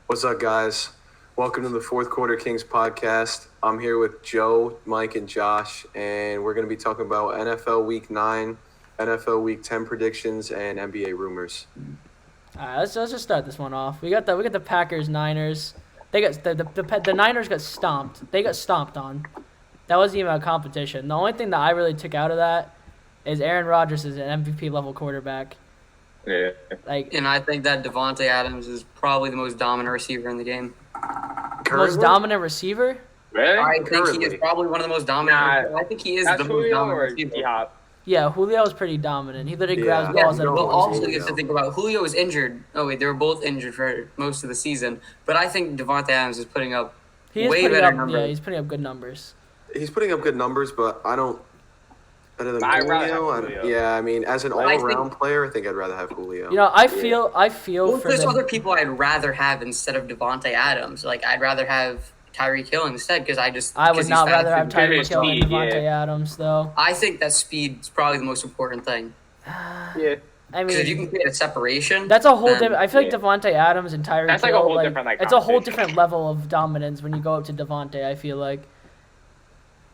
What's up, guys? Welcome to the Fourth Quarter Kings podcast. I'm here with Joe, Mike, and Josh, and we're going to be talking about NFL Week 9, NFL Week 10 predictions, and NBA rumors. All right, let's just start this one off. We got the Packers Niners. They got the Niners got stomped. They got stomped on. That wasn't even a competition. The only thing that I really took out of that is Aaron Rodgers is an MVP level quarterback. Yeah. And I think that Devontae Adams is probably the most dominant receiver in the game. Most dominant receiver? Really? I think he is probably one of the most dominant. I think he is the most Julio dominant or receiver. D-Hop? Yeah, Julio was pretty dominant. He literally grabs Yeah, balls out of But Julio. also you have to think about Julio was injured. Oh wait, they were both injured for most of the season. But I think Devontae Adams is putting up He is way putting better up, numbers. yeah, he's putting up good numbers. He's putting up good numbers, but I don't. Better than I'd rather Julio? have Julio. Yeah, I mean, as an I think- all-around player, I think I'd rather have Julio. You know, I feel Well, for there's the other people I'd rather have instead of Devontae Adams. Like I'd rather have Tyreek Hill instead because I would he's not fast rather have and- Tyreek his Hill than speed, Devontae yeah. Adams though. I think that speed is probably the most important thing. Yeah. I Because if you mean, can create a separation, that's a whole then- different. I feel like yeah. Devontae Adams and Tyreek That's like a Hill, whole different, like, it's a whole conversation. different level of dominance when you go up to Devontae. I feel like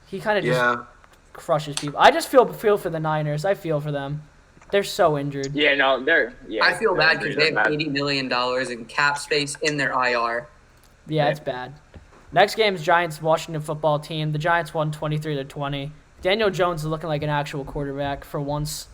he kind of just Yeah, crushes people. I just feel for the Niners. I feel for them. They're so injured. Yeah, no, they're. Yeah, I feel bad because they have bad. $80 million in cap space in their IR. Yeah, it's bad. Next game is Giants Washington football team. The Giants won 23-20. Daniel Jones is looking like an actual quarterback for once.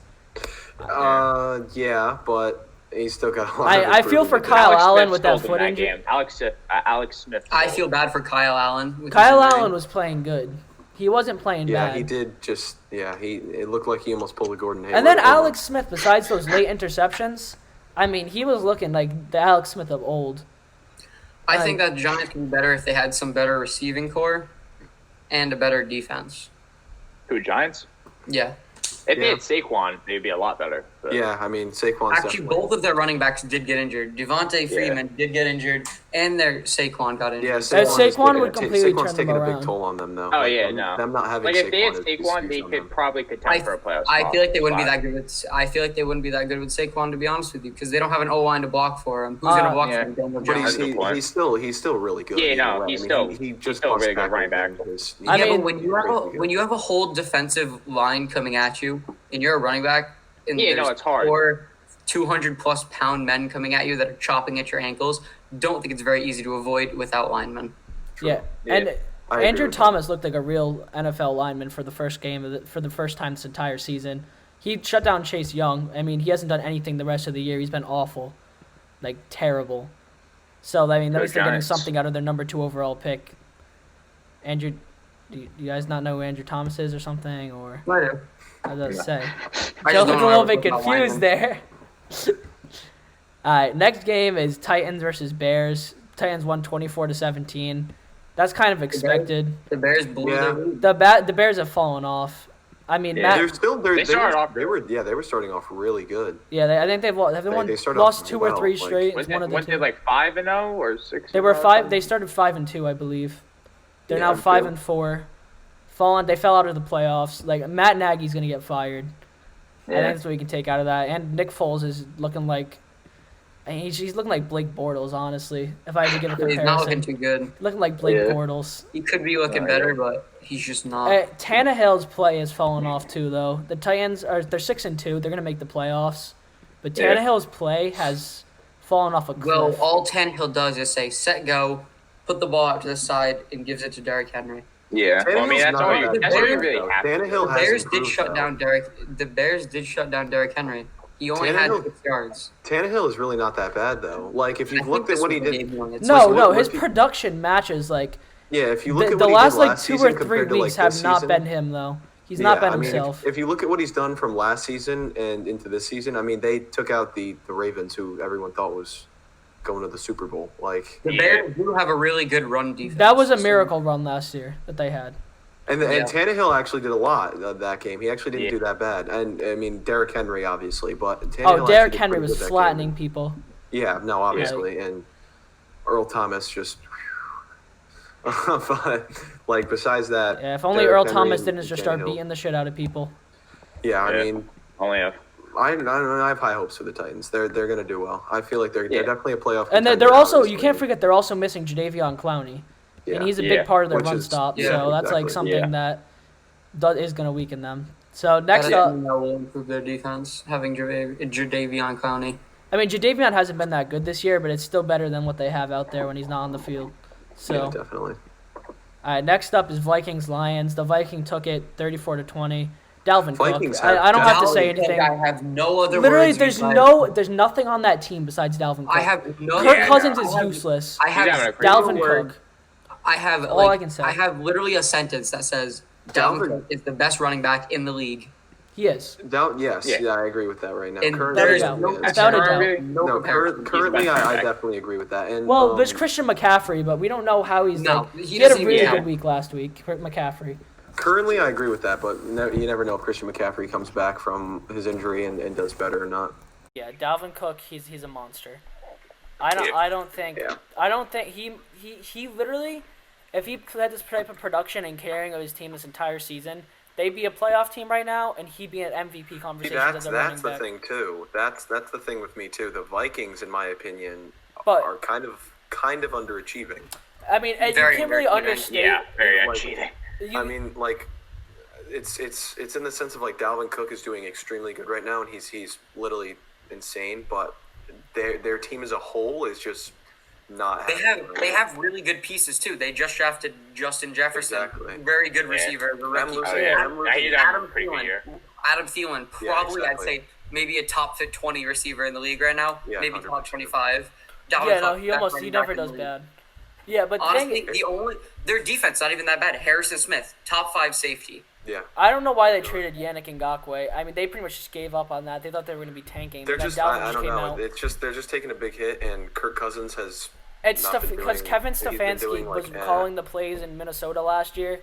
yeah, but he's still got a lot of I feel for improvement to do. Kyle Alex Allen Smith with that stole foot in injury. game. Alex Smith. I stole. feel bad for Kyle Allen. with Kyle his injury. Allen was playing good. He wasn't playing Yeah, bad. he did just. Yeah, it looked like he almost pulled a Gordon Hayward. And then home run. Alex Smith, besides those late interceptions, I mean, he was looking like the Alex Smith of old. I think that the Giants can be better if they had some better receiving core and a better defense. Who, Giants? Yeah. If they Yeah. had Saquon, they'd be a lot better. But Yeah, I mean, Saquon's Actually, definitely. both of their running backs did get injured. Devontae Freeman did get injured, and their Saquon got injured. Yeah, Saquon would completely Saquon's turn them taking a around. big toll on them, though. Oh, Like, yeah, them, no. them not having Like, if they had Saquon is Saquon, they huge on could them. probably contend for a playoff I spot. feel like they wouldn't be spot. that good with. I feel like they wouldn't be that good with Saquon, to be honest with you, because they don't have an O line to block for him. Who's gonna block yeah. for him? Daniel But Jones. That's a good point. he's still really good. Yeah, either no, way. he's I mean, still- he he's just still a busts really good back running back. over his- I Yeah, mean- but when you have a whole defensive line coming at you, and you're a running back, and Yeah, no, there's it's hard. 200+ pound men coming at you that are chopping at your ankles, don't think it's very easy to avoid without linemen. Yeah, Yeah. and I agree Andrew with that. Thomas looked like a real NFL lineman for the first game for the first time this entire season. He shut down Chase Young. I mean, he hasn't done anything the rest of the year. He's been awful, like terrible. So I mean, at Go least they're getting Giants. something out of their number 2 overall pick. Andrew, do you guys not know who Andrew Thomas is or something, or I do. I was about to say? I Joe just looked don't a know little bit about confused linemen. there. All right, next game is Titans versus Bears. Titans won 24-17. That's kind of expected. The Bears blew Yeah. their lead. The Bears have fallen off. I mean, Yeah. Matt. They're still. They started off- They were starting off really good. Yeah, I think they've lost. Have they won? They started Lost off 2 well, or 3 like- straight. It's Wasn't one of the wasn't two. it like 5-0 or 6? They were 5. They started 5-2, I believe. They're Yeah, now 5 true. and 4. Fallen. They fell out of the playoffs. Like Matt Nagy's gonna get fired. I think that's what we can take out of that. And Nick Foles is looking like. I mean, he's looking like Blake Bortles, honestly. If I had to give a He's comparison, not looking too good. looking like Blake Yeah. Bortles. He could be looking Oh, better, yeah. but he's just not. Tannehill's play has fallen off too, though. The Titans they're 6-2. They're gonna make the playoffs, but Yeah. Tannehill's play has fallen off a cliff. Well, all Tannehill does is say, set, go, put the ball out to the side, and gives it to Derrick Henry. Yeah, well, I mean, Tannehill's that's not all that you. bad, That's all you though. really have. to do. Tannehill The has Bears did improved, shut though. down Derrick. The Bears did shut down Derrick Henry. He only had Tannehill- 6 yards. Tannehill is really not that bad though. Like if I you've think looked at this what he was a did. game one. It's No, what- no, what his he- production matches like Yeah, if you look the at what he last did like last 2 or season 3 compared to like weeks have this not season, been him though. He's yeah, not been I mean, himself. If you look at what he's done from last season and into this season, I mean, they took out the Ravens, who everyone thought was going to the Super Bowl. Like, The Bears do have a really good run defense. That was a miracle run last year that they had. and Yeah. Tannehill actually did a lot of that game. He actually didn't Yeah. do that bad. And I mean, Derrick Henry obviously, but Tannehill Oh, Derrick actually did Henry pretty was good that game. flattening people. Yeah, no, obviously, and Earl Thomas just. But like besides that, Yeah, if only Derrick Earl Henry Thomas and didn't just start Tannehill. beating the shit out of people. Yeah, I Yeah. mean, Only a I have high hopes for the Titans. They're going to do well. I feel like they're definitely a playoff. And contender they're also, now, you can't forget, they're also missing Jadeveon Clowney. Yeah. And he's a Yeah. big part of their Which run is- stop. yeah, So that's like exactly. something that is going to weaken them. So next That up, will improve their defense, having Jadeveon Clowney. I mean, Jadeveon hasn't been that good this year, but it's still better than what they have out there when he's not on the field. So, Yeah, definitely. all right, next up is Vikings-Lions. The Viking took it 34-20. Dalvin Vikings Cook. have- I don't have to say Dalvin Cook, anything. I have no other Literally, words there's nothing on that team besides Dalvin Cook. I have no. Kirk Yeah, Cousins no, is I have- useless. I have He's having a zero Dalvin word- Cook. I have All I can say. I have literally a sentence that says Dalvin Dalvin- Cook is the best running back in the league. He is. Yes, Yeah. I agree with that right now. And Currently, there is Without a no doubt. Without a doubt. comparison. no, comparison. currently, He's the best I back. definitely agree with that. And Well, there's Christian McCaffrey, but we don't know how he's No, like. he He had a doesn't really even good count. week last week, McCaffrey. currently, I agree with that. But you never know if Christian McCaffrey comes back from his injury and does better or not. Yeah, Dalvin Cook, he's a monster. I don't think Yeah. he literally, if he had this type of production and carrying of his team this entire season, they'd be a playoff team right now, and he'd be an MVP See, conversation as that's a running the back. thing too. That's the thing with me too. The Vikings, in my opinion, But- are kind of underachieving. I mean, and Very you can't really underachieving. understate. Yeah, very Like- cheating. You, I mean, like, it's in the sense of like Dalvin Cook is doing extremely good right now, and he's literally insane. But their team as a whole is just not. They have really good pieces too. They just drafted Justin Jefferson, Exactly. very good Yeah. receiver. The rookie. losing- Oh, yeah. I'm Now he's losing- having a Adam pretty good Thielen. year. Adam Thielen, Yeah, probably exactly. I'd say maybe a top 20 receiver in the league right now. Yeah, maybe 100%. top 25. Dalvin yeah, no, Cook, he best almost running he back never in the does league. bad. Yeah, but the Honestly, thing, their defense not even that bad. Harrison Smith, top 5 safety. Yeah, I don't know why they traded Yannick Ngakoue. I mean, they pretty much just gave up on that. They thought they were going to be tanking. they're but then just. Dalvin I just don't came know. out. It's just they're just taking a big hit, and Kirk Cousins has. It's not stuff been because doing- Kevin he's been Stefanski doing, was like, calling the plays in Minnesota last year,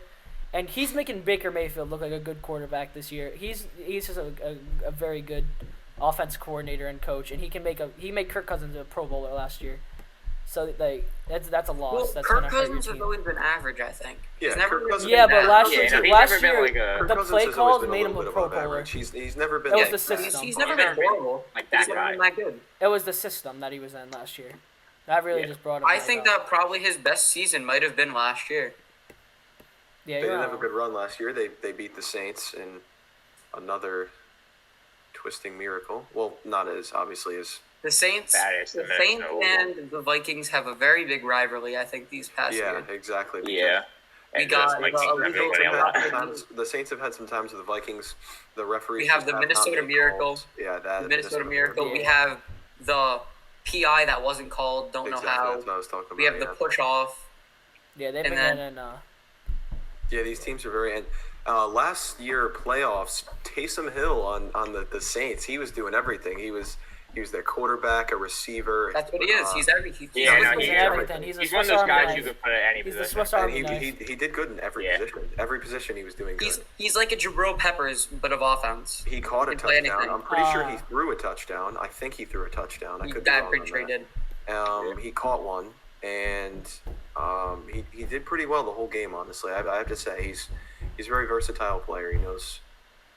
and he's making Baker Mayfield look like a good quarterback this year. He's just a very good offense coordinator and coach, and he made Kirk Cousins a Pro Bowler last year. So like that's a loss. Well, That's Kirk gonna hurt your Cousins has team. always been average, I think. Yeah, He's never Kirk really Cousins- been Yeah, but bad. last Yeah, year, no, he's last never been year, like a- Kirk the Cousins play has always calls been a made him little a bit Pro above Bowler. average. He's never been. It was like, the system. He's never He's been never been horrible. like He's that never guy. been that good. It was the system that he was in last year. That really Yeah. just brought him. I back think up. that probably his best season might have been last year. Yeah, They you're didn't have a right. good run last year. They beat the Saints in another twisting miracle. Well, not as obviously as. The Saints, That is the the Saints Minnesota. and the Vikings have a very big rivalry. I think these past Yeah, year. exactly. because Yeah. We And got- that's like we got- everybody Saints have else. had times- the Saints have had some times with the Vikings. The referees. We have just the not Minnesota been Miracle. called. Yeah, that The Minnesota Miracle. We Yeah. have the PI that wasn't called. Don't Exactly, know how. that's what I was talking about. We have the yeah. push off. Yeah, they've and been then- in. Yeah, these teams are very. And last year playoffs, Taysom Hill on the Saints, he was doing everything. He was their quarterback, a receiver. That's what he is. He's everything. Yeah, no, He's he's everything. He's a He's one of Swiss those Army guys knife. you could put at any He's the position. Swiss And Army he knife. he did good in every Yeah. position. Every position he was doing good. He's like a Jabril Peppers, but of offense. He caught a Can play touchdown. anything. I'm pretty sure he Ah. threw a touchdown. I think he threw a touchdown. I He could be got wrong pretty on traded. that. He caught one, and he did pretty well the whole game. Honestly, I have to say he's a very versatile player. He knows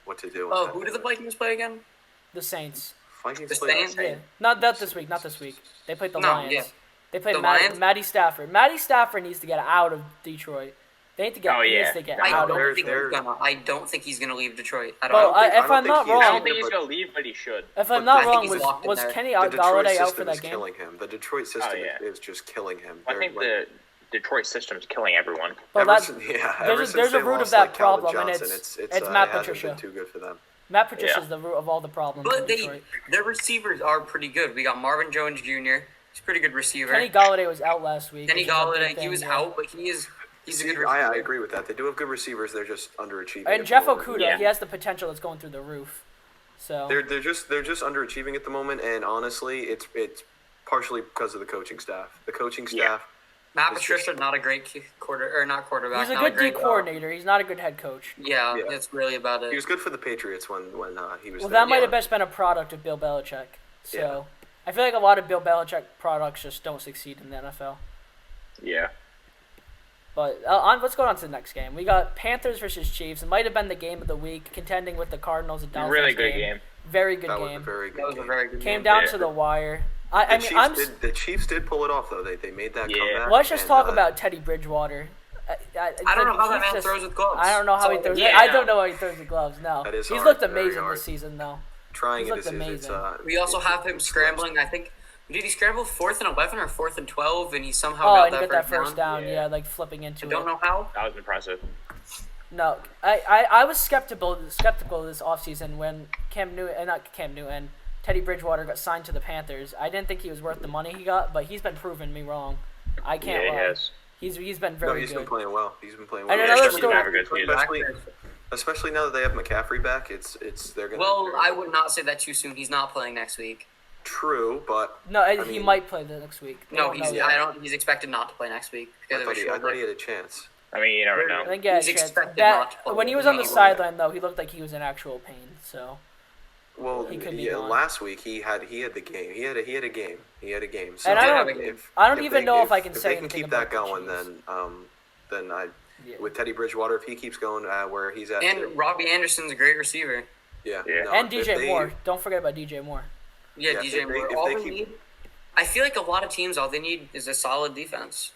what to do. Oh, who did the Vikings play again? The Saints. Vikings the play Saints? the Yeah, not this week. Not this week. They played the No, Lions. yeah. They played The Lions? Matty Stafford. Matty Stafford needs to get out of Detroit. They need to get. Oh, he yeah. needs to get No, I out don't of. think they're- he's gonna. I don't think he's gonna leave Detroit. I Well, don't. think- if don't I'm think not he is I wrong, don't think he's but- gonna leave, but he should. if I'm but not I think wrong, he's was locked in was there. Kenny The Detroit Galladay out system for that is game? killing him. The Detroit system yeah. is just killing him. I They're, think like, the Detroit system's killing everyone. Well, ever that's, since- yeah, there's ever a- since there's a they root of lost, that like, Calvin problem, and Johnson, it's it Matt hasn't Patricia. been too good for them. Matt Patricia's Yeah. the root of all the problems But in Detroit. their receivers are pretty good. We got Marvin Jones Jr. He's a pretty good receiver. Kenny Galladay was out last week. Kenny which is a big Galladay, he thing, was yeah. out, but he's a See, good receiver. I agree with that. They do have good receivers. They're just underachieving. And at Jeff the moment. Okuda, Yeah. he has the potential that's going through the roof. So They're just underachieving at the moment, and honestly, it's partially because of the coaching staff. The coaching Yeah. staff. Matt It's Patricia, not a great not quarterback. he's a not good D great, coordinator. He's not a good head coach. Yeah, Yeah. that's really about it. He was good for the Patriots when he was. Well, there. that might have Yeah. best been a product of Bill Belichick. So Yeah. I feel like a lot of Bill Belichick products just don't succeed in the NFL. Yeah. But let's go on to the next game. We got Panthers versus Chiefs. It might have been the game of the week, contending with the Cardinals and Dolphins. Really good game. Very good That was a game. very good That was a game. very good Came game. down Yeah. to the wire. I mean, The Chiefs did pull it off though. They made that Yeah. comeback. let's just and, talk about Teddy Bridgewater. I don't know how that man throws with gloves. I don't know how he throws. Yeah. I don't know how he throws the gloves. No, That is he's hard, looked very amazing hard. this season though. trying He's it looked is amazing. We also have him scrambling. I think did he scramble 4th and 11 or 4th and 12, and he somehow Oh, got and that get that first first down. Yeah. Yeah, like flipping into I don't it. know how. That was impressive. No, I was skeptical this offseason when not Cam Newton, Teddy Bridgewater got signed to the Panthers. I didn't think he was worth the money he got, but he's been proving me wrong. I can't Yeah, lie. yes. He's been No, very he's good. been playing well. He's been playing And well. another He's story- never good season. Especially now that they have McCaffrey back, they're gonna. Well, I would not say that too soon. He's not playing next week. True, but No, he mean- might play the next week. They No, don't know yet. I don't. He's expected not to play next week because I of a thought shoulder. he had a chance. I mean, you never I know. think yeah, He's shit. expected not to play. When he was on the Anyway. sideline though, he looked like he was in actual pain. So Well, He could be yeah, gone. last week he had the game. He had a game. So And I don't- if, I don't if even they, know if I can if say they can anything keep that about the going, Chiefs. then I yeah. with Teddy Bridgewater, if he keeps going where he's at, too, And Robbie Anderson's a great receiver. yeah, Yeah. no, And if DJ they- Moore. Don't forget about DJ Moore. Yeah, Yeah, DJ if they- Moore. if All they they keep- need. I feel like a lot of teams, all they need is a solid defense.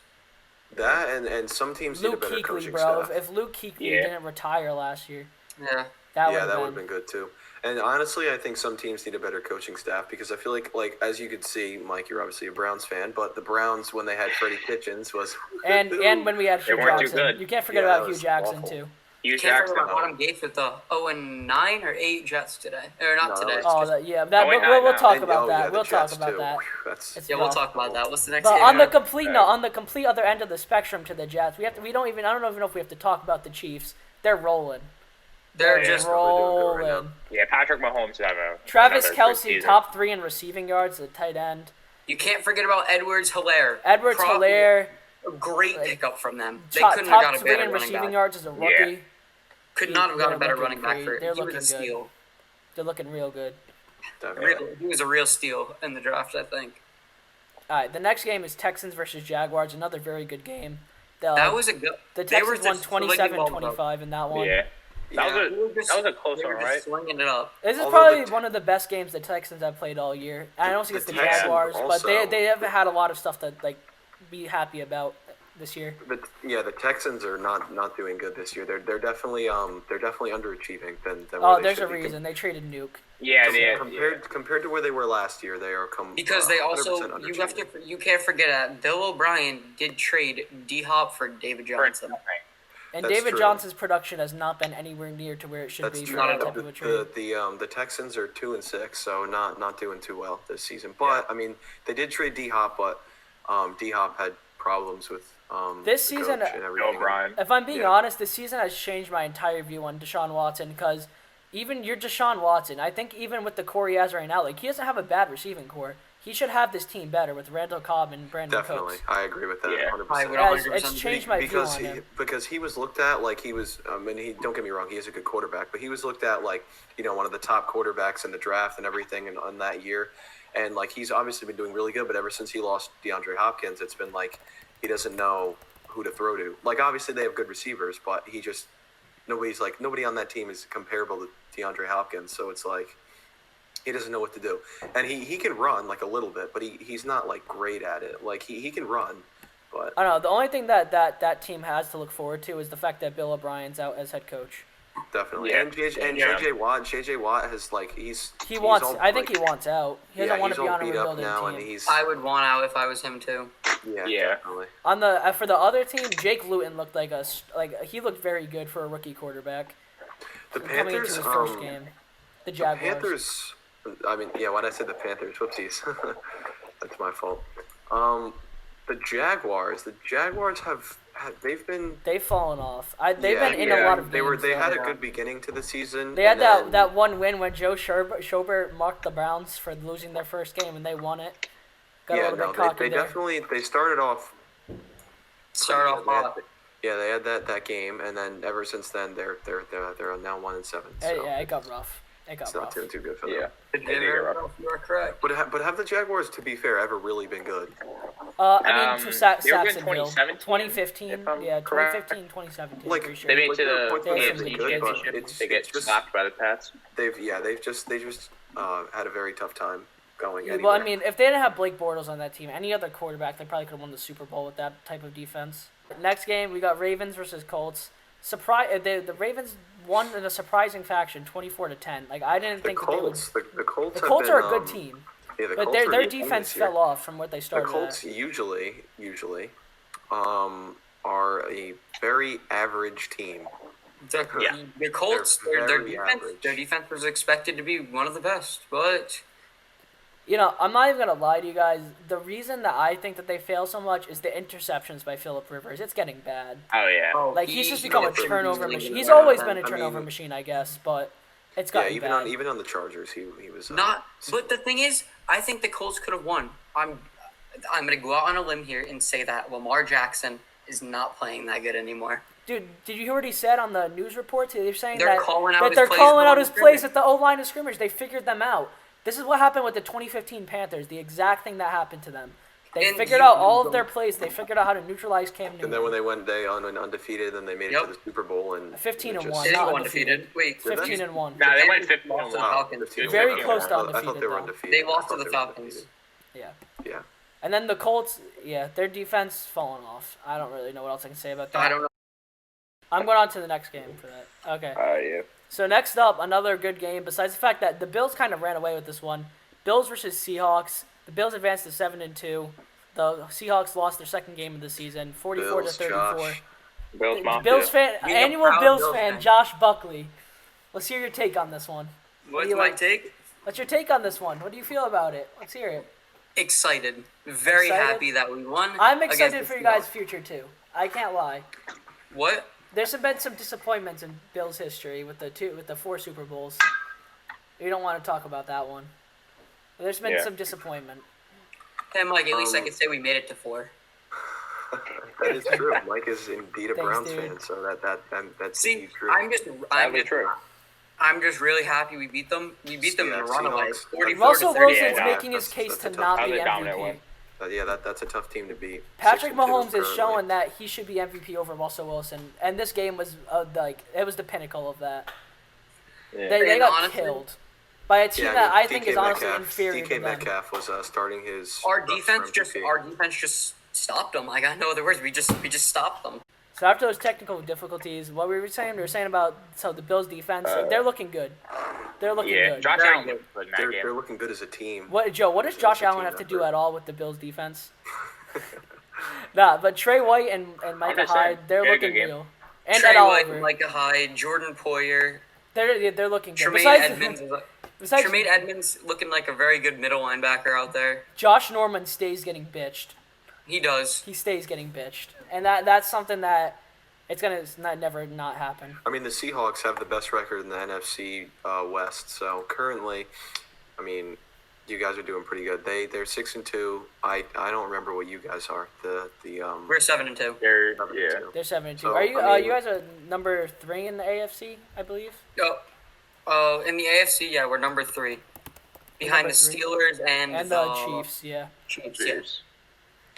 That and some teams need a Luke better Kuechly, coaching bro. staff. If Luke Kuechly Yeah. didn't retire last year, Yeah. that Yeah, that would would have been good too. And honestly, I think some teams need a better coaching staff because I feel like as you could see, Mike, you're obviously a Browns fan, but the Browns when they had Freddie Kitchens was And when we had Hugh weren't too Jackson, good. you can't forget Yeah, that about Hugh was Jackson awful. too. Hugh Can't Jackson. forget about Adam Gates with the 0-9 or 8 Jets today. Or not No, today. that Oh, that, Oh, wait, we'll no, talk And- about oh, that. yeah, the We'll talk Jets, about too. that. Whew, that's It's Yeah, we'll rough. talk about that. What's the next But game? on the Aaron? complete other end of the spectrum to the Jets, I don't even know if we have to talk about the Chiefs. They're rolling. They're Yeah. just probably doing good right rolling. Yeah, Patrick Mahomes have a Travis another good Kelsey, season. top 3 in receiving yards, the tight end. You can't forget about Edwards-Helaire. Edwards Hilaire, A great pickup from them. They top, couldn't have got a 3 better in running receiving back. yards as a rookie. Could not have got They're a better looking running back great. for They're he was a looking good. steal. They're looking real good. definitely. He was a real steal in the draft, I think. All right, the next game is Texans versus Jaguars, another very good game. That was a good. The they were Texans won just slinging balls up. 27-25 in that one. Yeah. That Yeah. was a close They one, were just right? slinging it up. This is Although probably the one of the best games the Texans have played all year. And I don't think it's the Texans Jaguars, but they also- haven't had a lot of stuff to be happy about this year. But yeah, the Texans are not doing good this year. They're definitely underachieving than Oh, where they there's should a be. reason they traded Nuke. Yeah, yeah. Compared to where they were last year, they are Because they 100% also you can't forget that Bill O'Brien did trade D Hop for David Johnson. And That's David true. Johnson's production has not been anywhere near to where it should That's be true. for that Not type of a trade. The Texans are 2-6, so not doing too well this season. But I mean, they did trade D Hop, but D Hop had problems with This the season, coach and everything. O'Brien. If I'm being Yeah. honest, this season has changed my entire view on Deshaun Watson because even you're Deshaun Watson. I think even with the core he has right now, he doesn't have a bad receiving core. He should have this team better with Randall Cobb and Brandon Definitely, Cooks. I agree with that. Yeah. 100%. I would It's 100% changed my view because on him. because he was looked at like he was. And he don't get me wrong, he is a good quarterback, but he was looked at like one of the top quarterbacks in the draft and everything on that year, and like he's obviously been doing really good. But ever since he lost DeAndre Hopkins, it's been like he doesn't know who to throw to. Like obviously they have good receivers, but nobody on that team is comparable to DeAndre Hopkins. So it's like he doesn't know what to do, and he can run like a little bit, but he's not like great at it. Like he can run, but I don't know. The only thing that team has to look forward to is the fact that Bill O'Brien's out as head coach. definitely. Yeah. And Yeah. JJ Watt has like He he's wants. all, I think like, he wants out. He doesn't want he's to be all on a beat up rebuilding now, and team. he's I would want out if I was him too. Yeah. definitely. On the for the other team, Jake Luton looked he looked very good for a rookie quarterback The coming into Panthers, his first game. The the Jaguars. Panthers. I mean, yeah. Why'd I say the Panthers? Whoopsies. That's my fault. The Jaguars. The Jaguars they've been. They've fallen off. They've yeah, been in yeah. a lot of games. They had a yeah. good beginning to the season. They had and then- that one win when Joe Schobert mocked the Browns for losing their first game, and they won it. Got a Yeah, little no, bit cocky they there. definitely they started off. Start off they had- hot. Yeah, they had that game, and then ever since then they're now 1-7. So Yeah, it got rough. It got it's not rough. doing too good for Yeah. them. Did They did get rough. You are correct. But have the Jaguars, to be fair, ever really been good? I mean, they were good in Saxonville, 2017, 2015, if I'm yeah, correct. 2015, 2017. Like, pretty sure. They made it to Like, the their points They have have been some AFC good, but championship. it's They get just slapped by the Pats. they've just had a very tough time going Yeah, anywhere. well, I mean, if they didn't have Blake Bortles on that team, any other quarterback, they probably could have won the Super Bowl with that type of defense. Next game, we got Ravens versus Colts. The Ravens won in a surprising fashion, 24-10. Like I didn't the think that they would. Colts, the Colts, The have Colts been, are a good team, Yeah, the but Colts are their a good team defense this year. fell off from what they The started. Colts at. usually, are a very average team. The Colts, They're their very defense, average. their defense was expected to be one of the best, but You know, I'm not even gonna lie to you guys. The reason that I think that they fail so much is the interceptions by Phillip Rivers. It's getting bad. Oh yeah. Like he's just become a gets turnover really machine. good He's at always that. been a I turnover mean- machine, I guess, but it's Yeah, gotten bad. even on the Chargers, he was not. But the thing is, I think the Colts could have won. I'm gonna go out on a limb here and say that Lamar Jackson is not playing that good anymore. Dude, did you hear what he said on the news reports? They're saying They're that, calling out that his they're plays calling at out the his line of plays scrimmage. at the O-line of scrimmage. They figured them out. This is what happened with the 2015 Panthers, the exact thing that happened to them. They And figured you- out all of their plays. They figured out how to neutralize Cam Newton. And then when they went undefeated, then they made it Yep. to the Super Bowl and 15 it and just- one. They didn't not go undefeated. undefeted. Wait, 15 and 1. Nah, they went Lost 15 to and the 1. Falcons. 15 and Very one. close to I thought they undefeated, were though. undefeated. They I lost thought to the they were Falcons. undefeated. Yeah. Yeah. And then the Colts, yeah, their defense fallen off. I don't really know what else I can say about that. I don't know. I'm going on to the next game for that. Okay. Yeah. So next up, another good game. Besides the fact that the Bills kind of ran away with this one, Bills versus Seahawks. The Bills advanced to 7-2. The Seahawks lost their second game of the season, 44-34. Josh. Bills The mom. Bills fan, Being a annual proud Bills Bills fan, fan. Josh Buckley. Let's hear your take on this one. What What's do you my like? take? What's your take on this one? What do you feel about it? Let's hear it. Excited. Very Excited? happy that we won. I'm against excited the for you guys' Seahawks. future too. I can't lie. What? There's been some disappointments in Bills history with the 4 Super Bowls. We don't want to talk about that one. There's been Yeah. some disappointment. Hey, Mike, at least I Um, could say we made it to 4. That is true. Mike is indeed a Thanks, Browns dude. fan, so that's See, indeed true. I'm just really happy we beat them. We beat them in a Yeah, runaway, Seahawks. 44 Russell to 30. Wilson's Yeah, making his that's- case that's to a tough- not that be was a dominant MVP. one. Yeah, that's a tough team to beat. Patrick 6-2 Mahomes is currently. showing that he should be MVP over Russell Wilson, and this game was it was the pinnacle of that. Yeah. They And got honestly- killed by a team Yeah, that I DK think is honestly Metcalf, inferior DK to them. Metcalf was starting his. Our rush for defense MVP. just stopped them. I got no other words. We just stopped them. So after those technical difficulties, what we were saying about the Bills defense, they're looking good. They're looking Yeah, good. Josh Very Allen looked good in that They're game. looking good as a team. What what does It's Josh a Allen team have to do effort. at all with the Bills defense? Nah, but Trey White and Micah just saying, Hyde, they're they had a looking good game. real. And Trey Ed White, Oliver, Micah Hyde, Jordan Poyer, they're looking good. Tremaine Besides, Edmonds. besides Tremaine Edmonds looking like a very good middle linebacker out there. Josh Norman stays getting bitched. He does. He stays getting bitched, and that's something that it's gonna never not happen. I mean, the Seahawks have the best record in the NFC West. So currently, I mean, you guys are doing pretty good. They're 6-2. I don't remember what you guys are. We're 7-2. They're, 7-2. yeah. They're 7-2. So, Are you? I mean- You guys are number 3 in the AFC, I believe. Oh, in the AFC, yeah, we're number 3, behind Number the 3. Steelers and And the Chiefs, yeah. Chiefs, yeah. Cheers.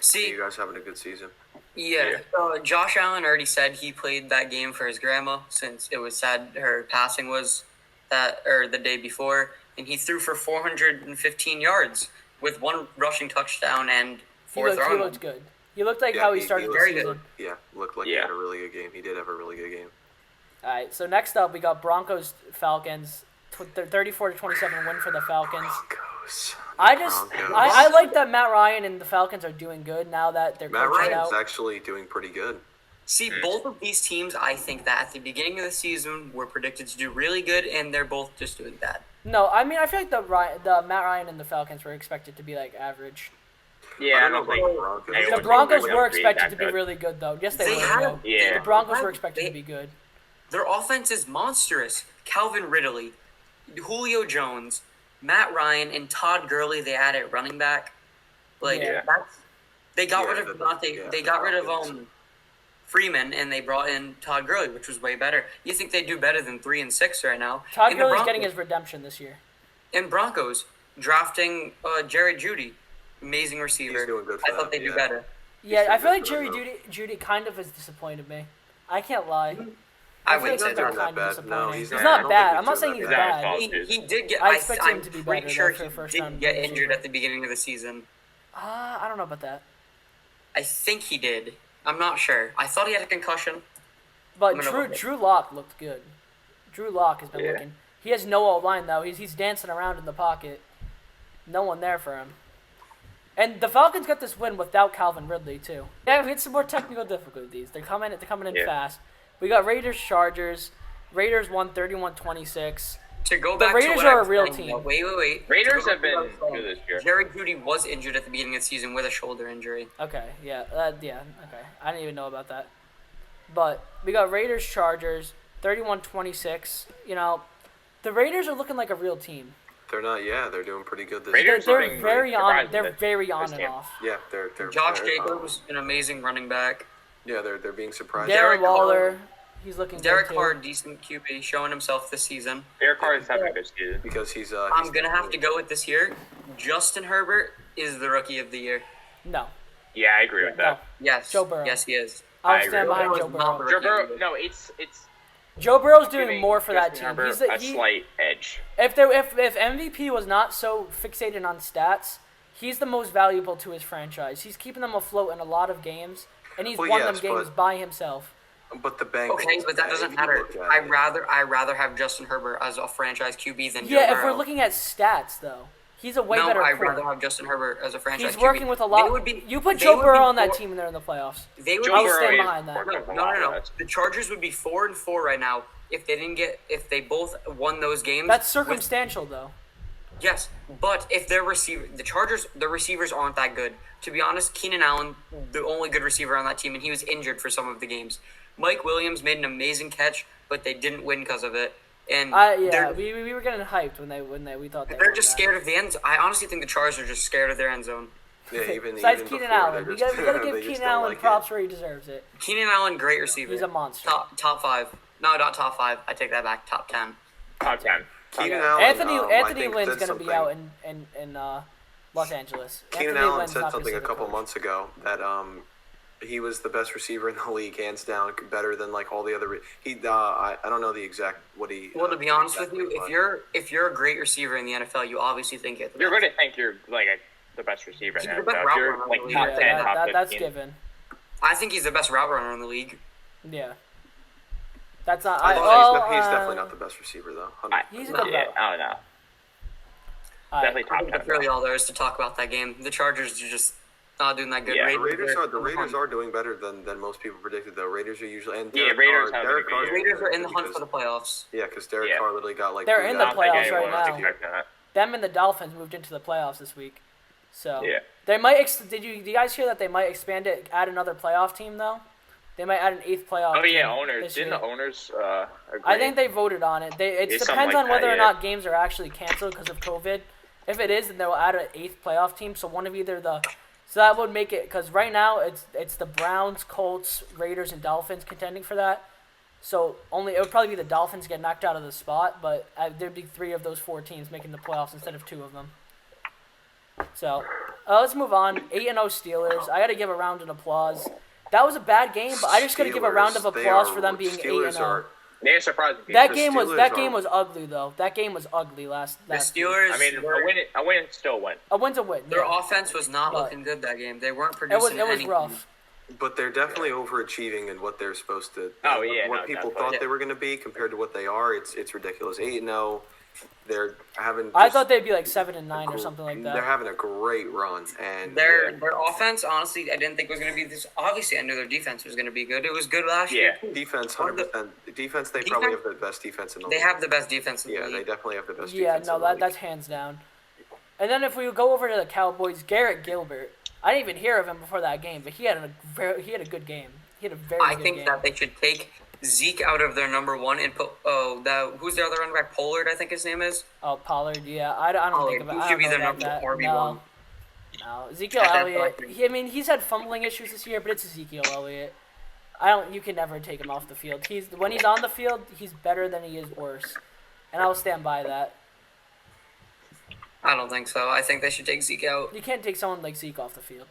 See, You guys having a good season. yeah. Josh Allen already said he played that game for his grandma since it was sad her passing was the day before, and he threw for 415 yards with 1 rushing touchdown and He 4 looked throwing. good. He looked like Yeah, how he he started the looked very season. good. Yeah, looked like he Yeah. had a really good game. He did have a really good game. All right, so next up we got Broncos Falcons, 34-27 win for the Falcons. Broncos. I like that Matt Ryan and the Falcons are doing good now that their Matt coach is Ryan's out. actually doing pretty good. See, both of these teams, I think that at the beginning of the season were predicted to do really good, and they're both just doing bad. No, I mean I feel like the Matt Ryan and the Falcons were expected to be like average. Yeah, I don't don't know think. about the Broncos. Hey, The what's Broncos the were Broncos expected that to be good? really good though. Yes, they They were. had- though. Yeah. The Broncos They- were expected to be good. Their offense is monstrous. Calvin Ridley, Julio Jones, Matt Ryan, and Todd Gurley. They added running back. Like Yeah. they got Yeah, rid of the- they the got rid of Falcons. Freeman, and they brought in Todd Gurley, which was way better. You think they do better than 3-6 right now? Todd And the Gurley's Broncos- getting his redemption this year. and Broncos drafting Jerry Judy, amazing receiver. He's doing good for I thought them, they do yeah. better. Yeah, I doing feel like good for Jerry them, Judy kind of has disappointed me. I can't lie. I think wouldn't say he's not kind that of bad. disappointing. No, he's He's not- I not don't bad. think I'm not he's saying that he's bad. bad. He did get. I expect him I'm to be pretty better, sure though, for a he first-round did get receiver. injured at the beginning of the season. I don't know about that. I think he did. I'm not sure. I thought he had a concussion. But I'm gonna look it. Drew Lock looked good. Drew Lock has been Yeah. looking. He has no old line though. He's dancing around in the pocket. No one there for him. And the Falcons got this win without Calvin Ridley too. Yeah, we had some more technical difficulties. They're coming in Yeah. fast. We got Raiders Chargers. Raiders won 31-26. To go The back Raiders to what are I a was real saying, team. though, Wait. Raiders To go have back to what I been was saying, good this year. Jerry Jeudy was injured at the beginning of the season with a shoulder injury. Okay, yeah, okay. I didn't even know about that. But we got Raiders Chargers 31-26. You know, the Raiders are looking like a real team. They're not. Yeah, they're doing pretty good this Raiders year. They're looking very on. surprising They're this- very on this and team. off. Yeah, they're Josh they're, Jacobs, an amazing running back. Yeah, they're being surprised. Darren Derek Waller, Carr- he's looking Derek good Carr, too. decent QB, showing himself this season. Derek Carr is having a good season. because he's. I'm gonna have to go with this year. Justin Herbert is the rookie of the year. No, Yeah, I agree with no. that. Yes, Joe Burrow. Yes, he is. I'll I agree. stand behind Joe Joe Burrow is not Burrow. the Joe Burrow, no, it's Joe Burrow's doing giving more for that Justin team. Herbert He's a he, slight edge. if MVP was not so fixated on stats, he's the most valuable to his franchise. He's keeping them afloat in a lot of games, and he's Well, won yes, them games but- by himself. But the Bengals. Okay, but that doesn't if you matter. look at I it. rather have Justin Herbert as a franchise QB than Joe Yeah, if Burrow. we're looking at stats though, he's a way no, better I'd quarterback. rather have Justin Herbert as a franchise He's QB. working with a lot. They would be, You put they Joe would Burrow be on that four- team and they're in the playoffs. They would Joe I'll be stand Burrow behind that. working with a No. lot of that. The Chargers would be 4-4 right now if they both won those games. That's with- circumstantial though. Yes, but if their receivers aren't that good. To be honest, Keenan Allen, the only good receiver on that team, and he was injured for some of the games. Mike Williams made an amazing catch, but they didn't win because of it. And Yeah, they're, we were getting hyped when we thought they they're won just that. scared of the end zone. I honestly think the Chargers are just scared of their end zone. Yeah, even Besides even Keenan before, Allen, they're we just- gotta they give just Keenan don't Allen like it. props where he deserves it. Keenan Allen, great receiver. He's a monster. Top 5. No, not top 5. I take that back. Top 10. Top 10. Keenan Yeah. Allen, Anthony I think Lynn's said gonna be something- out in Los Angeles. Keenan Anthony Allen Lynn's said not gonna something see a the couple coach. months ago that he was the best receiver in the league, hands down, better than like all the other. I don't know the exact what he. Well, to be honest with exactly you, was. if you're a great receiver in the NFL, you obviously think it. You're going to think you're like the best receiver He's now. the best If route you're runner like in the top league. 10, Yeah, top 15. that's given. I think he's the best route runner in the league. Yeah. That's not. I think he's definitely not the best receiver though. He's a Yeah, good route. I don't know. Alright. Definitely I top think 10. that's really all there is to talk about that game. The Chargers are just not doing that good. Yeah. The Raiders are doing better than most people predicted though. Raiders are usually and Yeah, Derek Raiders Carr, have Derek a good Carr's year. Raiders are in the because- hunt for the playoffs. Yeah, because Derek Yeah. Carr literally got like They're booed in the out. I don't think playoffs anyone right was now. expecting that. Them and the Dolphins moved into the playoffs this week, so Yeah. they might. Did you guys hear that they might expand it, add another playoff team though? They might add an 8th playoff. Oh, yeah, team owners. this Didn't year. the owners agree? I think they voted on it. It Yeah, depends something like on whether that, or yeah. not games are actually canceled because of COVID. If it is, then they'll add an 8th playoff team. So one of either the, so that would make it because right now it's the Browns, Colts, Raiders, and Dolphins contending for that. So it would probably be the Dolphins get knocked out of the spot, but there'd be 3 of those 4 teams making the playoffs instead of 2 of them. So let's move on. 8-0 Steelers. I got to give a round of applause. That was a bad game, but I just got to give a round of Steelers, they applause are- for them being Steelers 8-0. are- They're surprising. That The game Steelers was ugly though. That game was ugly last The week. Steelers, I mean, a win is still a win. A win's a win. their Yeah. offense was not But- looking good that game. They weren't It producing was anything. rough. But they're definitely overachieving in what they're supposed to. Oh, yeah, what no, people definitely. thought they were going to be compared to what they are. It's ridiculous. 8-0. They're having. I just thought they'd be like 7-9 or gr- something like They're that. having a great run, and Their offense, honestly, I didn't think was going to be this. Obviously, I knew their defense was going to be good. It was good last year. Yeah. defense, 100%. Defense, they probably have the best defense in the They league. have the best defense in the Yeah, they league. definitely have the best Yeah, defense. no, in the league. that's hands down. And then if we go over to the Cowboys, Garrett Gilbert. I didn't even hear of him before that game, but he had a good game. He had a very I good think game. that they should take Zeke out of their number 1 and put who's their other running back? Pollard, I think his name is. Oh, Pollard, yeah. I don't Pollard, think of it. he I should don't be know their about number that. RB1. No, Ezekiel That's Elliott. like- He's had fumbling issues this year, but it's Ezekiel Elliott. You can never take him off the field. When he's on the field, he's better than he is worse, and I'll stand by that. I don't think so. I think they should take Zeke out. You can't take someone like Zeke off the field.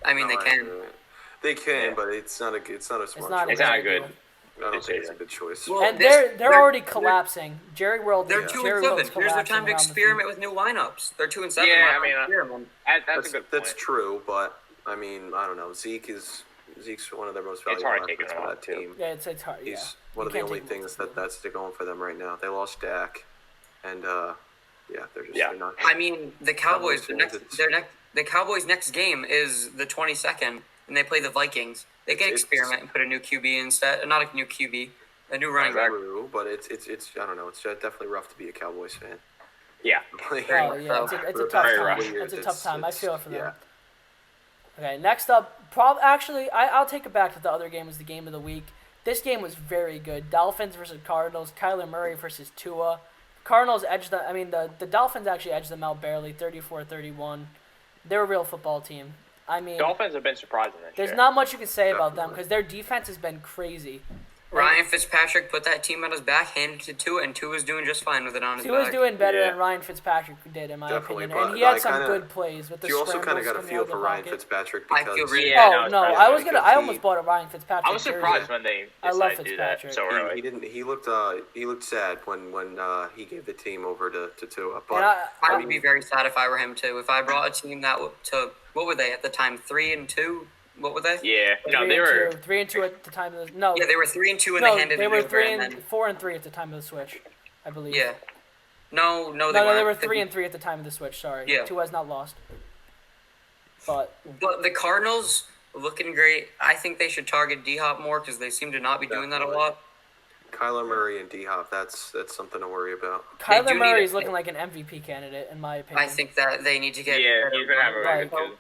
I mean, No, they I can. agree. They can, Yeah. but it's not a smart. It's not. choice. It's not very good. I don't think it's a good choice. Well, And this- they're already collapsing. Jerry World. They're Yeah. 2 Jerry and 7. World's Here's their collapsing time to around the field. experiment with new lineups. They're 2 and 7. Yeah, Why I not mean, experiment? That's a good point. That's true, but I mean, I don't know. Zeke's one of their most It's valuable hard taking assets him for off, that team. Yeah, it's hard. He's Yeah. one You of the can't only take him off things the field. that's going for them right now. They lost Dak, and yeah, they're just Yeah. they're not. I mean, the Cowboys. Cowboys, The Cowboys' next game is the 22nd, and they play the Vikings. They can It's- experiment and put a new QB instead. Not a new QB, a new running back. True, but it's I don't know. It's definitely rough to be a Cowboys fan. Yeah. Like, Oh yeah, it's a for tough the time. past Very rough. couple years, It's a tough time. I feel it for them. Yeah. Okay, next up, actually, I'll take it back to the other game was the game of the week. This game was very good. Dolphins versus Cardinals. Kyler Murray versus Tua. Cardinals edged the. I mean, the Dolphins actually edged them out barely, 34-31. They're a real football team. I mean, Dolphins have been surprising this there's year. not much you can say about them Definitely. because their defense has been crazy. Ryan Fitzpatrick put that team on his back, handed it to Tua, and Tua's doing just fine with it on his Tua's back. doing better Yeah. than Ryan Fitzpatrick did, in my Definitely, opinion. And but he had I some kinda- good plays with the You also kind of got a feel for Ryan Fitzpatrick I because feel really- Yeah, Oh no, no, it's I was because I he- almost bought a Ryan Fitzpatrick. I was surprised when they I love decided to do that Fitzpatrick. so he early. didn't. He looked sad when he gave the team over to Tua. But And I would be very sad if I were him too. If I brought a team that to what were they at the time? 3-2. What were they? Yeah, no, 3 they and were. 2, 3 and 2 at the time of the no. Yeah, they were 3-2 and no, they handed they it were over. 3 And and then 4 and 3 at the time of the switch, I believe. yeah, no, No, they they weren't. were 3 and 3 at the time of the switch. Sorry, Yeah. Tua has not lost. But But the Cardinals looking great. I think they should target D Hop more because they seem to not be doing that a Definitely. lot. Kyler Murray and D Hop, that's something to worry about. do Kyler need Murray a- is looking like an MVP candidate in my opinion. I think that they need to get. Yeah, better he's been having a really Right. good season.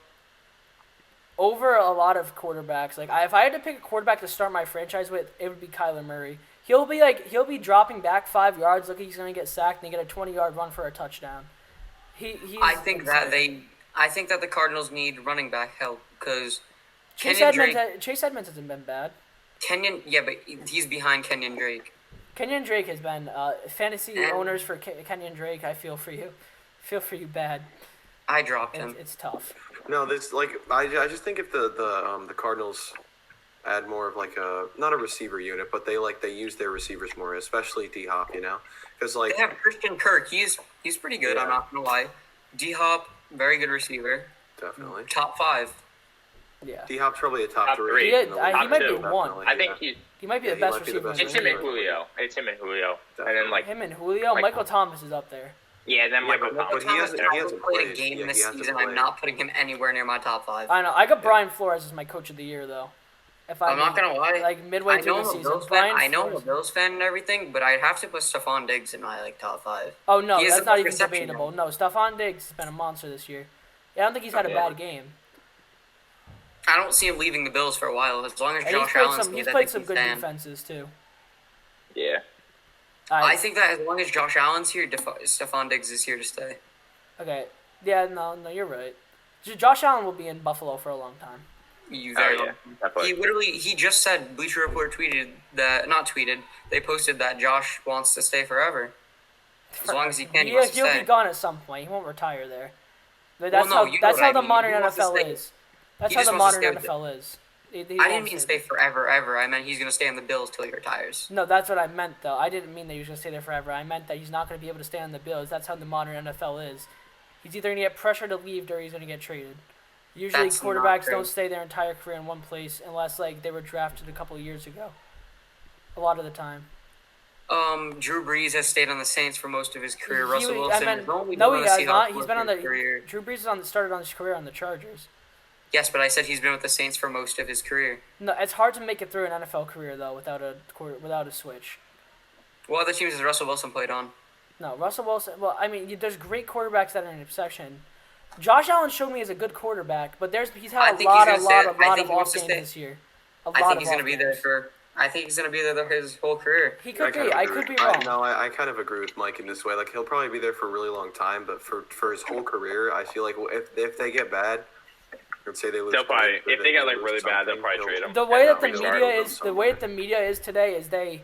Over a lot of quarterbacks. Like if I had to pick a quarterback to start my franchise with, it would be Kyler Murray. He'll be dropping back 5 yards, looking he's gonna get sacked, and he get a 20-yard run for a touchdown. He's I think that insane. I think that the Cardinals need running back help because Chase Kenyon Edmonds, Drake. Chase Edmonds hasn't been bad. Yeah, but he's behind Kenyon Drake. Kenyon Drake has been fantasy And- owners for Kenyon Drake. I feel for you, bad. I dropped him. It's tough. No, this I just think if the Cardinals add more of like a not a receiver unit, but they use their receivers more, especially D Hop, because like They have Christian Kirk. He's pretty good. I'm Yeah. not gonna lie. D Hop, very good receiver. definitely Top 5. Yeah, D Hop's probably a top Top three. three. He in the might league. be Definitely, one. I think yeah. he. he might be Yeah, the he best might be the receiver. best in It's the him and league. Julio. It's him and Julio, and then like Him and Julio. Like- Michael Thomas is up there. yeah, then Yeah, Michael but Thomas. he hasn't played a played. game Yeah, this he hasn't season. I'm played. not putting him anywhere near my top 5. I know. I got Brian Flores as my coach of the year though. If I'm not gonna lie. Like midway I through know the I'm a season, Bills fan. Brian I know I'm a Flores. Bills fan and everything, but I'd have to put Stephon Diggs in my top 5. Oh no, He has that's the not most even reception debatable. yards. No, Stephon Diggs has been a monster this year. I don't think he's had a Yeah. bad game. I don't see him leaving the Bills for a while. As long as And Josh Allen's he's here, I played think some he's good staying. defenses too. Yeah. I think that as long as Josh Allen's here, Stephon Diggs is here to stay. Okay. Yeah, no, you're right. Josh Allen will be in Buffalo for a long time. You Oh very yeah. Definitely. he just said Bleacher Report tweeted that not tweeted. They posted that Josh wants to stay forever. As long as he can, he wants to He'll stay. be gone at some point. He won't retire there. But Well, that's no, how you know that's what how I the mean. modern He wants to NFL stay. is. That's He how just the wants to modern stay with NFL is. He I won't didn't mean stay forever, ever. I meant he's gonna stay on the Bills till he retires. No, that's what I meant though. I didn't mean that he was gonna stay there forever. I meant that he's not gonna be able to stay on the Bills. That's how the modern NFL is. He's either gonna get pressure to leave or he's gonna get traded. Usually That's not quarterbacks true. don't stay their entire career in one place unless like they were drafted a couple of years ago. A lot of the time. Drew Brees has stayed on the Saints for most of his career. He- Russell I Wilson meant- has only no, been he on the has not. Seahawks He's been on most of the his career. Drew Brees is started on his career on the Chargers. Yes, but I said he's been with the Saints for most of his career. No, it's hard to make it through an NFL career though without a switch. What other teams has Russell Wilson played on? No, Russell Wilson. Well, I mean, there's great quarterbacks that are an exception. Josh Allen showed me as a good quarterback, but he's I had a think lot he's of gonna stay. I off think he wants to games stay. this year. I think he's gonna be there for. I think he's gonna be there his whole career. He could kind be. of I agree could be with- wrong. No, I kind of agree with Mike in this way. Like he'll probably be there for a really long time, but for his whole career, I feel like if they get bad, let's say they lose, They'll probably or if they get like lose really bad, they'll something, probably he'll- trade him. The way that the he'll media start is today is they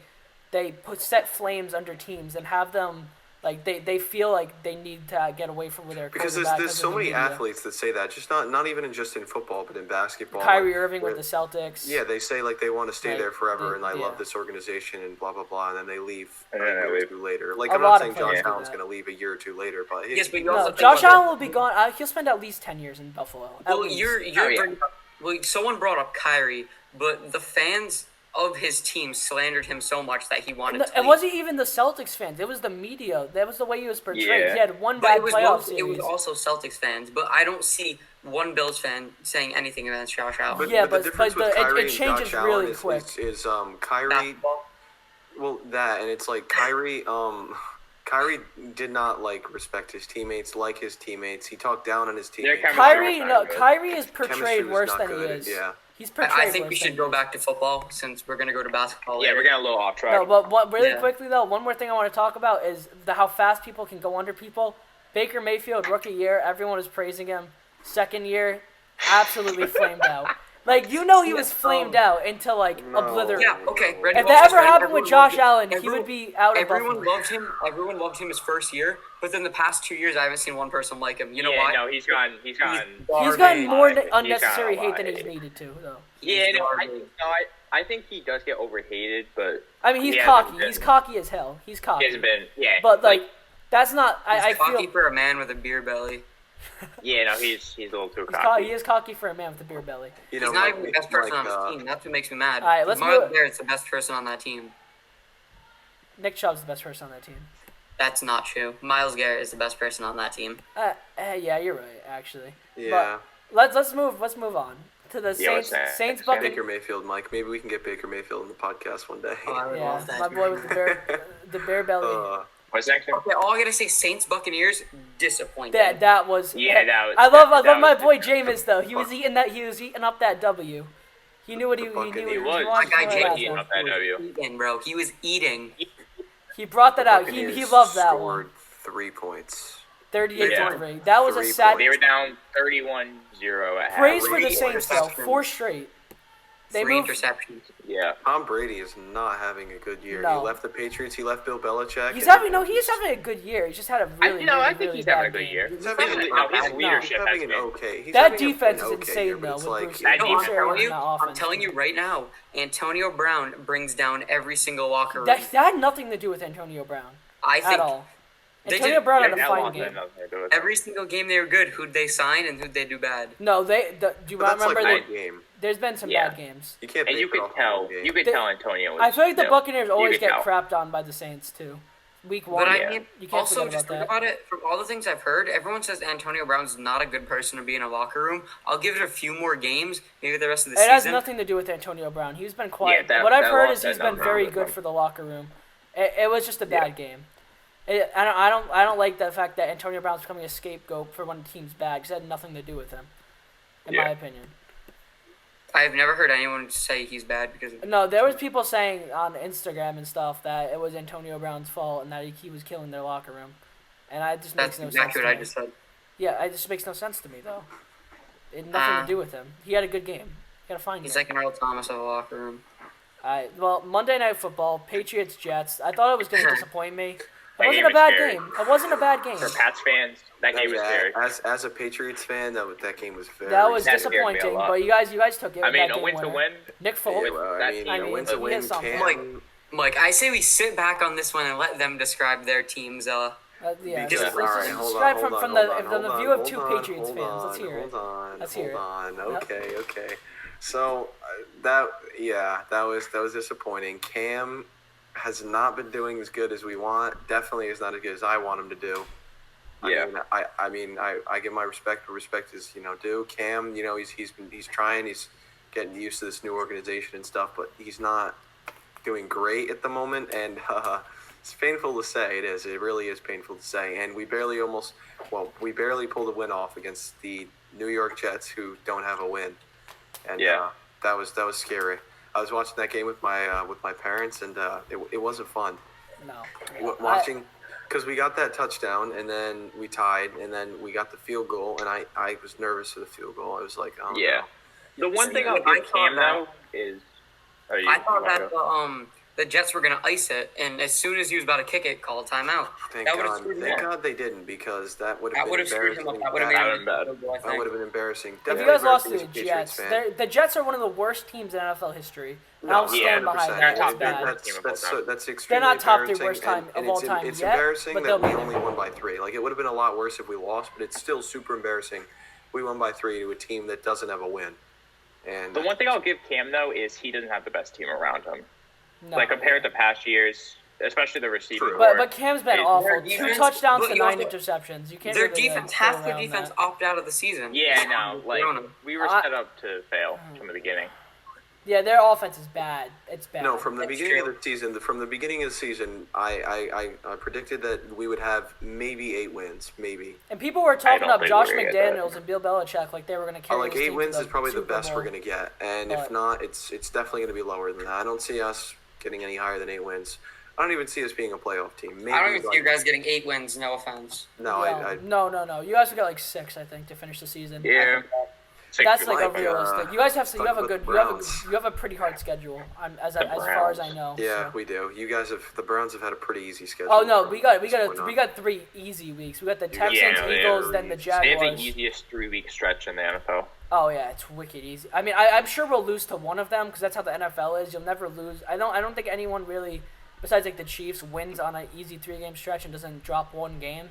set flames under teams and have them Like they feel like they need to get away from their Because quarterback there's of so the many media. athletes that say that, just not even just in football, but in basketball. Kyrie Irving where- with the Celtics. Yeah, they say like they want to stay Like, there forever, and I yeah. love this organization, and blah blah blah, and then they leave a And then they year or leave. two later. Like A I'm lot not of saying players Josh do Allen's that. going to leave a year or two later, but Yes, but you No, also think Josh about Allen will be gone. He'll spend at least 10 years in Buffalo. At Well, least. you're Oh, yeah. bringing up, well, someone brought up Kyrie, but the fans of his team slandered him so much that he wanted No, to it leave. wasn't even the Celtics fans. It was the media. That was the way he was portrayed. Yeah. He had one But bad it was playoff both, series. it was also Celtics fans, but I don't see one Bills fan saying anything against Josh Allen. Yeah, the but- difference but with it Kyrie and changes Josh really Allen quick. is Kyrie. Basketball. Well, that and it's like Kyrie. Kyrie did not like respect his teammates, like his teammates. He talked down on his teammates. chemistry Kyrie, was no, not good. Kyrie is Chemistry portrayed was worse not than he good, is. yeah. He's portrayed I think worse we than should he go is. back to football since we're gonna go to basketball. Yeah, later. we're getting a little off track. No, but what really Yeah. quickly though, one more thing I want to talk about is how fast people can go under people. Baker Mayfield, rookie year, everyone was praising him. Second year, absolutely flamed out. Like he was flamed out until like No. obliterated. Yeah, okay. Randy If Moss that is ever right. happened with Everyone Josh loved Allen, him. he would be out of Everyone Buffalo. loved him. Everyone loved him his first year, but then the past 2 years, I haven't seen one person like him. You know yeah, why? no, he's gone. He's gotten more unnecessary hate than he's needed to, though. Yeah, He's no, garbage. I think he does get overhated, but I mean, he's He hasn't cocky. been- He's cocky as hell. He's he cocky. hasn't been. Yeah, But like, that's not. He's I cocky feel for a man with a beer belly. yeah, no, he's a little too he's cocky. he is cocky for a man with a beer belly. You He's know, not like- even the best person like, on his team. That's what makes me mad. All right, let's Miles move- Garrett's the best person on that team. Nick Chubb's the best person on that team. That's not true. Miles Garrett is the best person on that team. Yeah, you're right. Actually. Yeah. Let's move on to the Yeah, what's Saints. that? Saints Yeah. Buccaneers. Baker Mayfield, Mike. Maybe we can get Baker Mayfield in the podcast one day. Oh, I would Yeah, love that. my boy with the bear belly. What's next? Okay, all I gotta say, Saints Buccaneers, disappointing. That was. Yeah, that was- I love that my was boy different. Jameis though. He was eating up that W. He knew what he knew. Buccaneers. He was. wanted My guy to throw Jameis that eating one. up that W. Eating, bro. He was eating. He brought that out. He Buccaneers loved that scored one. 3 points. 38-3. That was a 3 sad. They were down 31-0 at Praise half. for the Three Saints though. interceptions. 4 straight. They 3 moved. interceptions. Yeah. Tom Brady is not having a good year. No. He left the Patriots. He left Bill Belichick. He's and- having a good year. He's just had a really, I really, think really he's bad having a good game. year. He's having His an leadership has having an been. okay. He's That having defense an is okay insane year, but though. it's With like Bruce That Arians defense- and that I'm offense. telling you right now, Antonio Brown brings down every single locker room. That had nothing to do with Antonio Brown I at think all. they Antonio did- Brown Yeah, had a that fine lost game. nothing to do with it. every single game they were good. Who'd they sign and who'd they do bad? No, do you But that's like remember? one game. There's been some Yeah. bad games. You can't. And you base it could off of tell. one game. You could They- tell Antonio was. I feel like the you know, Buccaneers you always could get tell. crapped on by the Saints too. Week 1. But Yeah. I mean, You can't also forget just about think that. about it. From all the things I've heard, everyone says Antonio Brown's not a good person to be in a locker room. I'll give it a few more games, maybe the rest of the It has season. nothing to do with Antonio Brown. He's been quiet. Yeah, what I've that heard loss is he's had been nothing very to do good with for the locker room. It was just a bad game. I don't like the fact that Antonio Brown's becoming a scapegoat for when the team's bad. 'Cause it had nothing to do with him, in my Yeah. opinion. I've never heard anyone say he's bad because of No, there was people saying on Instagram and stuff that it was Antonio Brown's fault and that he was killing their locker room, and it just makes that's no sense. exactly to what I me. just said. Yeah, it just makes no sense to me though. It had nothing to do with him. He had a good game. He had a fine He's game. like an Earl Thomas of a locker room. Well, Monday Night Football, Patriots Jets. I thought it was going to disappoint me. It That wasn't game a was bad scary. game. It wasn't a bad game. For Pats fans, that game was Yeah, scary. as a Patriots fan, that game was very. That was That scared me a disappointing. lot. But you guys took it. I with mean, that a game win to winner. win. Nick Yeah, Foles. well, That I mean, team a win was- to he win has something. can. Mike, I say we sit back on this one and let them describe their teams. Yeah, Because- let's All right, just hold describe on, from hold the on, from the hold view of on, two hold on, Patriots hold fans. Let's on, hear it. Hold on, Let's hear it. hold on. Yep. Okay. So that was disappointing. Cam has not been doing as good as we want. Definitely is not as good as I want him to do. Yeah. I give my respect where respect is due. Cam, he's trying. He's getting used to this new organization and stuff, but he's not doing great at the moment. And it's painful to say. It is. It really is painful to say. And we barely pulled a win off against the New York Jets, who don't have a win. And Yeah. that was scary. I was watching that game with my parents, and it wasn't fun. No. Watching, because we got that touchdown, and then we tied, and then we got the field goal, and I was nervous for the field goal. I was like, Yeah. The one thing I'll I give thought Cam that- though is. I thought that the Jets were going to ice it, and as soon as he was about to kick it, call a timeout. Thank That would've God. screwed him Thank up. God they didn't, because that would have That been would have screwed embarrassing. him up. That would have made That him would've miserable, I That would think. have been embarrassing. If you Definitely guys lost to embarrassing the as a Patriots Jets, fan. the Jets are one of the worst teams in NFL history. And No, I'll stand 100%. behind They're that. top It's bad. That's extremely They're not top three embarrassing, worst time and of all it's, time it's yet, embarrassing but that they'll we be only there. won by 3. Like, it would have been a lot worse if we lost, but it's still super embarrassing. We won by 3 to a team that doesn't have a win. And The one thing I'll give Cam, though, is he doesn't have the best team around him. No. Like, compared to past years, especially the receiving True. core. But Cam's been Their awful. defense- 2 touchdowns but to you 9 also- interceptions. You can't Their really defense, go half their around defense that. opted out of the season. Yeah, no, like, Corona. we were set up to fail from the beginning. Yeah, their offense is bad. It's bad. no, from the That's beginning true. of the season, I predicted that we would have maybe 8 wins, maybe. And people were talking don't up think Josh we're gonna get McDaniels and Bill Belichick like they were going to carry Like this 8 team wins to is probably the Super best we're Bowl. going to get, and if But- not, it's definitely going to be lower than that. I don't see us getting any higher than 8 wins. I don't even see us being a playoff team. Maybe I don't even see you like- guys getting 8 wins. No offense. No, No. You guys have got like 6, I think, to finish the season. Yeah. That's like My unrealistic. You guys have talk you have a about good the you have Browns. you have a pretty hard schedule. As The far as I Browns. know. Yeah, so. we do. You guys have the Browns have had a pretty easy schedule. Oh no, from we got this point on. 3 easy weeks. We got the You got- Texans, Yeah, Eagles, yeah. then the They have Jaguars. the easiest 3-week stretch in the NFL. Oh yeah, it's wicked easy. I mean, I'm sure we'll lose to one of them because that's how the NFL is. You'll never lose. I don't think anyone really, besides like the Chiefs, wins on an easy 3-game stretch and doesn't drop one game.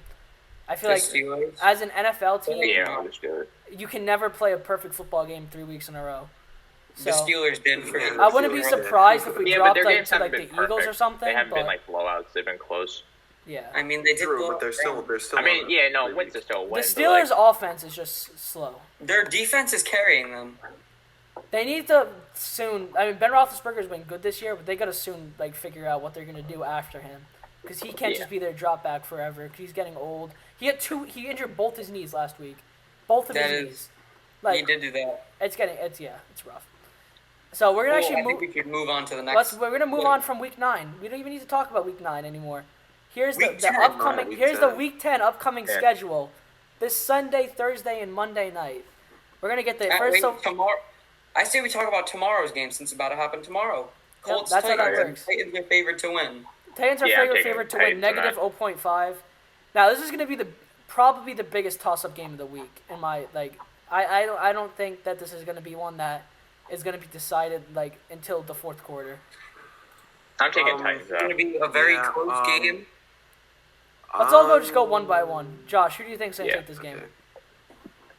I feel The like Steelers. as an NFL team, Yeah, understood. you can never play a perfect football game 3 weeks in a row. So The Steelers did for Yeah, the I wouldn't be Steelers. surprised if we Yeah, but dropped their like games to haven't like the been Eagles or perfect. something. They haven't but been like blowouts. They've been close. yeah, I mean, they did. True, blow but they're up still Browns. they're still. I mean, on yeah, no, 3 wins weeks. is still a the win. Steelers' offense is just slow. Their defense is carrying them. They need to soon. I mean, Ben Roethlisberger's been good this year, but they gotta soon like figure out what they're gonna do after him, because he can't Yeah. just be their drop back forever. Cause he's getting old. He injured both his knees last week, both of That his is- knees. He Like did do that. it's rough. So we're gonna Well, actually I think move. we could move on to the next. We're gonna move on from week 9. We don't even need to talk about week 9 anymore. Here's Week the 10, upcoming. week Here's the 10. week 10 upcoming Yeah. schedule. This Sunday, Thursday, and Monday night. We're gonna get the first. Wait, So tomorrow. I say we talk about tomorrow's game since it's about to happen tomorrow. Colts that's how that Titans. works. Titans are favored to win. Titans are Yeah, I'm taking favorite to Titans win negative tonight. 0.5. Now this is gonna be probably the biggest toss-up game of the week in my like. I don't think that this is gonna be one that is gonna be decided like until the fourth quarter. I'm taking Um, Titans It's going to out. be a very Yeah, close game. Let's all just go one by one. Josh, who do you think's gonna Yeah, take this game? Okay.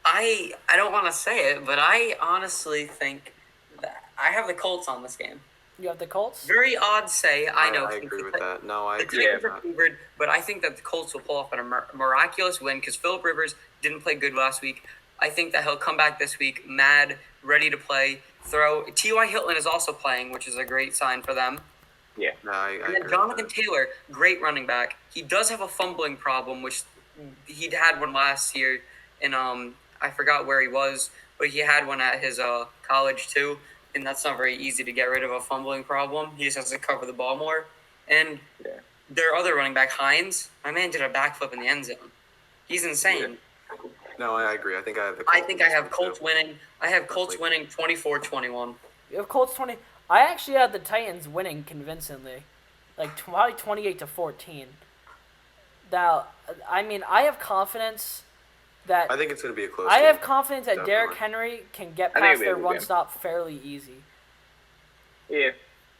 I don't want to say it, but I honestly think that I have the Colts on this game. You have the Colts. Very odd say, I know. I agree with that. No, I The agree Titans with are that. favored, but I think that the Colts will pull off a miraculous win because Phillip Rivers didn't play good last week. I think that he'll come back this week, mad, ready to play. T.Y. Hilton is also playing, which is a great sign for them. Yeah. No, I And agree then with Jonathan that. Taylor, great running back. He does have a fumbling problem, which he'd had one last year in I forgot where he was, but he had one at his college too, and that's not very easy to get rid of a fumbling problem. He just has to cover the ball more. And Yeah. their other running back, Hines, my man did a backflip in the end zone. He's insane. No, I agree. I think I have the. I Colts think in I this have one, Colts too. winning. I have Colts winning 24-21. You have Colts 20. I actually had the Titans winning convincingly, like probably 28-14. Now, I mean, I have confidence that I think it's going to be a close. I game. have confidence that Derrick Definitely. Henry can get I think past it'll be a their good run game. stop fairly easy. Yeah.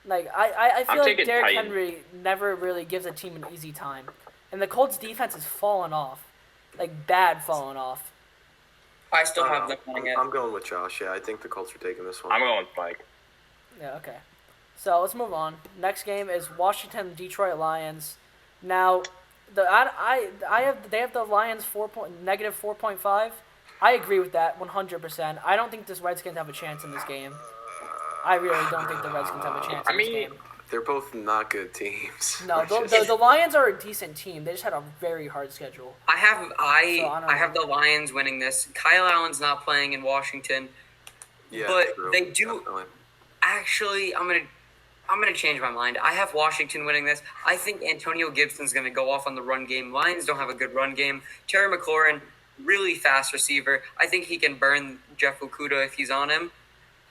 Like I feel I'm like taking Derrick Titans. Henry never really gives a team an easy time, and the Colts defense has fallen off, like bad fallen off. I still I don't have know. them winning it. I'm going with Josh. Yeah, I think the Colts are taking this one. I'm going with Mike. Yeah, okay. So let's move on. Next game is Washington Detroit Lions. Now, they have the Lions negative 4.5. I agree with that 100%. I don't think this Redskins have a chance in this game. I really don't think the Redskins have a chance in I this mean, game. They're both not good teams. No, the Lions are a decent team. They just had a very hard schedule. I have So, I don't I have know. the Lions winning this. Kyle Allen's not playing in Washington. Yeah, But true. they do- Definitely. Actually, I'm gonna change my mind. I have Washington winning this. I think Antonio Gibson's gonna go off on the run game. Lions don't have a good run game. Terry McLaurin, really fast receiver. I think he can burn Jeff Okuda if he's on him.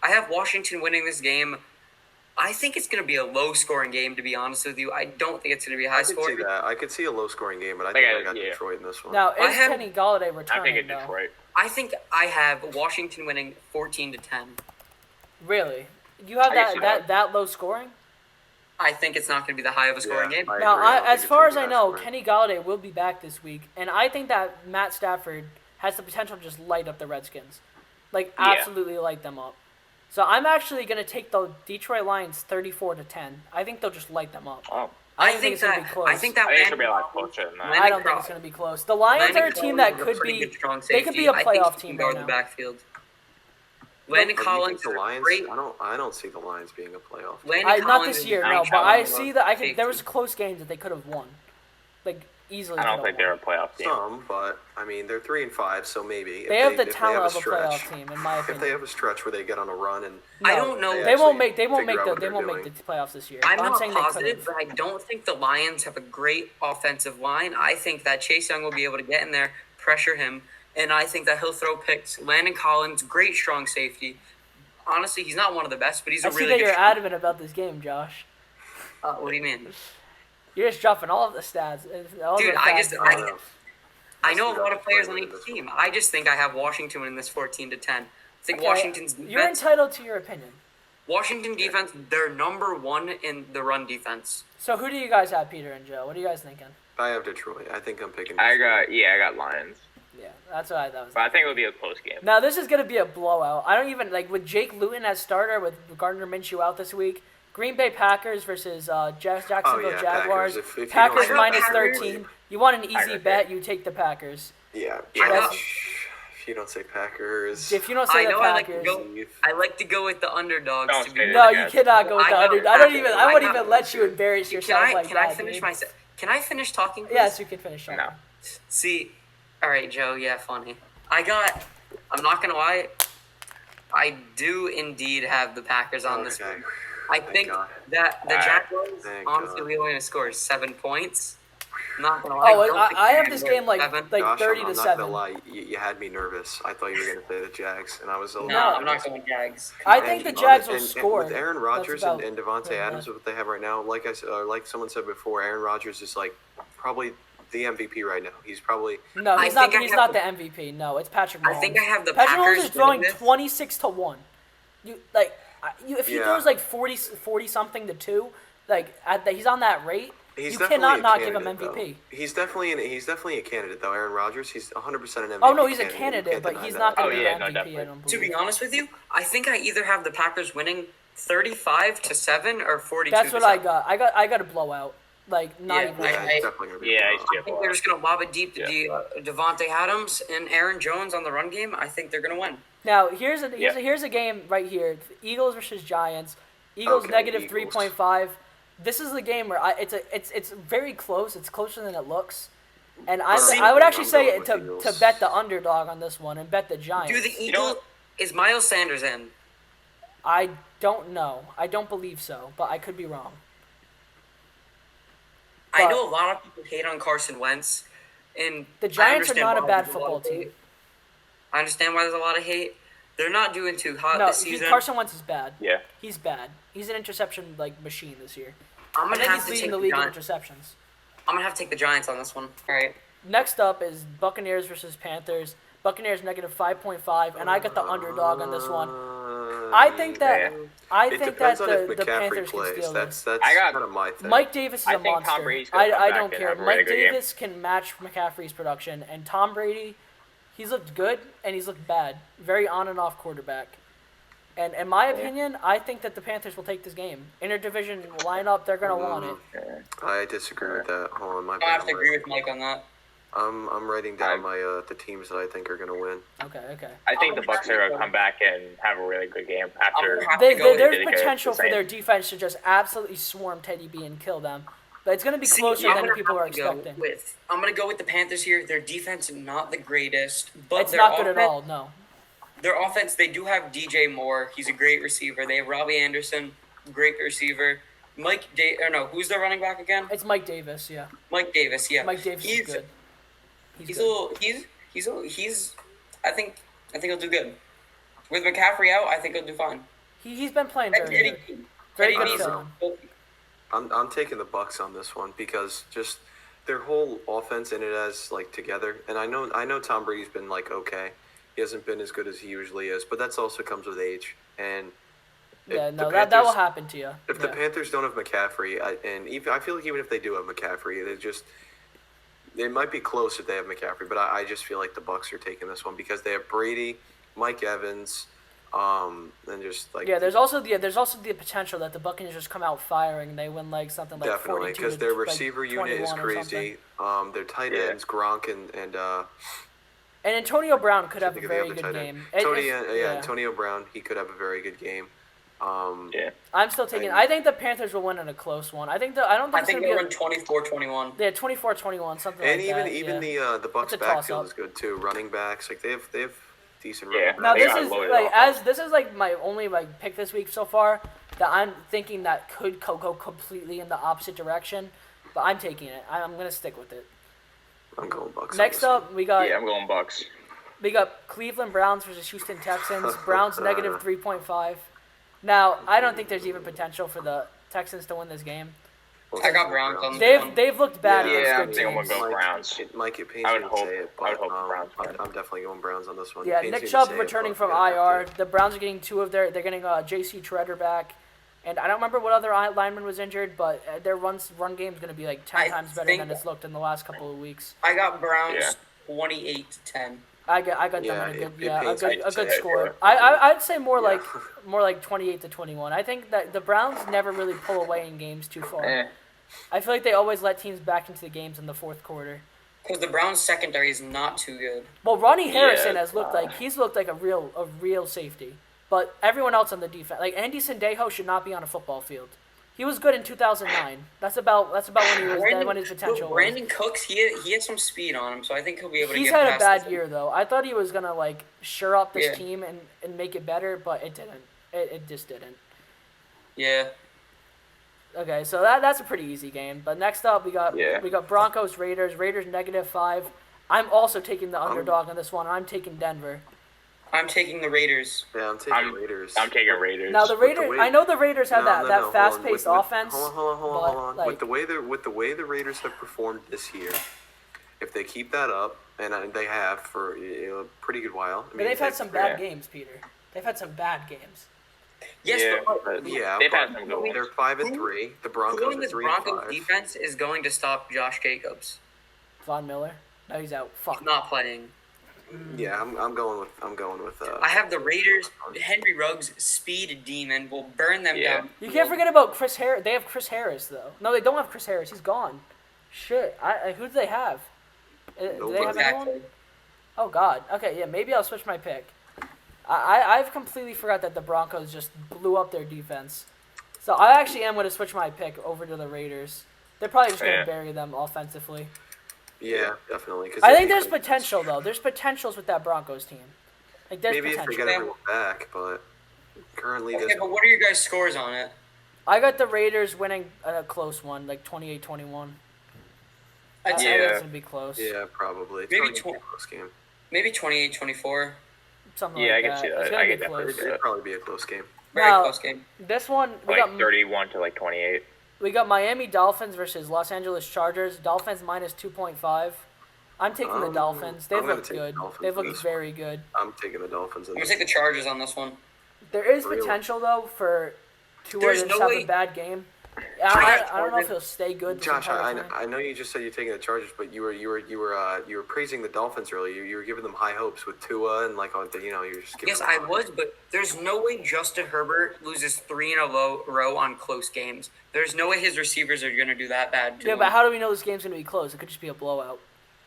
I have Washington winning this game. I think it's going to be a low-scoring game, to be honest with you. I don't think it's going to be I could high-scoring. see that. I could see a low-scoring game, but I Like, think I got yeah. Detroit in this one. Now, I is have- Kenny Galladay I'm returning, thinking though? Detroit. I think I have Washington winning 14-10. Really? You have I that, can see that, that low scoring? I think it's not going to be the high of a scoring game. I Now, agree. I don't as think far it's as I gonna be know, high-scoring. Kenny Galladay will be back this week, and I think that Matt Stafford has the potential to just light up the Redskins. Like, Yeah. absolutely light them up. So I'm actually going to take the Detroit Lions 34-10. I think they'll just light them up. Oh, I don't think it's going to be close. I think that I think it's gonna be a Landon lot closer than that. Landon I don't think Cross- it's going to be close. The Lions are a team that could be. They could be a playoff team right in the now. backfield. Landon Oh, you Collins, think the Lions? great. I don't see the Lions being a playoff. Landon Not Collins this is year, a no. great But I talent. see that there was Safety. close games that they could have won, like easily. I don't could think have they're won. a playoff team. Some, but I mean they're 3-5, so maybe They have the if they talent have of a stretch, playoff team, in my If they opinion. have a stretch where they get on a run and I don't know. They won't actually make. They won't figure make out the. what They they're won't doing. make the playoffs this year. I'm But not saying they positive, could've. but I don't think the Lions have a great offensive line. I think that Chase Young will be able to get in there, pressure him, and I think that he'll throw picks. Landon Collins, great strong safety. Honestly, he's not one of the best, but he's I a see really that good. you're adamant about this game, Josh. What do you mean? You're just dropping all of the stats. All Dude, the I facts. just- I don't know. I know a That's lot not of players on playing each this team. I just think I have Washington in this 14-10. I think Okay, Washington's You're defense. entitled to your opinion. Washington defense, they're number one in the run defense. So who do you guys have, Peter and Joe? What are you guys thinking? I have Detroit. I think I'm picking. I Detroit. got Lions, Yeah, that's what I thought. but I think it'll be a close game. Now this is gonna be a blowout. I don't even like with Jake Luton as starter with Gardner Minshew out this week. Green Bay Packers versus Jacksonville yeah, Jaguars. Packers. If you don't Packers have minus Packers- 13. You want an easy Packers, bet? yeah. You take the Packers. Yeah. I got- If you don't say Packers, If you don't I say the know I like to Packers, go. I like to go with the underdogs. Don't To say be it. no, Yeah. you cannot go with the I know. under. I don't even. I I wouldn't know. even let you embarrass Can yourself I like can that. I finish dude. my Can I finish talking? Please? Yes, you can finish. Talking. No. See, all right, Joe. Yeah, funny. I'm not gonna lie. I do indeed have the Packers on this Okay. one. I Thank think God. that the Alright. Jaguars, Thank honestly, God. we only score 7 points. Not gonna lie. Oh, don't think I they're have gonna this go game like 7. Josh, 30 I'm to not 7. gonna lie. You had me nervous. I thought you were gonna say the Jags, and I was a little. No, I'm not nervous. going Jags. I And- think the and- Jags will and score. with Aaron That's Rodgers about and Devontae it, Adams, what they have right now. Like I said, like someone said before, Aaron Rodgers is like probably the MVP right now. He's probably No, I he's not. think I He's have not the- the MVP. No, it's Patrick Mahomes. I think I have the Patrick Mahomes Packers is throwing winning this. 26-1. You like, if he Yeah. throws like 40 something to 2, like he's on that rate. he's You definitely cannot a not give him candidate, MVP. though. He's definitely a candidate though. Aaron Rodgers, he's 100% an MVP. Oh no, he's a You candidate, can't but deny he's that. not going Oh, to be yeah, the no, MVP. I definitely. don't To be believe. honest with you, I think I either have the Packers winning 35-7 or 42. That's what I got. I got a blowout. Like not Yeah, even. Yeah, I- it's definitely gonna be. Yeah, a he's blowout. I think they're just gonna lob it deep to Yeah. Devontae Adams and Aaron Jones on the run game. I think they're gonna win. Now here's a Yeah. here's a game right here. Eagles versus Giants. Eagles Okay, negative Eagles. 3.5. This is the game where it's very close. It's closer than it looks. And I See, would actually I'm say going with to Eagles. bet the underdog on this one and bet the Giants. Do the know Eagles? what? Is Miles Sanders in? I don't know. I don't believe so, but I could be wrong. I But- know a lot of people hate on Carson Wentz, and The I Giants are understand not a why bad there's lot football of team. hate. I understand why there's a lot of hate. They're not doing too hot No, this season. Carson Wentz is bad. Yeah. He's bad. He's an interception machine this year. I'm I gonna think have he's to leading take the the league in Giants. interceptions. I'm gonna have to take the Giants on this one. All right. Next up is Buccaneers versus Panthers. Buccaneers negative 5.5, and I got the underdog on this one. I think that Yeah. I It think that depends on if the McCaffrey Panthers can plays. steal That's this. I got- kind of my thing. Mike Davis is I a think Tom monster. Brady's gonna come I back don't and care. have a Mike really good game. Davis can match McCaffrey's production, and Tom Brady, he's looked good and he's looked bad. Very on and off quarterback. And in my opinion, I think that the Panthers will take this game. Interdivision lineup, they're gonna want it. Okay. I disagree with that. Hold on, my I have bad. to agree with Mike on that. I'm writing down my the teams that I think are gonna win. Okay. I think the Bucks are gonna come back and have a really good game I'm after. gonna have They, to go with there's did it potential the for same. their defense to just absolutely swarm Teddy B and kill them, but it's gonna be See, closer I'm than gonna people have are to go expecting. I'm gonna go with the Panthers here. Their defense is not the greatest, but It's their not good at offense- all. No. Their offense, they do have DJ Moore. He's a great receiver. They have Robbie Anderson, great receiver. Who's their running back again? It's Mike Davis. Yeah. Mike Davis. Yeah, Mike Davis he's, is good. He's good. a little. He's. I think he'll do good. With McCaffrey out, I think he'll do fine. He's been playing And very Teddy, good. Very Eddie good needs film. I'm taking the Bucks on this one because just their whole offense in it as like together. And I know Tom Brady's been like okay, he hasn't been as good as he usually is, but that's also comes with age. And if Yeah, the no, that will Panthers- happen to you. If the Yeah. Panthers don't have McCaffrey, I feel like even if they do have McCaffrey, they might be close if they have McCaffrey. But I just feel like the Bucks are taking this one because they have Brady, Mike Evans, and just like Yeah, there's also the potential that the Buccaneers just come out firing and they win like something like definitely 42 because to, their like, receiver unit is 21 or something. crazy. Their tight Yeah. ends Gronk and And Antonio Brown could have a think of the very other good tight end. game. Antonio Brown, he could have a very good game. Yeah. I'm still taking. And- I think the Panthers will win in a close one. I don't think I it's think gonna they'll be win 24-21. 24-21, something And like even that. even yeah. the Bucks It's a toss-up. backfield is good too. Running backs like they have decent Yeah. running Now They backs. this got is loaded like offense. this is like my only like pick this week so far that I'm thinking that could go completely in the opposite direction, but I'm taking it. I'm gonna stick with it. I'm going Bucks. on Next this one. up, we got Yeah, I'm going Bucks. Cleveland Browns versus Houston Texans. Browns negative 3.5. Now I don't think there's even potential for the Texans to win this game. Well, I got Browns on this They've looked bad Yeah, against I good think I'm teams. gonna go Browns. Mike, it pains I me would to hope- say it, I would but hope the Browns win. I'm definitely going Browns on this one. Yeah, It pains Nick me to Chubb say it, returning but from I have IR. to. The Browns are getting they're getting J.C. Treader back, and I don't remember what other lineman was injured, but their run game is going to be like 10 I times better think- than it's looked in the last couple of weeks. I got Browns Yeah. 28-10. I got them Yeah, in a good it pains me to a say good it, score. but- I'd say more Yeah. like 28-21. I think that the Browns never really pull away in games too far. Eh. I feel like they always let teams back into the games in the fourth quarter. Because the Browns secondary is not too good. Well, Ronnie Harrison Yeah, has looked like a real safety, but everyone else on the defense, like Andy Sandejo, should not be on a football field. He was good in 2009. That's about when his potential was. Brandon Cooks, he had some speed on him, so I think he'll be able to He's get had a past bad this. year though. I thought he was gonna like sure up this Yeah. team and make it better, but it didn't. It just didn't. Yeah. Okay, so that's a pretty easy game. But next up we got Yeah. Broncos Raiders. Raiders -5. I'm also taking the underdog on this one. I'm taking Denver. I'm taking the Raiders. Yeah, I'm taking I'm Raiders. I'm taking Raiders. Now the With the Raiders, way- I know the Raiders have No, that no, no, hold on. fast-paced With- offense. Hold but, on. like- With the way the Raiders have performed this year, if they keep that up, and they have for a pretty good while. But they've had some bad yeah. games, Peter. They've had some bad games. Yes, Yeah, but but Yeah, they've but had some good ones. they're 5-3. The Broncos who are in this 3-5. Broncos defense is going to stop Josh Jacobs? Von Miller. No, he's out. Fuck. Not playing. Yeah, I'm going with. I have the Raiders. Henry Ruggs, speed demon, will burn them Yeah. down. You can't forget about Chris Harris. They have Chris Harris though. No, they don't have Chris Harris. He's gone. Shit. Who do they have? Do they have Nobody. anyone? Exactly. Oh God. Okay, yeah. Maybe I'll switch my pick. I've completely forgot that the Broncos just blew up their defense. So I actually am going to switch my pick over to the Raiders. They're probably just going to Yeah. bury them offensively. Yeah, definitely. 'cause I their think there's defense- potential though. There's potentials with that Broncos team. Like there's Maybe if they potential. get everyone back, but currently Okay, there's but what are your guys' scores on it? I got the Raiders winning a close one, like 28-21. I I'd think say Yeah. it's gonna be close. yeah, probably. It's Maybe probably gonna be a close game. maybe 28-24. Something Yeah, like I can that. see that. It's gonna I be can definitely close. see It'd that. probably be a close game. Very Now- close game. This one we Like got 31 to like 28. we got Miami Dolphins versus Los Angeles Chargers. Dolphins -2.5. I'm taking the Dolphins. They've I'm gonna looked take the good. Dolphins They've in looked this very good. I'm taking the Dolphins. In I'm gonna this. take the Chargers on this one. There is Really? potential though for Tua There's to no just have way- a bad game. I got don't know if Chargers. he'll stay good. this Josh, entire I time. know you just said you're taking the Chargers, but you were praising the Dolphins earlier. You were giving them high hopes with Tua and like on the, you're just giving Yes, them I high was, but there's no way Justin Herbert loses 3 in a row on close games. There's no way his receivers are gonna do that bad to Yeah, him. but how do we know this game's gonna be close? It could just be a blowout.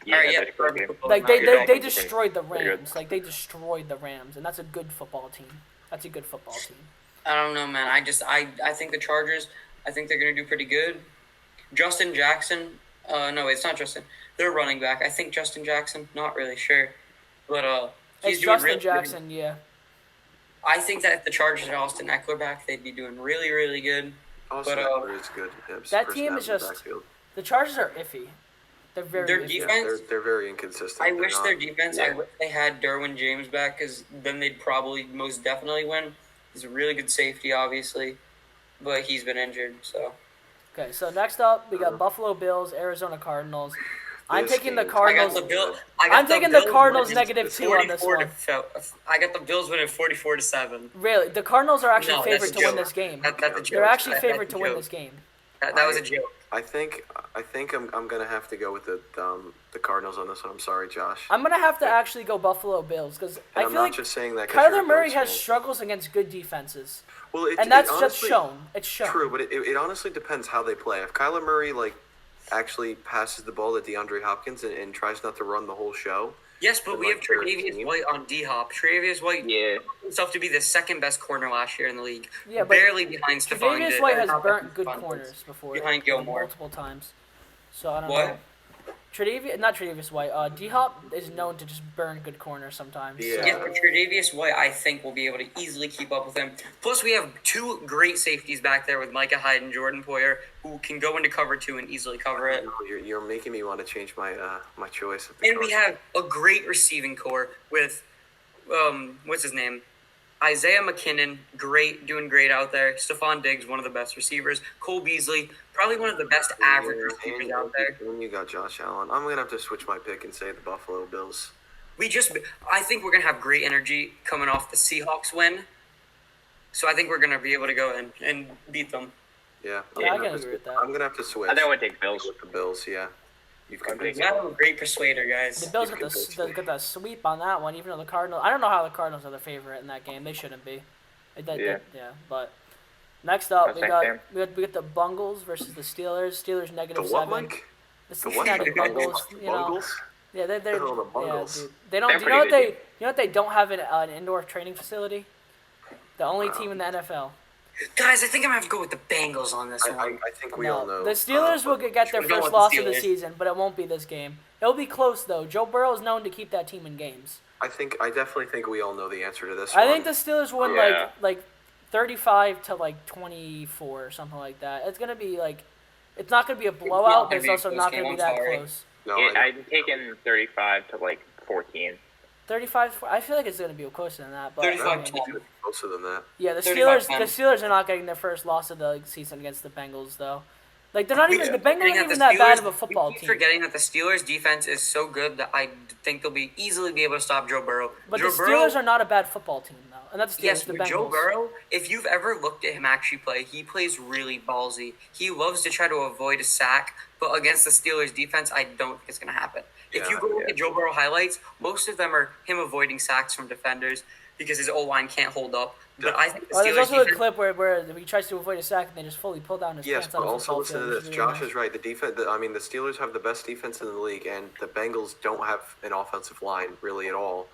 Yeah, All right, yeah, that's a good game. Like Your they Dolphins are destroyed the pretty good. Rams. Like they destroyed the Rams, and that's a good football team. That's a good football team. I don't know, man. I think the Chargers. I think they're gonna do pretty good. Justin Jackson. No, it's not Justin. They're running back. I think Justin Jackson. Not really sure, but he's It's doing Justin really Jackson, yeah. I think that if the Chargers had Austin Eckler back, they'd be doing really, really good. Austin but, Eckler is good. Yeah, that person team out is in the just- backfield. The Chargers are iffy. They're very Their iffy. Yeah, defense- they're very inconsistent. I They're wish not- their defense. I yeah. wish they had Derwin James back, because then they'd probably most definitely win. He's a really good safety, obviously, but he's been injured. So Okay, so next up we got Buffalo Bills, Arizona Cardinals. I'm This taking the game- Cardinals. I'm taking the Cardinals -2 on this one. I got the Bills winning 44-7. Really, the Cardinals are actually No, that's favored a to win joke. this game. That's a joke. They're actually That's favored a to win joke. this game. That was a joke. I think I'm gonna have to go with the Cardinals on this one. I'm sorry, Josh. I'm gonna have to actually go Buffalo Bills because And I I'm feel not like just saying that 'cause you're Kyler a Murray Bills has fan. struggles against good defenses, Well, and that's it just honestly- shown. It's shown. True, but it honestly depends how they play. If Kyler Murray actually passes the ball to DeAndre Hopkins and tries not to run the whole show, Yes, but we have Like their Tre'Davious team. White on D-Hop. Tre'Davious White Yeah. himself to be the second best corner last year in the league. Yeah, but barely behind Stephon. Tre'Davious White has burnt good corners before. Behind Gilmore. Multiple times. So I don't What? know. Not Tre'Davious White. D-Hop is known to just burn good corners sometimes. Yeah. So. Yeah, but Tre'Davious White, I think, will be able to easily keep up with him. Plus, we have two great safeties back there with Micah Hyde and Jordan Poyer, who can go into cover two and easily cover it. you're making me want to change my my choice. Of the And we Cardinals. have a great receiving core with, what's his name? Isaiah McKinnon, doing great out there. Stephon Diggs, one of the best receivers. Cole Beasley, probably one of the best average receivers out there. And you got Josh Allen. I'm gonna have to switch my pick and say the Buffalo Bills. I think we're gonna have great energy coming off the Seahawks win. So I think we're gonna be able to go in and beat them. Yeah, Yeah, I I'm gonna can have agree to- with that. I'm gonna have to switch. I think I would take Bills. with the Bills. Yeah, you've I'm convinced You me. got a great persuader, guys. The Bills You got convinced the me. got the sweep on that one, even though the Cardinals. I don't know how the Cardinals are the favorite in that game. They shouldn't be. Yeah. But next up, That's we like got, them. we got the Bungles versus the Steelers. Steelers The -7. what, Mike? The The what? Cincinnati Bungles. You know, Bungles? yeah, they're The hell are the yeah, Bungles? dude. They don't. They're Do you know what pretty they? good. You know what they don't have an indoor training facility? The only team in the NFL. Guys, I think I'm gonna have to go with the Bengals on this one. I think we all know. The Steelers will get their Should we go first with the loss of the Steelers? season, but it won't be this game. It'll be close though. Joe Burrow is known to keep that team in games. I definitely think we all know the answer to this I one. think the Steelers win Yeah. like 35 to 24 or something like that. It's gonna be it's not gonna be a blowout, but it's gonna be a also close not game, gonna be I'm that sorry. close. No, I'm taking 35 to 14. 35. I feel like it's gonna be closer than that, but 35 I mean, to- closer than that. yeah, the 35 Steelers. The Steelers are not getting their first loss of the season against the Bengals though. Like they're not even the Bengals Forgetting aren't that even the that bad Steelers- of a football we keep team. Forgetting that the Steelers' defense is so good that I think they'll easily be able to stop Joe Burrow. But Joe the Burrow, Steelers are not a bad football team though, and that's the Steelers. yes, the but Bengals. Joe Burrow, if you've ever looked at him actually play, he plays really ballsy. He loves to try to avoid a sack, but against the Steelers' defense, I don't think it's going to happen. If you Yeah, go look yeah. at Joe Burrow highlights, most of them are him avoiding sacks from defenders because his O-line can't hold up. But I think the Oh, there's Steelers' also a defense, clip where he tries to avoid a sack and they just fully pull down his Yes, pants but on the also football listen to field, this. which is really Josh nice. is right. The defense. The Steelers have the best defense in the league, and the Bengals don't have an offensive line really at all.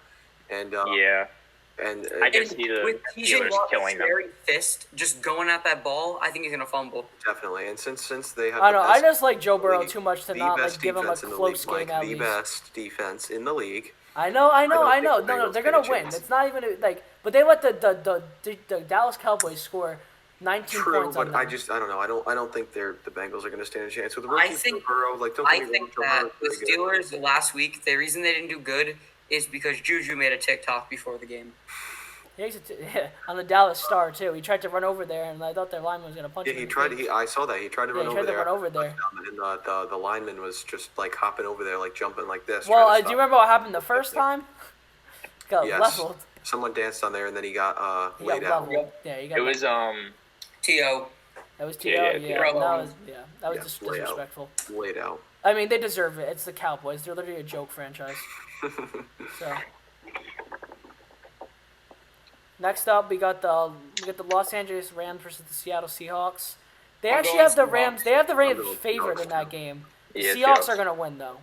And Yeah. and I just see the with TJ Steelers Watt's killing them. scary fist just going at that ball, I think he's going to fumble. definitely. And since they have, I the don't know. I best just like Joe Burrow league, too much to the not best give him a defense in the close league, game Mike, at the least. best defense in the league. I know. don't No, think the no, Bengals they're get gonna a win. chance. It's not even but they let the Dallas Cowboys score 19 True, points on but them. I don't know. I don't think the Bengals are going to stand a chance with the I rookie think- Joe Burrow. Like, don't I get me think wrong, Joe that Burrow's the pretty good. Steelers last week, the reason they didn't do good is because Juju made a TikTok before the game. On the Dallas Star too. He tried to run over there, and I thought their lineman was gonna punch Yeah, him. he in the tried. face. I saw that. He tried to Yeah, run he over tried to there. run over there. And the lineman was just like hopping over there, like jumping like this. Well, trying to do you stop. remember what happened the first time? Got Yes. leveled. Someone danced on there, and then he got He laid got out. leveled. Yeah, he got. It was T.O. That was T.O. Yeah, Yeah, yeah, that T.O. was that was Yeah, just layout. disrespectful. Laid out. I mean, they deserve it. It's the Cowboys. They're literally a joke franchise. So. Next up, we got the Los Angeles Rams versus the Seattle Seahawks. They I'm actually going have the Seahawks. Rams. They have the Rams going favored Seahawks, in that too. game. The Yeah, Seahawks Seahawks. are gonna win though.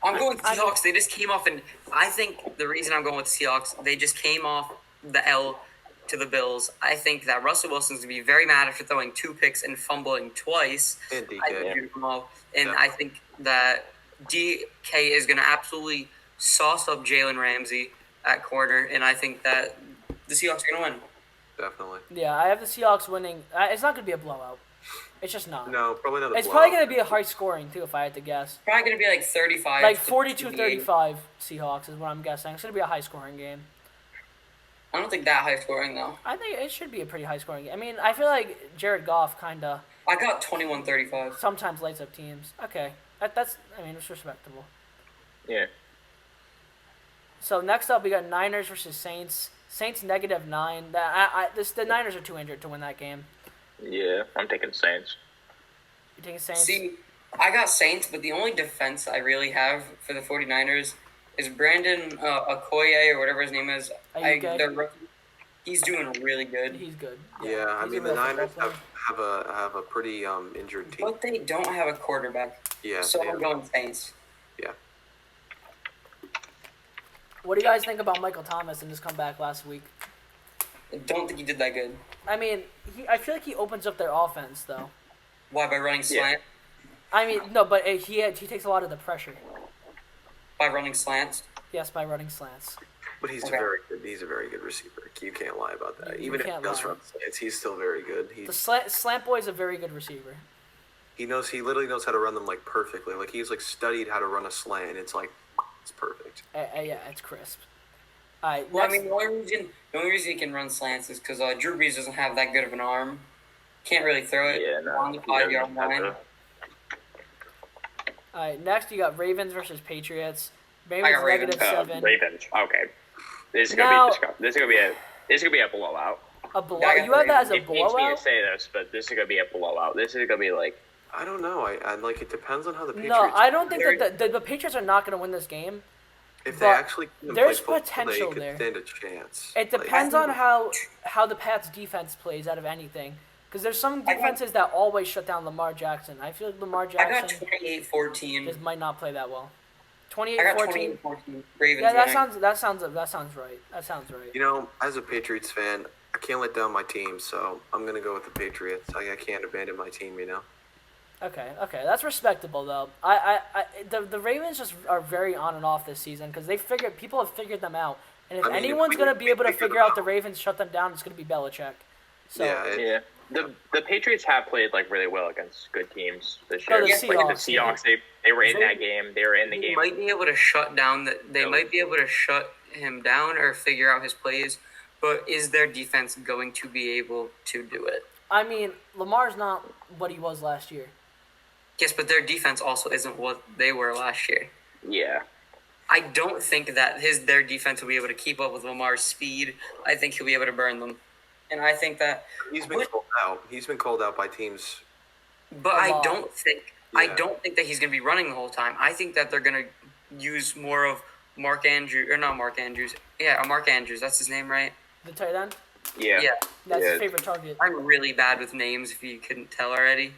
I'm going with I- Seahawks. They just came off, and I think the reason I'm going with Seahawks, they just came off the L to the Bills. I think that Russell Wilson's going to be very mad after throwing 2 picks and fumbling twice. And I DK. agree with them all. And Yeah. I think that DK is going to absolutely sauce up Jalen Ramsey at corner, and I think that the Seahawks are going to win. Definitely. Yeah, I have the Seahawks winning. It's not gonna be a blowout. It's just not. No, probably not. It's probably gonna be a high scoring too, if I had to guess. Probably going to be like 35. Like to 42-35 28. Seahawks is what I'm guessing. It's gonna be a high scoring game. I don't think that high scoring though. I think it should be a pretty high scoring game. I mean, I feel like Jared Goff kind of I got 21-35. sometimes lights up teams. Okay, that's I mean, it's respectable. Yeah. So next up, we got Niners versus Saints. Saints -9. The Niners are too injured to win that game. Yeah. I'm taking Saints. You taking Saints? See, I got Saints, but the only defense I really have for the 49ers is Brandon Okoye or whatever his name is. Ayuke? The rookie. He's doing really good. He's good. Yeah, I he's a mean the real Niners football have a pretty injured team. But they don't have a quarterback. Yeah, So they I'm have- going Saints. yeah. What do you guys think about Michael Thomas and his comeback last week? I don't think he did that good. I mean, I feel like he opens up their offense though. Why? By running slant? I mean, no, but he takes a lot of the pressure. By running slants? Yes, by running slants. But he's Okay. He's a very good receiver. You can't lie about that. You Even if he can't does lie. run slants, he's still very good. The slant boy is a very good receiver. He literally knows how to run them like perfectly. Like he's like studied how to run a slant. It's perfect. Yeah, it's crisp. All right, Well, I next, mean, the only reason he can run slants is because Drew Brees doesn't have that good of an arm. Can't really throw it Yeah, no. on the he 5-yard doesn't have line. to- all right, next you got Ravens versus Patriots. I Ravens got Ravens. -7. Ravens. Okay. This is Now- gonna be disgusting. This is gonna be a blowout. A blowout. I got You have that as a It pains me blowout? to say this, but this is gonna be a blowout. This is gonna be like I don't know. I like it depends on how the Patriots. No, I don't think They're- that the Patriots are not going to win this game. If they but actually can there's play football, potential they could there. stand a chance. It Like, depends I on think- how the Pats defense plays out of anything. Because there's some I got- defenses that always shut down Lamar Jackson. I feel like Lamar I got Jackson 28-14. just might not play that well. I got 28-14. 28-14. Ravens. Yeah, that winning. sounds right. That sounds right. You know, as a Patriots fan, I can't let down my team, so I'm gonna go with the Patriots. I can't abandon my team. You know. Okay, that's respectable though. The Ravens just are very on and off this season because people have figured them out. And if I mean, if anyone's we- gonna be we able to figure figure them out the out. Ravens, shut them down, it's gonna be Belichick. So Yeah, yeah. The Patriots have played like really well against good teams this Oh, year. the Like the Seahawks, yeah. Seahawks, they were in that game. They were in the They game. might be able to shut down. They No. might be able to shut him down or figure out his plays. But is their defense going to be able to do it? I mean, Lamar's not what he was last year. Yes, but their defense also isn't what they were last year. Yeah. I don't think that their defense will be able to keep up with Lamar's speed. I think he'll be able to burn them, and I think that. he's been called out. He's been called out by teams. But A I lot. don't think Yeah. that he's going to be running the whole time. I think that they're going to use more of Mark Andrews or not Mark Andrews. Yeah, Mark Andrews. That's his name, right? The tight end. Yeah. Yeah. That's Yeah. his favorite target. I'm really bad with names if you couldn't tell already.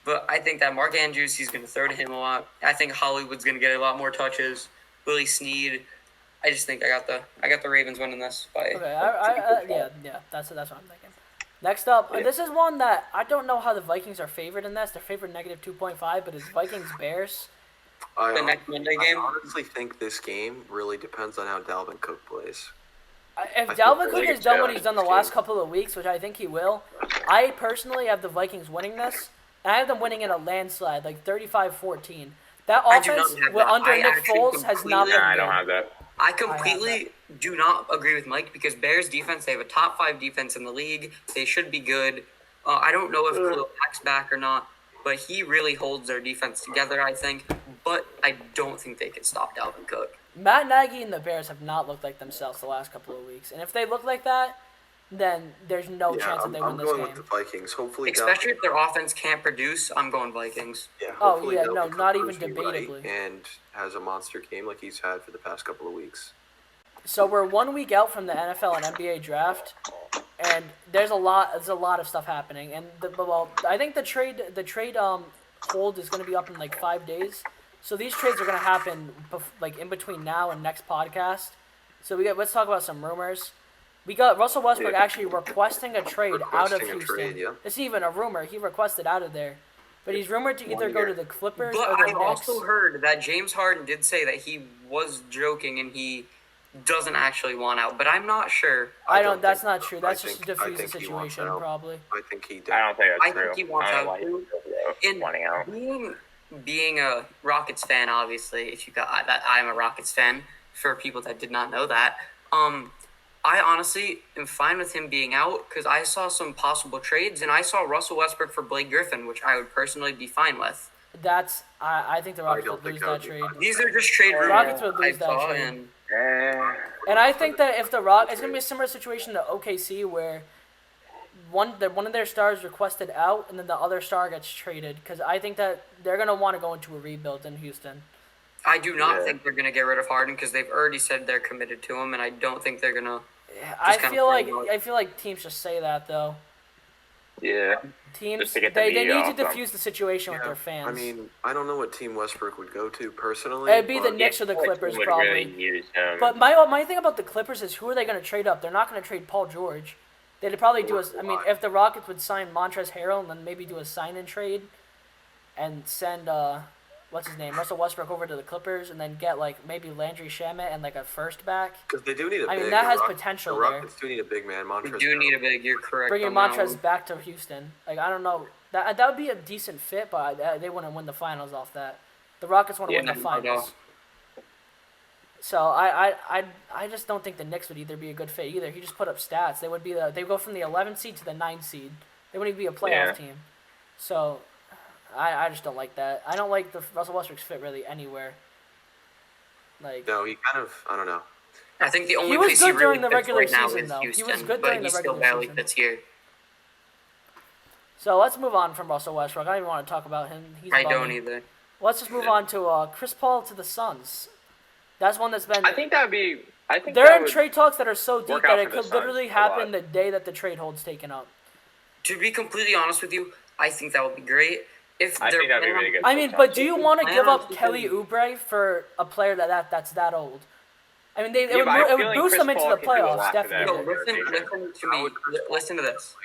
But I think that Mark Andrews, he's going to throw to him a lot. I think Hollywood's going to get a lot more touches. Willie Snead. I just think I got the Ravens winning this by. Okay, yeah, that's what I'm thinking. Next up, Yeah. this is one that I don't know how the Vikings are favored in this. They're favored -2.5, but it's Vikings Bears. The next Monday I game? honestly think this game really depends on how Dalvin Cook plays. If I Dalvin think Cook it's has done what Dalvin he's done the Cook's last game. couple of weeks, which I think he will, I personally have the Vikings winning this. And I have them winning in a landslide, like 35-14. That I do not offense have that. under I Nick actually Foles has not completely- been Nah, I don't good. have that. I completely do not agree with Mike because Bears defense, they have a top 5 defense in the league. They should be good. I don't know if Khalil Mack's back or not, but he really holds their defense together, I think. But I don't think they can stop Dalvin Cook. Matt Nagy and the Bears have not looked like themselves the last couple of weeks. And if they look like that, then there's no Yeah, chance that they I'm win this going game. with the Vikings. Hopefully, Especially if their offense can't produce, I'm going Vikings. Yeah, Oh, hopefully yeah, Dalvin no, Cook not even proves me right debatably. and has a monster game like he's had for the past couple of weeks. So we're 1 week out from the NFL and NBA draft, and there's a lot of stuff happening. And I think the trade hold is going to be up in like 5 days. So these trades are going to happen like in between now and next podcast. So let's talk about some rumors. We got Russell Westbrook Yeah. actually requesting a trade out of Requesting a Houston. trade, yeah. It's even a rumor. He requested out of there. But he's rumored to either go to the Clippers But or the I've Knicks. also heard that James Harden did say that he was joking and he doesn't actually want out. But I'm not sure. I don't don't. That's think not so. true. I That's just to think- I diffuse the think he wants situation, out. probably. I think he did. I don't think that's I true. think he wants I don't out like too. And wanting out. being a Rockets fan, obviously, if you got that, I'm a Rockets fan. For people that did not know that, I honestly am fine with him being out because I saw some possible trades, and I saw Russell Westbrook for Blake Griffin, which I would personally be fine with. I think the Rockets don't would think lose that that would be trade. fine. These are just trade rumors Rockets would I lose that saw, trade. and And I think that if the it's gonna be a similar situation to OKC where one of their stars requested out and then the other star gets traded because I think that they're gonna want to go into a rebuild in Houston. I do not Yeah. think they're going to get rid of Harden because they've already said they're committed to him, and I don't think they're going to. I kinda feel like throw him out. teams just say that though. Yeah. Teams Just to get the they media need to off them. diffuse the situation with Yeah, their fans. I mean, I don't know what team Westbrook would go to personally. It'd be the but- Knicks or the Like, Clippers would probably. really use him. But my thing about the Clippers is who are they going to trade up? They're not going to trade Paul George. They'd probably do a. I mean, if the Rockets would sign Montrezl Harrell and then maybe do a sign and trade, and send what's his name, Russell Westbrook over to the Clippers, and then get like maybe Landry Shamet and like a first back. Because they do need a I big. mean, that The has Rock- potential The there. Rockets do need a big man. We Montrezl. do need a big. You're correct. Bringing on that Montrezl one. back to Houston, like I don't know, that would be a decent fit, but they wouldn't win the finals off that. The Rockets want to Yeah, win the not at all. finals. So I just don't think the Knicks would either be a good fit either. He just put up stats. They go from the 11th seed to the 9th seed. They wouldn't even be a playoff Yeah. team. So I just don't like that. I don't like the Russell Westbrook's fit really anywhere. Like No, he kind of. I don't know. I think the only He was place good he really during the fits regular right now season, is though. He was Houston, good but during he the still regular barely season. fits here. so, let's move on from Russell Westbrook. I don't even want to talk about him. He's I above don't me. either. Let's just move on to Chris Paul to the Suns. That's one that's been. I think that would be. I think They're that in would, trade talks that are so deep work that out it for the could Suns literally a happen lot. the day that the trade hold's taken up. To be completely honest with you, I think that would be great. If I they're think that'd be planning really on- good. I mean, but do you want to plan give on up keeping- Kelly Oubre for a player that's that old? I mean, it Yeah, but I would feel like boost Chris them into Paul the can do a playoffs, lot for them. No, definitely. listen to How me. would Chris Paul- Listen to this.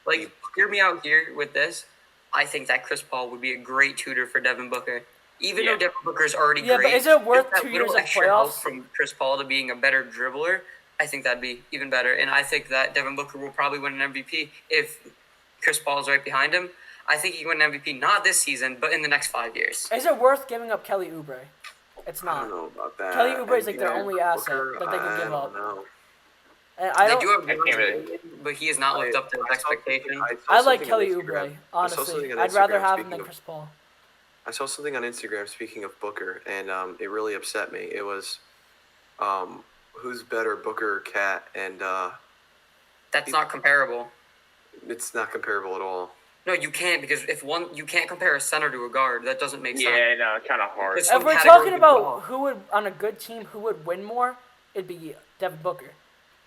Like, hear me out here with this. I think that Chris Paul would be a great tutor for Devin Booker. Even Yeah. though Devin Booker's already Yeah, great. but is it worth if that 2 little years of extra help playoffs? from Chris Paul to being a better dribbler, I think that'd be even better. And I think that Devin Booker will probably win an MVP if Chris Paul's right behind him. I think he can win an MVP not this season, but in the next 5 years. Is it worth giving up Kelly Oubre? It's I not. don't know about that. Kelly Oubre is like their And only asset Booker, that they could give I up. don't know. And I They don't. do have I can't really- but he has not lived up to his I saw- expectation. saw I like something Kelly on Instagram. Oubre. I saw something Honestly, on I'd rather Instagram, have him speaking than of- Chris Paul. I saw something on Instagram speaking of Booker, and it really upset me. It was, who's better, Booker or Cat? And That's not comparable. it's not comparable at all. No, you can't because you can't compare a center to a guard. That doesn't make sense. Yeah, no, kind of hard. It's- If some we're category talking of about ball. who would on a good team who would win more, it'd be Devin Booker.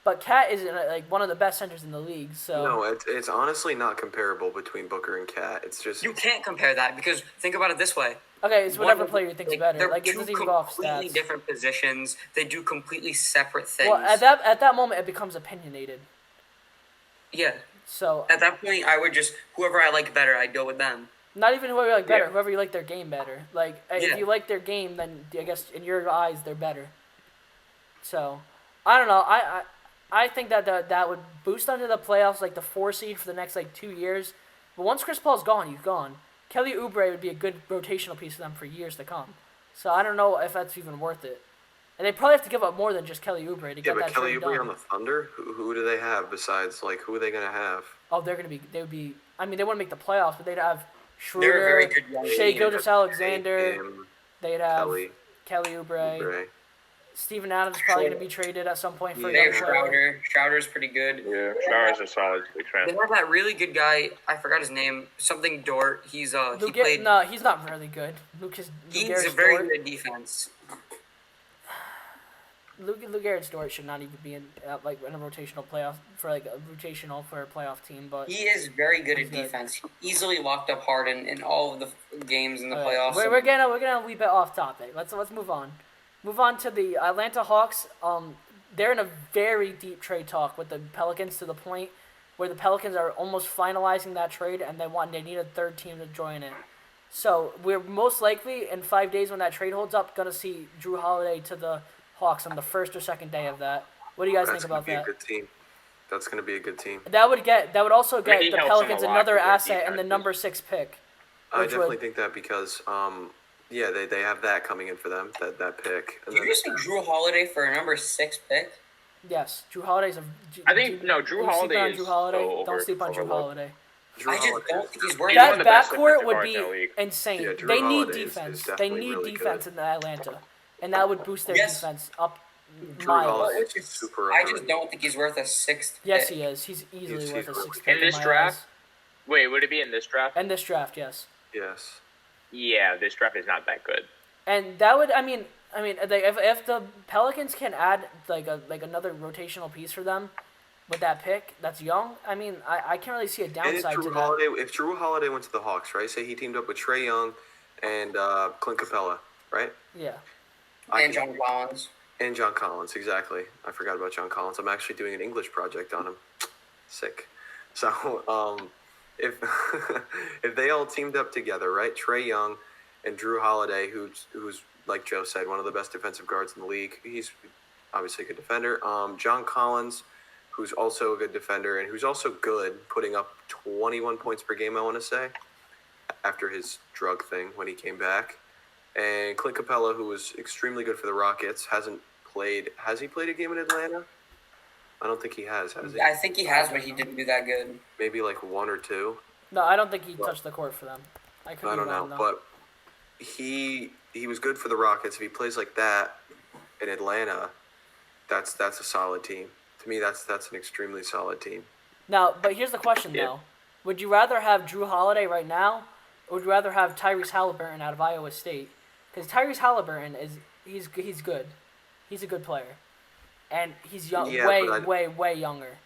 But Cat is like one of the best centers in the league. So No, it's honestly not comparable between Booker and Cat. It's just You can't compare that because think about it this way. okay, it's whatever One- player you think's better. They're Like it two doesn't even go off completely stats. different positions. They do completely separate things. Well, at that moment, it becomes opinionated. yeah. So At that point, I would just whoever I like better, I'd go with them. not even whoever you like better, Yeah. whoever you like their game better. Like Yeah. if you like their game, then I guess in your eyes they're better. So I don't know. I think that would boost them to the playoffs, like the 4 seed for the next like 2 years. But once Chris Paul's gone, he's gone. Kelly Oubre would be a good rotational piece for them for years to come. So I don't know if that's even worth it. And they probably have to give up more than just Kelly Oubre to yeah, get but that Kelly trade Oubre done. on the Thunder. Who do they have besides who are they gonna have? Oh, they would be. I mean, they wouldn't make the playoffs, but they'd have They're a very Schroeder, good young Shea team. Gilgeous-Alexander. Him, They'd have Kelly Kelly Oubre. Oubre. Steven Adams is probably going to be traded at some point for They a have young player. Schroeder. Schroeder's pretty good. Yeah, Showers a solid big They fan. have that really good guy. I forgot his name. Something Dort. He's he played. No, he's not really good. He's Garrett's a very Dort. good defense. Lou Garrett's Dort should not even be in a rotational playoff for a playoff team. But He is very good He's at good. defense. He easily locked up Harden in all of the games in the all right, playoffs. we're getting a wee bit off topic. Let's move on. Move on to the Atlanta Hawks. They're in a very deep trade talk with the Pelicans to the point where the Pelicans are almost finalizing that trade and they need a third team to join it. So we're most likely in 5 days when that trade holds up gonna see Drew Holiday to the Hawks on the first or second day of that. What do you guys That's think gonna about be that? a good team. That's gonna be a good team. That would also get he the helps them Pelicans a lot another with their asset and the defense. number 6 pick. I Which definitely would- think that because yeah, they have that coming in for them, that pick. And Did you just say Drew Holiday for a number 6 pick? Yes, Drew Holiday's a. I think no. Drew are you sleeping Holiday on is Drew Holiday. so Don't sleep on Drew overlooked. Holiday. Drew I just Holiday don't is- think he's worth He's one That of the best backcourt defensive would guards in the be league. insane. Yeah, Drew They need Holiday is defense. They definitely need really defense good. in Atlanta, and that would boost their Yes. defense up Drew miles. Holiday It's is just- super I just underrated. don't think he's worth a 6th. Yes, pick. he is. He's easily He's worth a really 6th good. pick In this my draft? eyes. Wait, would it be in this draft? And this draft, yes. Yes. Yeah, this draft is not that good. And that would, I mean, if the Pelicans can add like another rotational piece for them with that pick that's young, I mean, I can't really see a And downside to that. if Drew Holiday went to the Hawks, right? Say he teamed up with Trae Young and Clint Capella, right? Yeah. And John Collins. And John Collins, exactly. I forgot about John Collins. I'm actually doing an English project on him. Sick. So, if if they all teamed up together, right? Trae Young and Drew Holiday, who's like Joe said, one of the best defensive guards in the league. He's obviously a good defender. John Collins, who's also a good defender and who's also good, putting up 21 points per game, I want to say, after his drug thing when he came back. And Clint Capella, who was extremely good for the Rockets, hasn't played. Has he played a game in Atlanta? I don't think he has he? I think he has, but he didn't do that good. Maybe like one or two. No, I don't think he touched the court for them. I could I be don't wrong, know, though. but he was good for the Rockets. If he plays like that in Atlanta, that's a solid team. To me, that's an extremely solid team. Now, but here's the question, Yeah. though. Would you rather have Drew Holiday right now, or would you rather have Tyrese Halliburton out of Iowa State? Because Tyrese Halliburton he's good. He's a good player. And he's young, Yeah, but way younger.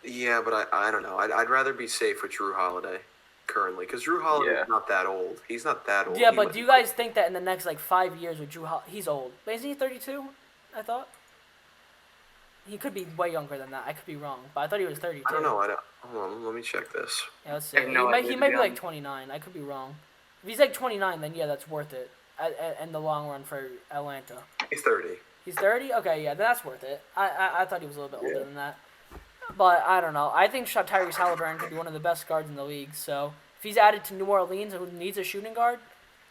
Yeah, but I don't know. I'd rather be safe with Drew Holiday currently because Drew Holiday's Yeah. not that old. He's not that old. Yeah, He but might- do you guys think that in the next, 5 years with Drew Holiday, he's old. But isn't he 32, I thought? He could be way younger than that. I could be wrong. But I thought he was 32. I don't know. Hold on. Let me check this. Yeah, let's see. I have no he might, idea, he to might be be like honest. 29. I could be wrong. If he's like 29, then yeah, that's worth it in the long run for Atlanta. He's 30. He's 30? Okay, yeah, then that's worth it. I thought he was a little bit older Yeah. than that. But I don't know. I think Tyrese Halliburton could be one of the best guards in the league. So if he's added to New Orleans, who needs a shooting guard,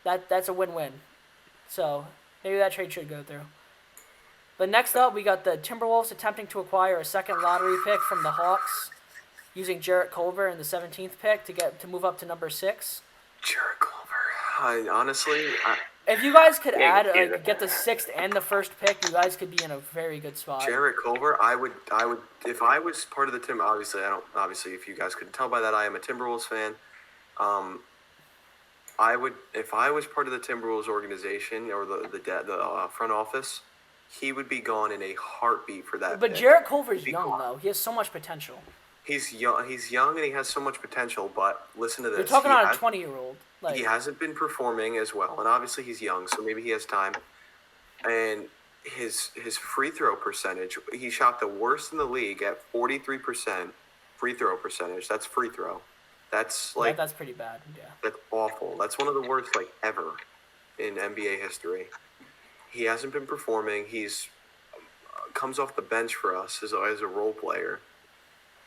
that's a win-win. So maybe that trade should go through. But next up, we got the Timberwolves attempting to acquire a second lottery pick from the Hawks, using Jarrett Culver in the 17th pick to move up to number 6. Jared Culver. Honestly, If you guys could Yeah, add, he's a- get the 6th and the 1st pick, you guys could be in a very good spot. Jarrett Culver, I would, if I was part of the Tim. Obviously, if you guys couldn't tell by that, I am a Timberwolves fan. I would, if I was part of the Timberwolves organization or the front office, he would be gone in a heartbeat for that. But pick. Jarrett Culver's Be young, gone. though. He has so much potential. He's young. He's young and he has so much potential. But listen to this. You're talking He about has- a 20-year-old. he hasn't been performing as well, and obviously he's young, so maybe he has time. And his free throw percentage, he shot the worst in the league at 43% free throw percentage. That's free throw. That's like that's pretty bad. Yeah. that's awful. That's one of the worst ever in NBA history. He hasn't been performing. He's comes off the bench for us as a role player.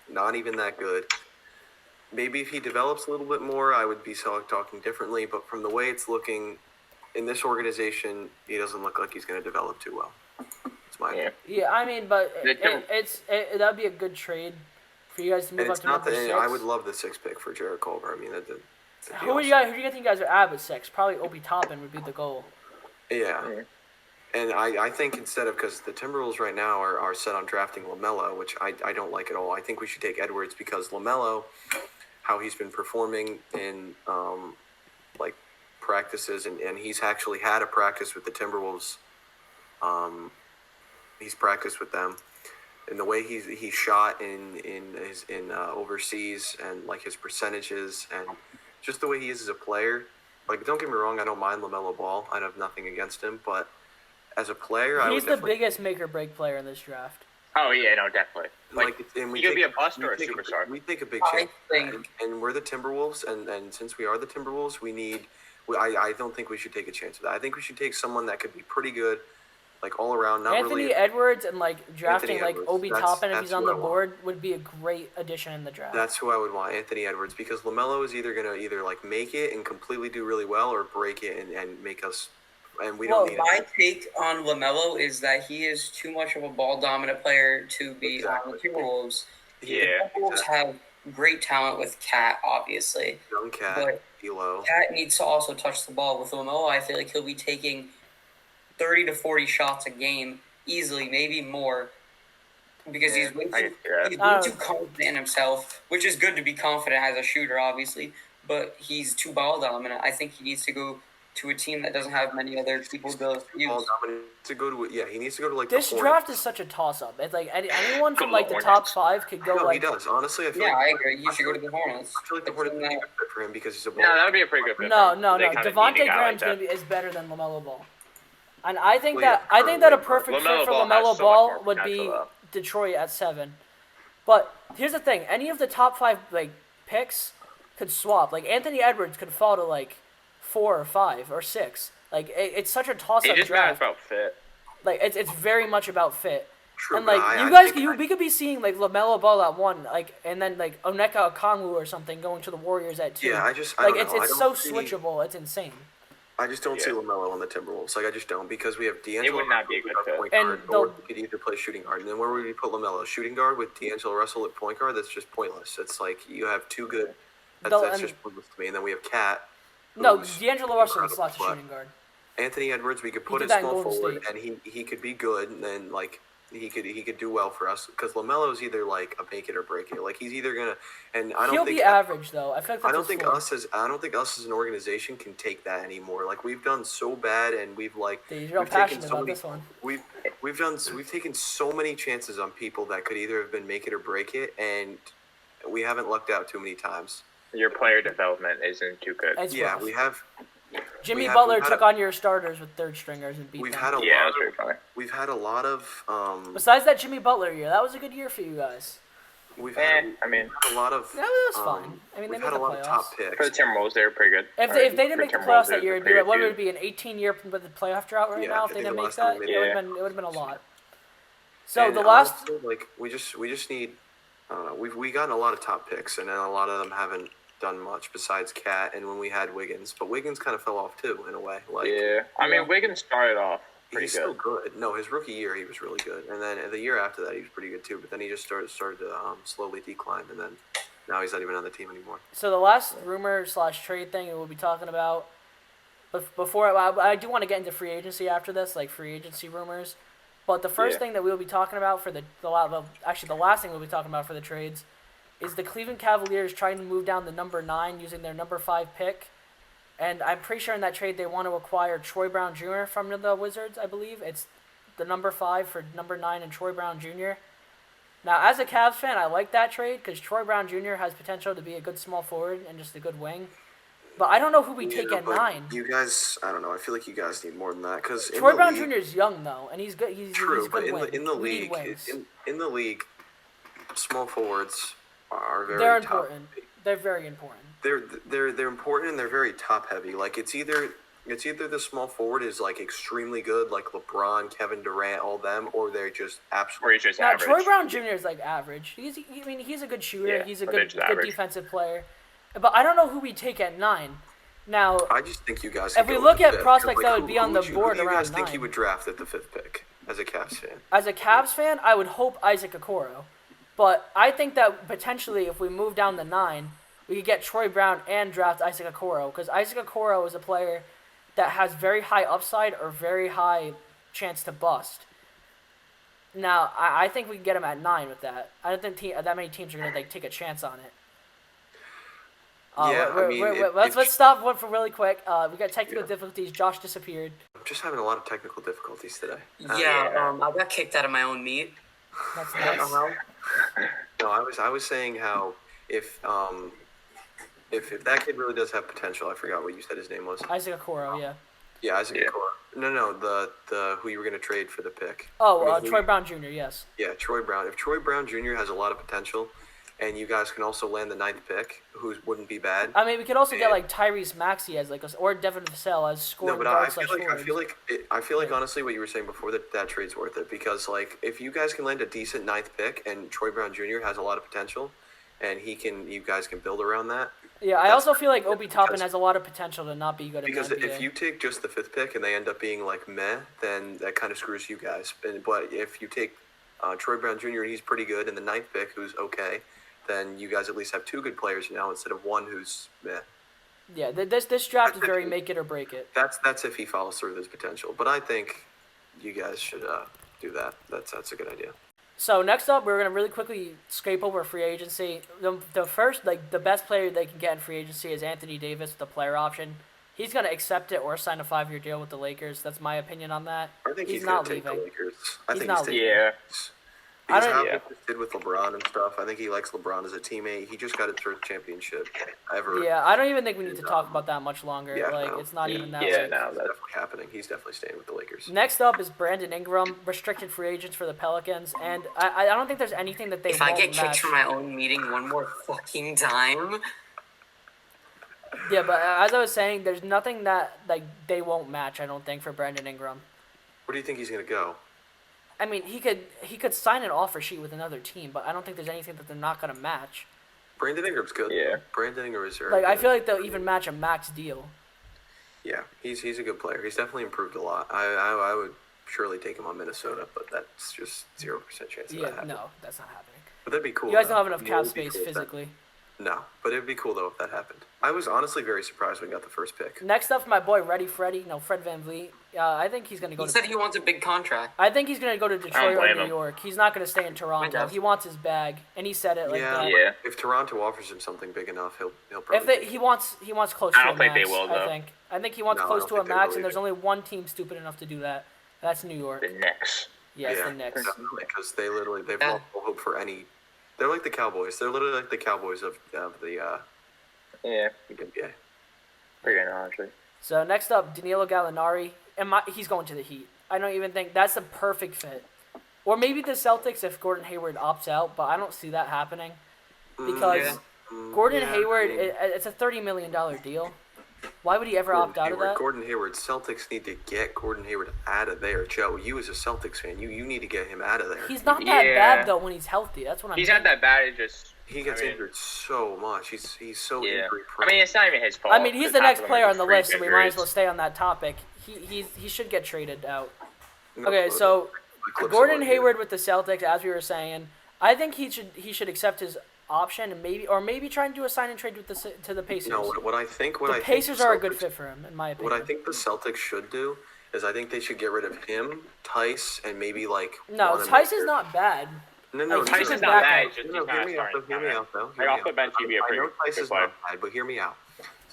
Not even that good. Maybe if he develops a little bit more, I would be talking differently. But from the way it's looking in this organization, he doesn't look like he's going to develop too well. That's my Yeah. opinion. Yeah, I mean, but The Tim- that'd be a good trade for you guys to move And up it's to not number that 6. I would love the 6th pick for Jarrett Culver. I mean, that'd be Who do you awesome. guys think you guys are at with 6? Probably Obi Toppin would be the goal. Yeah. Yeah. And I think instead of, because the Timberwolves right now are set on drafting LaMelo, which I don't like at all. I think we should take Edwards because LaMelo, how he's been performing in practices, and he's actually had a practice with the Timberwolves. He's practiced with them, and the way he shot in overseas and his percentages and just the way he is as a player. Don't get me wrong, I don't mind LaMelo Ball. I have nothing against him, but as a player, I would He's the definitely biggest make or break player in this draft. Oh yeah, no, definitely. and he could be a bust or a we take superstar. We take a big I chance, think- and we're the Timberwolves, and since we are the Timberwolves, I don't think we should take a chance with that. I think we should take someone that could be pretty good, all around. Not Anthony really. Edwards and drafting Edwards. Obi That's- Toppin if that's he's on who the I want. board would be a great addition in the draft. That's who I would want, Anthony Edwards, because LaMelo is either gonna make it and completely do really well, or break it and make us and we Well, don't need my it. take on LaMelo is that he is too much of a ball dominant player to be on the Timberwolves. Yeah. The Timberwolves have great talent with Cat, obviously, Young cat, but D'Lo. Cat needs to also touch the ball. With LaMelo, I feel like he'll be taking 30 to 40 shots a game easily, maybe more, because Yeah, he's way I too, can see that. he's way too confident in himself, which is good to be confident as a shooter, obviously, but he's too ball dominant. I think he needs to go to a team that doesn't have many other people to All use. dominant to go to. Yeah, he needs to go to like This the draft Hornets. is such a toss-up. It's like anyone from Go like the Hornets. top 5 could go No, like. he does. Honestly, I feel Yeah, like I agree. He should go to the Hornets. I feel like the The Hornets team would be a that- good fit for him because he's a ball. No, that would be a pretty good fit. No, for him. no, They no. kinda Devontae need a guy Graham's like is better than LaMelo Ball, and I think Well, yeah, that I think that a currently, perfect LaMelo fit for Ball has LaMelo so much Ball more would be potential, though. Detroit at 7. But here's the thing: any of the top 5 like picks could swap. Like Anthony Edwards could fall to like 4 or 5 or 6. Like it's such a It toss-up just matters draft. about fit. Like it's very much about fit. True, And but like I you guys, think we could be seeing like LaMelo Ball at 1, like, and then like Onyeka Okongwu or something going to the Warriors at 2. Yeah, I like don't it's know. I it's don't so see- switchable. It's insane. I just don't see Yeah. LaMelo on the Timberwolves. Like I just don't because we have D'Angelo. It would not be a good fit. Point And guard, they'll- or we could either play shooting guard. And then where would we put LaMelo? Shooting guard with D'Angelo Russell at point guard? That's just pointless. It's like you have two good. They'll- That's and- just pointless to me. And then we have Cat. No, who's D'Angelo Russell is incredible, slots a but shooting guard. Anthony Edwards, we could put did as that in small Golden forward, State. and he could be good, and then like he could do well for us because LaMelo's either like a make it or break it. Like he's either gonna, and I don't He'll think be average though. I feel like that's I don't his think floor. us as an organization can take that anymore. Like we've done so bad, and we've like Dude, you're real we've taken passionate so about many, this one. we've taken so many chances on people that could either have been make it or break it, and we haven't lucked out too many times. Your player development isn't too good. It's Yeah, rough. we have Jimmy we've Butler had took a- on your starters with third stringers and beat we've them. had a Yeah, lot that's of pretty funny. we've had a lot of Besides that Jimmy Butler year, that was a good year for you guys. we've Eh, had I mean, a lot of That was fine. I mean, they we've made had the a lot of playoffs. top for the picks. Timberwolves, they were pretty good. If they didn't make the playoffs that year, it'd be like, what would it be, an 18-year with the playoff drought right Yeah, now? I If they think didn't the make last time that, we it made would it. have been a lot. So And the last, honestly, like we just need we've gotten a lot of top picks, and then a lot of them haven't done much besides Cat and when we had Wiggins, but Wiggins kind of fell off too in a way. Like Yeah, I mean, Wiggins started off pretty he's good. still good. No, his rookie year he was really good, and then the year after that he was pretty good too. But then he just started to slowly decline, and then now he's not even on the team anymore. so the last rumor / trade thing that we'll be talking about. But before I do want to get into free agency after this, like free agency rumors. But the first Yeah. thing that we'll be talking about for the last thing we'll be talking about for the trades is the Cleveland Cavaliers trying to move down to number 9 using their number 5 pick. And I'm pretty sure in that trade they want to acquire Troy Brown Jr. from the Wizards, I believe. It's the number 5 for number 9 and Troy Brown Jr. Now, as a Cavs fan, I like that trade because Troy Brown Jr. has potential to be a good small forward and just a good wing. But I don't know who we take Yeah, at but 9. You guys, I don't know. I feel like you guys need more than that because Troy Brown Jr. is young though, and he's good. He's True, he's but good wing. in the We need league, wings. in the league, small forwards are very They're top. important. They're very important. They're important and they're very top heavy. Like it's either the small forward is like extremely good, like LeBron, Kevin Durant, all them, or they're just Or absolutely. he's just Now average. Troy Brown Jr. is like average. He's a good shooter. Yeah, he's a but good they're just average. defensive player. But I don't know who we take at 9. Now, I just think you guys. If could we go look with at the fifth, prospects 'cause, that like, would be on the board who do you guys around think 9. you would draft at the 5th pick as a Cavs fan? as a Cavs fan, I would hope Isaac Okoro. But I think that potentially if we move down to 9, we could get Troy Brown and draft Isaac Okoro. Because Isaac Okoro is a player that has very high upside or very high chance to bust. Now, I think we can get him at 9 with that. I don't think that many teams are going to like take a chance on it. Yeah, I mean, let's stop one for really quick. We got technical Yeah. difficulties. Josh disappeared. I'm just having a lot of technical difficulties today. Yeah, I got kicked out of my own meet. That's I don't know nice. how. No, I was saying how if that kid really does have potential, I forgot what you said his name was. Isaac Okoro, yeah. Yeah, Isaac Yeah. Okoro. No, the who you were gonna trade for the pick. Oh, I mean, Troy Brown Jr., yes. Yeah, Troy Brown. If Troy Brown Jr. has a lot of potential, and you guys can also land the 9th pick, who wouldn't be bad. I mean, we could also get Yeah. like Tyrese Maxey as like or Devin Vassell as scoring No, but guard I feel slash like forward. I feel like Yeah. honestly what you were saying before that trade's worth it because like if you guys can land a decent 9th pick and Troy Brown Jr. has a lot of potential, and you guys can build around that. Yeah, I That's- also feel like Obi Toppin because- has a lot of potential to not be good in Because the NBA. if you take just the 5th pick and they end up being like meh, then that kind of screws you guys. But if you take Troy Brown Jr. and he's pretty good, and the 9th pick who's okay, then you guys at least have 2 good players now instead of 1 who's meh. Yeah, this draft is very make it or break it. That's if he follows through with his potential. But I think you guys should do that. That's a good idea. So next up, we're gonna really quickly scrape over free agency. The first, the best player they can get in free agency is Anthony Davis with the player option. He's gonna accept it or sign a 5-year deal with the Lakers. That's my opinion on that. I think he's not gonna take leaving. the Lakers. I He's think not he's taking leaving. Yeah. I Because don't- how he did with LeBron and stuff. I think he likes LeBron as a teammate. He just got his first championship ever. Yeah, I don't even think we need to talk about that much longer. Yeah, no. It's not even that. Yeah, like- no, It's that's definitely happening. He's definitely staying with the Lakers. Next up is Brandon Ingram, restricted free agents for the Pelicans, and I don't think there's anything that they If I won't get kicked match. from my own meeting one more fucking time, Yeah, but as I was saying, there's nothing that they won't match. I don't think for Brandon Ingram. Where do you think he's gonna go? I mean, he could sign an offer sheet with another team, but I don't think there's anything that they're not gonna match. Brandon Ingram's good. Yeah. Brandon Ingram is very Like I good. feel like they'll even match a max deal. Yeah, he's a good player. He's definitely improved a lot. I would surely take him on Minnesota, but that's just 0% chance of that Yeah, happening. no, that's not happening. But that'd be cool. You guys though. don't have enough It cap would be space cool if that- physically. No, but it'd be cool though if that happened. I was honestly very surprised when we got the first pick. Next up, my boy Fred VanVleet. I think he's gonna go he to. said he wants a big contract. I think he's gonna go to Detroit or blame New him. York. He's not gonna stay in Toronto. does. He wants his bag, and he said it like yeah, that. Yeah. If Toronto offers him something big enough, he'll probably. If they, he wants close I to don't a think max. they will, though. I think he wants No, I close don't to a think they max, will and there's either. only one team stupid enough to do that. That's New York. the Knicks. Yes, yeah, the Knicks. definitely, because they've Yeah. lost all hope for any. They're like the Cowboys. They're literally like the Cowboys of the Yeah, NBA. pretty good, honestly. So next up, Danilo Gallinari, and he's going to the Heat. I don't even think that's a perfect fit. Or maybe the Celtics if Gordon Hayward opts out, but I don't see that happening because Gordon yeah, Hayward, I mean- it's a $30 million deal. Why would he ever opt out of that? Gordon Hayward. Celtics need to get Gordon Hayward out of there. Joe, you as a Celtics fan, you need to get him out of there. He's not that Yeah. bad though when he's healthy. That's what I'm. He's not that bad. It just He gets I mean, injured so much. He's so Yeah. injury I prone. mean, it's not even his fault. I mean, he's It's the half next of them player are on the freak list, so we might as injuries. well stay on that topic. He should get traded out. No, Okay, so Clips Gordon away. Hayward with the Celtics, as we were saying, I think he should accept his option and maybe try and do a sign and trade with to the Pacers. No, what I think the the Pacers are a good Celtics- fit for him, in my opinion. What I think the Celtics should do is I think they should get rid of him, Tice, and maybe like. No, Wanamaker. Tice is not bad. No, no, like, no, Tice no, is no, not no, bad, it's just no, he's not hear me out, starting though. Hear me center. out, though. Like, Hear off me the out. bench, he'd be a I pretty know Tice good is player. not bad, but hear me out.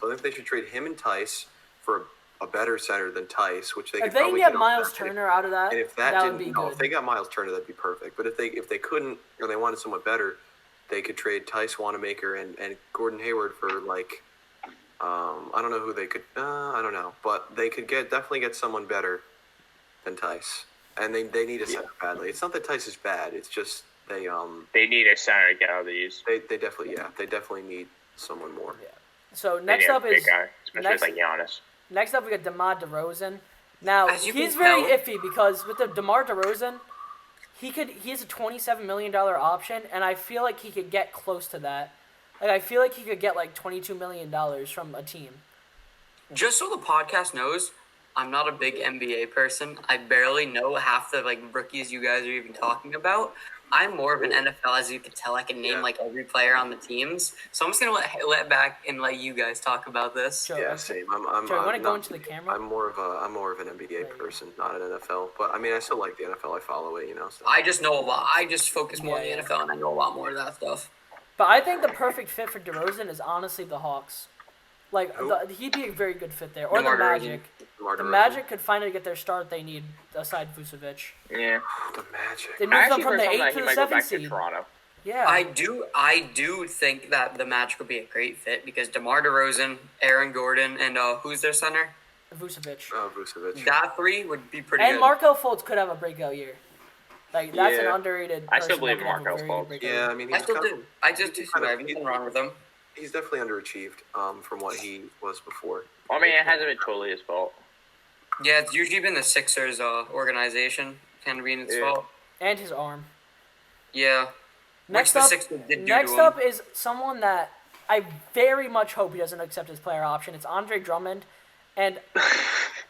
So I think they should trade him and Tice for a better center than Tice, which they If could they can probably get on Miles draft day. Turner out of that, And if that, would didn't, be no, good. if they got Miles Turner, that'd be perfect. But if they couldn't, or they wanted someone better, they could trade Tice Wanamaker and Gordon Hayward for like, I don't know who they could. I don't know, but they could definitely get someone better than Tice, and they need a center badly. It's not that Tice is bad. It's just they They need a center to get out of these. they definitely need someone more. So They next need a up big is guy, especially next- like Giannis. Next up, we got DeMar DeRozan. Now, As you he's can very tell- iffy because with the DeMar DeRozan, he has a $27 million option, and I feel like he could get close to that. Like, I feel like he could get like $22 million from a team. Just so the podcast knows, I'm not a big NBA person. I barely know half the rookies you guys are even talking about. I'm more of an NFL, as you can tell. I can name Yeah. every player on the teams. So I'm just gonna let back and let you guys talk about this. Joe, Yeah, same. I'm Joe, you want to go not- into the camera? I'm more of an NBA person, not an NFL. But I mean, I still like the NFL. I follow it, So. I just know a lot. I just focus more on Yeah, the yeah. NFL, and I know a lot more of that stuff. But I think the perfect fit for DeRozan is honestly the Hawks. Like, Who? he'd be a very good fit there. Or DeMar the DeRozan. Magic. DeMar The DeRozan. Magic could finally get their start they need aside Vucevic. Yeah. The Magic. They I moved them actually from heard the something 8 that to he the might go 7 back to seed. Toronto. Yeah. I do think that the Magic would be a great fit because DeMar DeRozan, Aaron Gordon, and who's their center? Vucevic. Vucevic. That three would be pretty And good. Markel Fultz could have a breakout year. Like, that's an Yeah. underrated I still person that believe could have a Markel very Fultz. good breakout Yeah, year. I mean, I he's still kind do. I just he's I kind have of- nothing wrong with him. he's definitely underachieved from what he was before. Well, I mean, it hasn't been totally his fault. Yeah, it's usually been the Sixers organization kind of being its Yeah. fault. And his arm. Yeah. Next the up, Sixers did do next to him. up is someone that I very much hope he doesn't accept his player option. It's Andre Drummond, and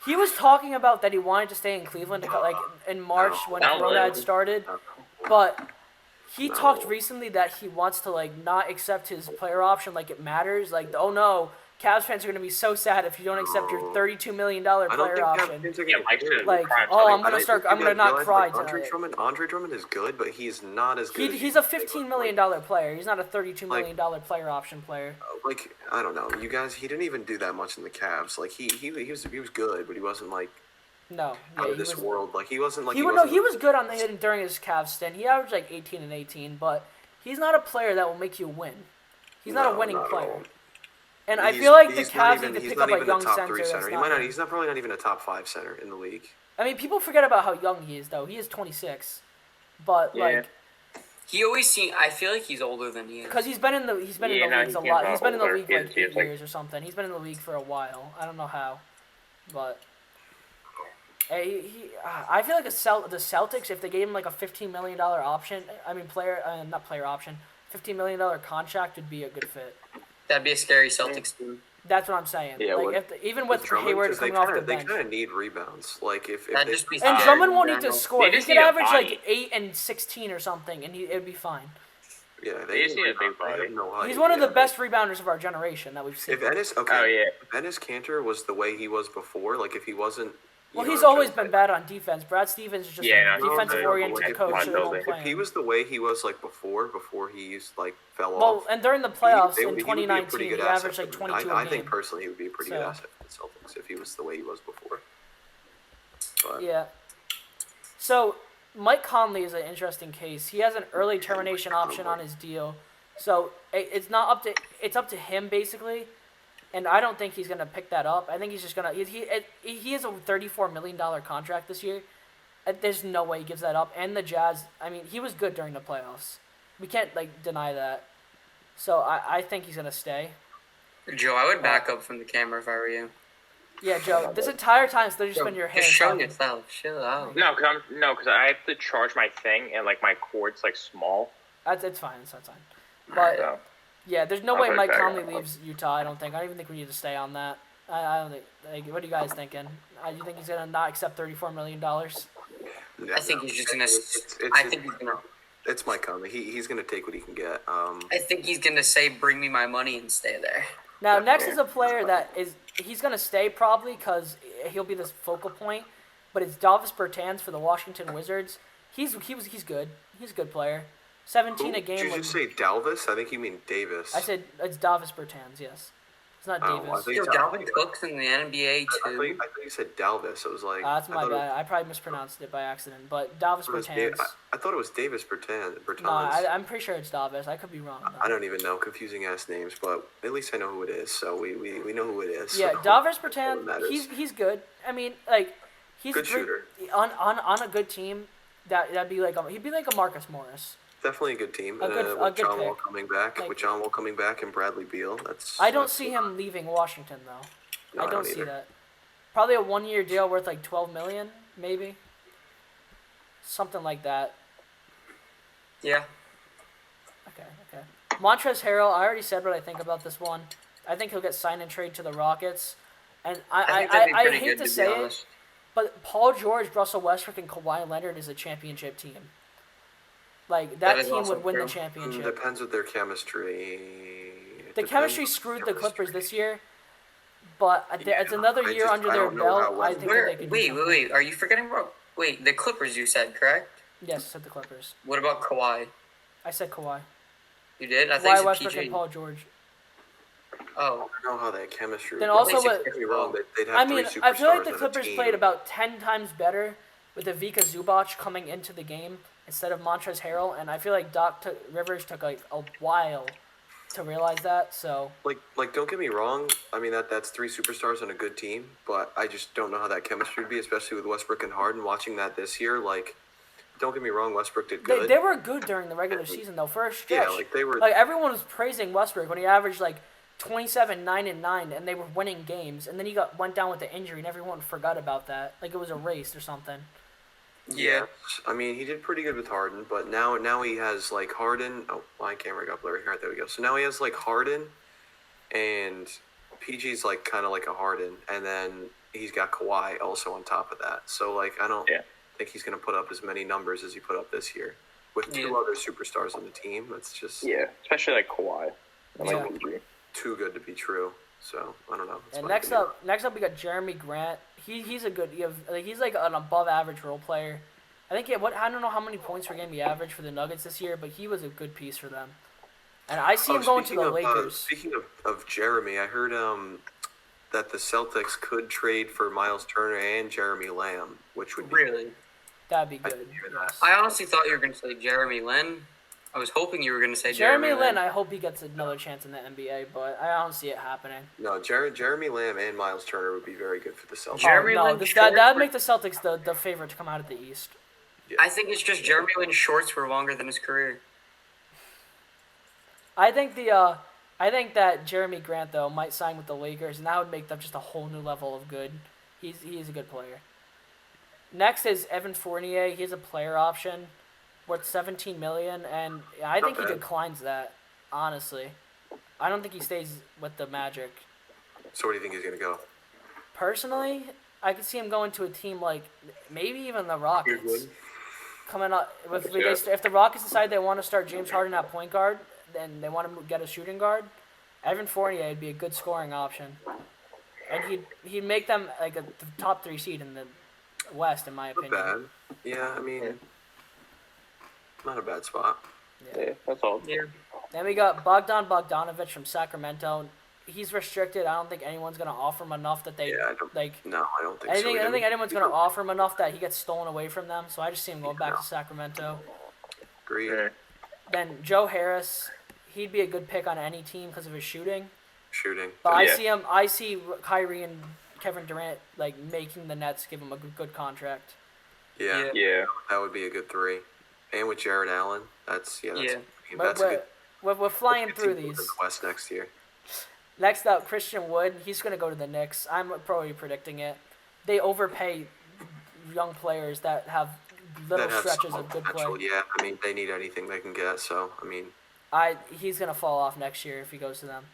he was talking about that he wanted to stay in Cleveland like in March when No. Corona had started, but he talked recently that he wants to like not accept his player option like it matters. Like, oh no, Cavs fans are gonna be so sad if you don't accept your $32 million I don't player think option. Cavs fans are Yeah, gonna Mike care. should Like, cry oh, about I'm it. gonna start. I'm gonna not cry tonight. Andre Drummond is good, but he's not as good. He's a $15 million player. He's not a $32 million player option player. Like, I don't know, you guys. He didn't even do that much in the Cavs. Like he was good, but he wasn't like No, out yeah, of this world. Like he wasn't like He was good on the hit during his Cavs stint. He averaged like 18 and 18, but he's not a player that will make you win. He's not a winning not at player. all. And I He's- feel like the he's not Cavs even- need to he's pick not up a even young top center. three That's center. He not might not. him. He's not probably not even a top 5 center in the league. I mean, people forget about how young he is, though. He is 26, but Yeah. like, He always seems. I feel like he's older than he is. because he's been in the Yeah, no, leagues he a seems lot. He's been in the older. league He like seems 8 like- years or something. He's been in the league for a while. I don't know how, but I feel like the Celtics, if they gave him like a $15 million option, not player option, $15 million contract would be a good fit. That'd be a scary Celtics team. That's what I'm saying. Yeah, like what- even with Drummond, Hayward 'cause coming off the they bench. kind of need rebounds. Like if That'd they, just be And scary Drummond in won't need to general. score. They He just could need a average body. like 8 and 16 or something, and it'd be fine. yeah, They just need a big they have body. no height. He's one of Yeah. the best rebounders of our generation that we've seen. If Ennis, Oh yeah. if Ennis Cantor was the way he was before, like if he wasn't. Well, you know he's what I'm always trying been to bad on defense. Brad Stevens is just Yeah, a no, defensive-oriented if- coach, if- so they won't if play say. If he him. was the way he was like before he like fell Well, off. and during the playoffs he in would be a pretty 2019, he good averaged asset like for them. 22 I a think game. personally he would be a pretty good So- asset for the Celtics if he was the way he was before. But Yeah. So Mike Conley is an interesting case. He has an early termination option on his deal, so it's up to him basically. And I don't think he's gonna pick that up. I think he's just gonna he has a $34 million contract this year. There's no way he gives that up. And the Jazz, I mean, he was good during the playoffs. We can't like deny that. So I think he's gonna stay. Joe, I would back up from the camera if I were you. Yeah, Joe. This entire time, so just Joe, been your hair. just show talking. yourself. Chill out. No, because I have to charge my thing and like my cord's like small. It's fine. It's fine. But So, yeah, there's no I'll way put it Mike back Conley on. leaves Utah. I don't think. I don't even think we need to stay on that. I don't think. Like, what are you guys thinking? You think he's gonna not accept $34 million? yeah, I think no. he's just gonna. It's- I think he's gonna. It's Mike Conley. He's gonna take what he can get. I think he's gonna say, "Bring me my money" and stay there. Now, next is a player that he's gonna stay probably because he'll be this focal point. But it's Davis Bertans for the Washington Wizards. He's good. He's a good player. 17 a Did game. you with- just say Dalvis? I think you mean Davis. I said it's Davis Bertans. Yes, it's not Oh, I Davis. think- Yo, Dalvin Cook's in the NBA I thought too. you said Dalvis. It was like That's I my thought it bad. I probably mispronounced it by accident. But Davis was Bertans. I thought it was Davis Bertans. No, I'm pretty sure it's Davis. I could be wrong. Though. I don't even know confusing ass names, but at least I know who it is. So we know who it is. Yeah, so Davis that's all that Bertans. matters. He's good. I mean, like he's Good great- shooter. on a good team. That'd be like he'd be like a Marcus Morris. Definitely a good team. A good with good John Wall pick. coming back, Like- with John Wall coming back and Bradley Beal. I don't see him leaving Washington though. No, I don't see either. that. Probably a 1-year deal worth like $12 million, maybe. Something like that. Yeah. Okay. Montrezl Harrell, I already said what I think about this one. I think he'll get signed and trade to the Rockets. And I think that'd be I pretty hate good, to be say it, honest. but Paul George, Russell Westbrook, and Kawhi Leonard is a championship team. Like, That that is team also would win the true. championship. Depends with their chemistry. The chemistry screwed the Clippers this year, but it's Yeah, another I year just- under I their don't know how belt. I well- think that Where? they could do Wait. something. Are you forgetting about? Wait, the Clippers you said, correct? Yes, I said the Clippers. What about Kawhi? I said Kawhi. You did? I Kawhi think Westbrook PJ. and Paul George. Oh, I don't know how that chemistry. Then would go. also At least what- it Don't get me wrong, they'd have I mean, three I feel like superstars the on a Clippers team. played about 10 times better with Ivica Zubac coming into the game instead of Montrezl Harrell, and I feel like Rivers took like a while to realize that. So Like, don't get me wrong. I mean, that's three superstars on a good team, but I just don't know how that chemistry would be, especially with Westbrook and Harden. Watching that this year, like, don't get me wrong, Westbrook did good. they were good during the regular season though. For a stretch, Yeah, like, they were- Like everyone was praising Westbrook when he averaged like 27, 9, and 9, and they were winning games, and then he went down with the injury, and everyone forgot about that. Like it was erased or something. Yeah. I mean, he did pretty good with Harden, but now he has like Harden. Oh, my camera got blurry. All right, there we go. So now he has like Harden, and PG's like kind of like a Harden, and then he's got Kawhi also on top of that. So like, I don't think he's gonna put up as many numbers as he put up this year with two other superstars on the team. That's just especially like Kawhi. And, Yeah. like, PG. too good to be true. So I don't know. That's And my next opinion. up we got Jeremy Grant. He's a good. He's like an above average role player. I think I don't know how many points per game he averaged for the Nuggets this year, but he was a good piece for them. And I see him going to the Lakers. Speaking of Jeremy, I heard that the Celtics could trade for Miles Turner and Jeremy Lamb, which would be Really? That'd be I good. didn't hear that. Yes. I honestly thought you were going to say Jeremy Lin. I was hoping you were going to say Jeremy Jeremy Lin, Lin. I hope he gets another chance in the NBA, but I don't see it happening. No, Jeremy Lamb and Miles Turner would be very good for the Celtics. Jeremy oh, no, Lin that'd short- make the Celtics the favorite to come out of the East. I think it's just Jeremy Lin's shorts were longer than his career. I think that Jeremy Grant though might sign with the Lakers, and that would make them just a whole new level of good. He's a good player. Next is Evan Fournier. He has a player option worth $17 million, and I think he bad. declines that. Honestly, I don't think he stays with the Magic. So where do you think he's gonna go? Personally, I could see him going to a team like maybe even the Rockets. Coming up, if the Rockets decide they want to start James Harden at point guard, then they want to get a shooting guard, Evan Fournier would be a good scoring option, and he'd make them like a top 3 seed in the West, in my Not opinion. bad. Yeah, I mean, not a bad spot. Yeah, that's all. Yeah. Then we got Bogdan Bogdanovic from Sacramento. He's restricted. I don't think anyone's gonna offer him enough that they Yeah, I don't. like. No, I don't think I so. don't either. think anyone's gonna offer him enough that he gets stolen away from them. So I just see him going back to Sacramento. Agreed. Yeah. Then Joe Harris, he'd be a good pick on any team because of his shooting. Shooting. But Yeah. I see Kyrie and Kevin Durant like making the Nets give him a good contract. Yeah, Yeah. that would be a good 3. And with Jared Allen, that's Yeah. But that's a good. we're flying good through team for these. the West next year. Next up, Christian Wood. He's gonna go to the Knicks. I'm probably predicting it. They overpay young players that have little That have stretches some of good play. potential. Yeah, I mean, they need anything they can get. So, I mean, He's gonna fall off next year if he goes to them.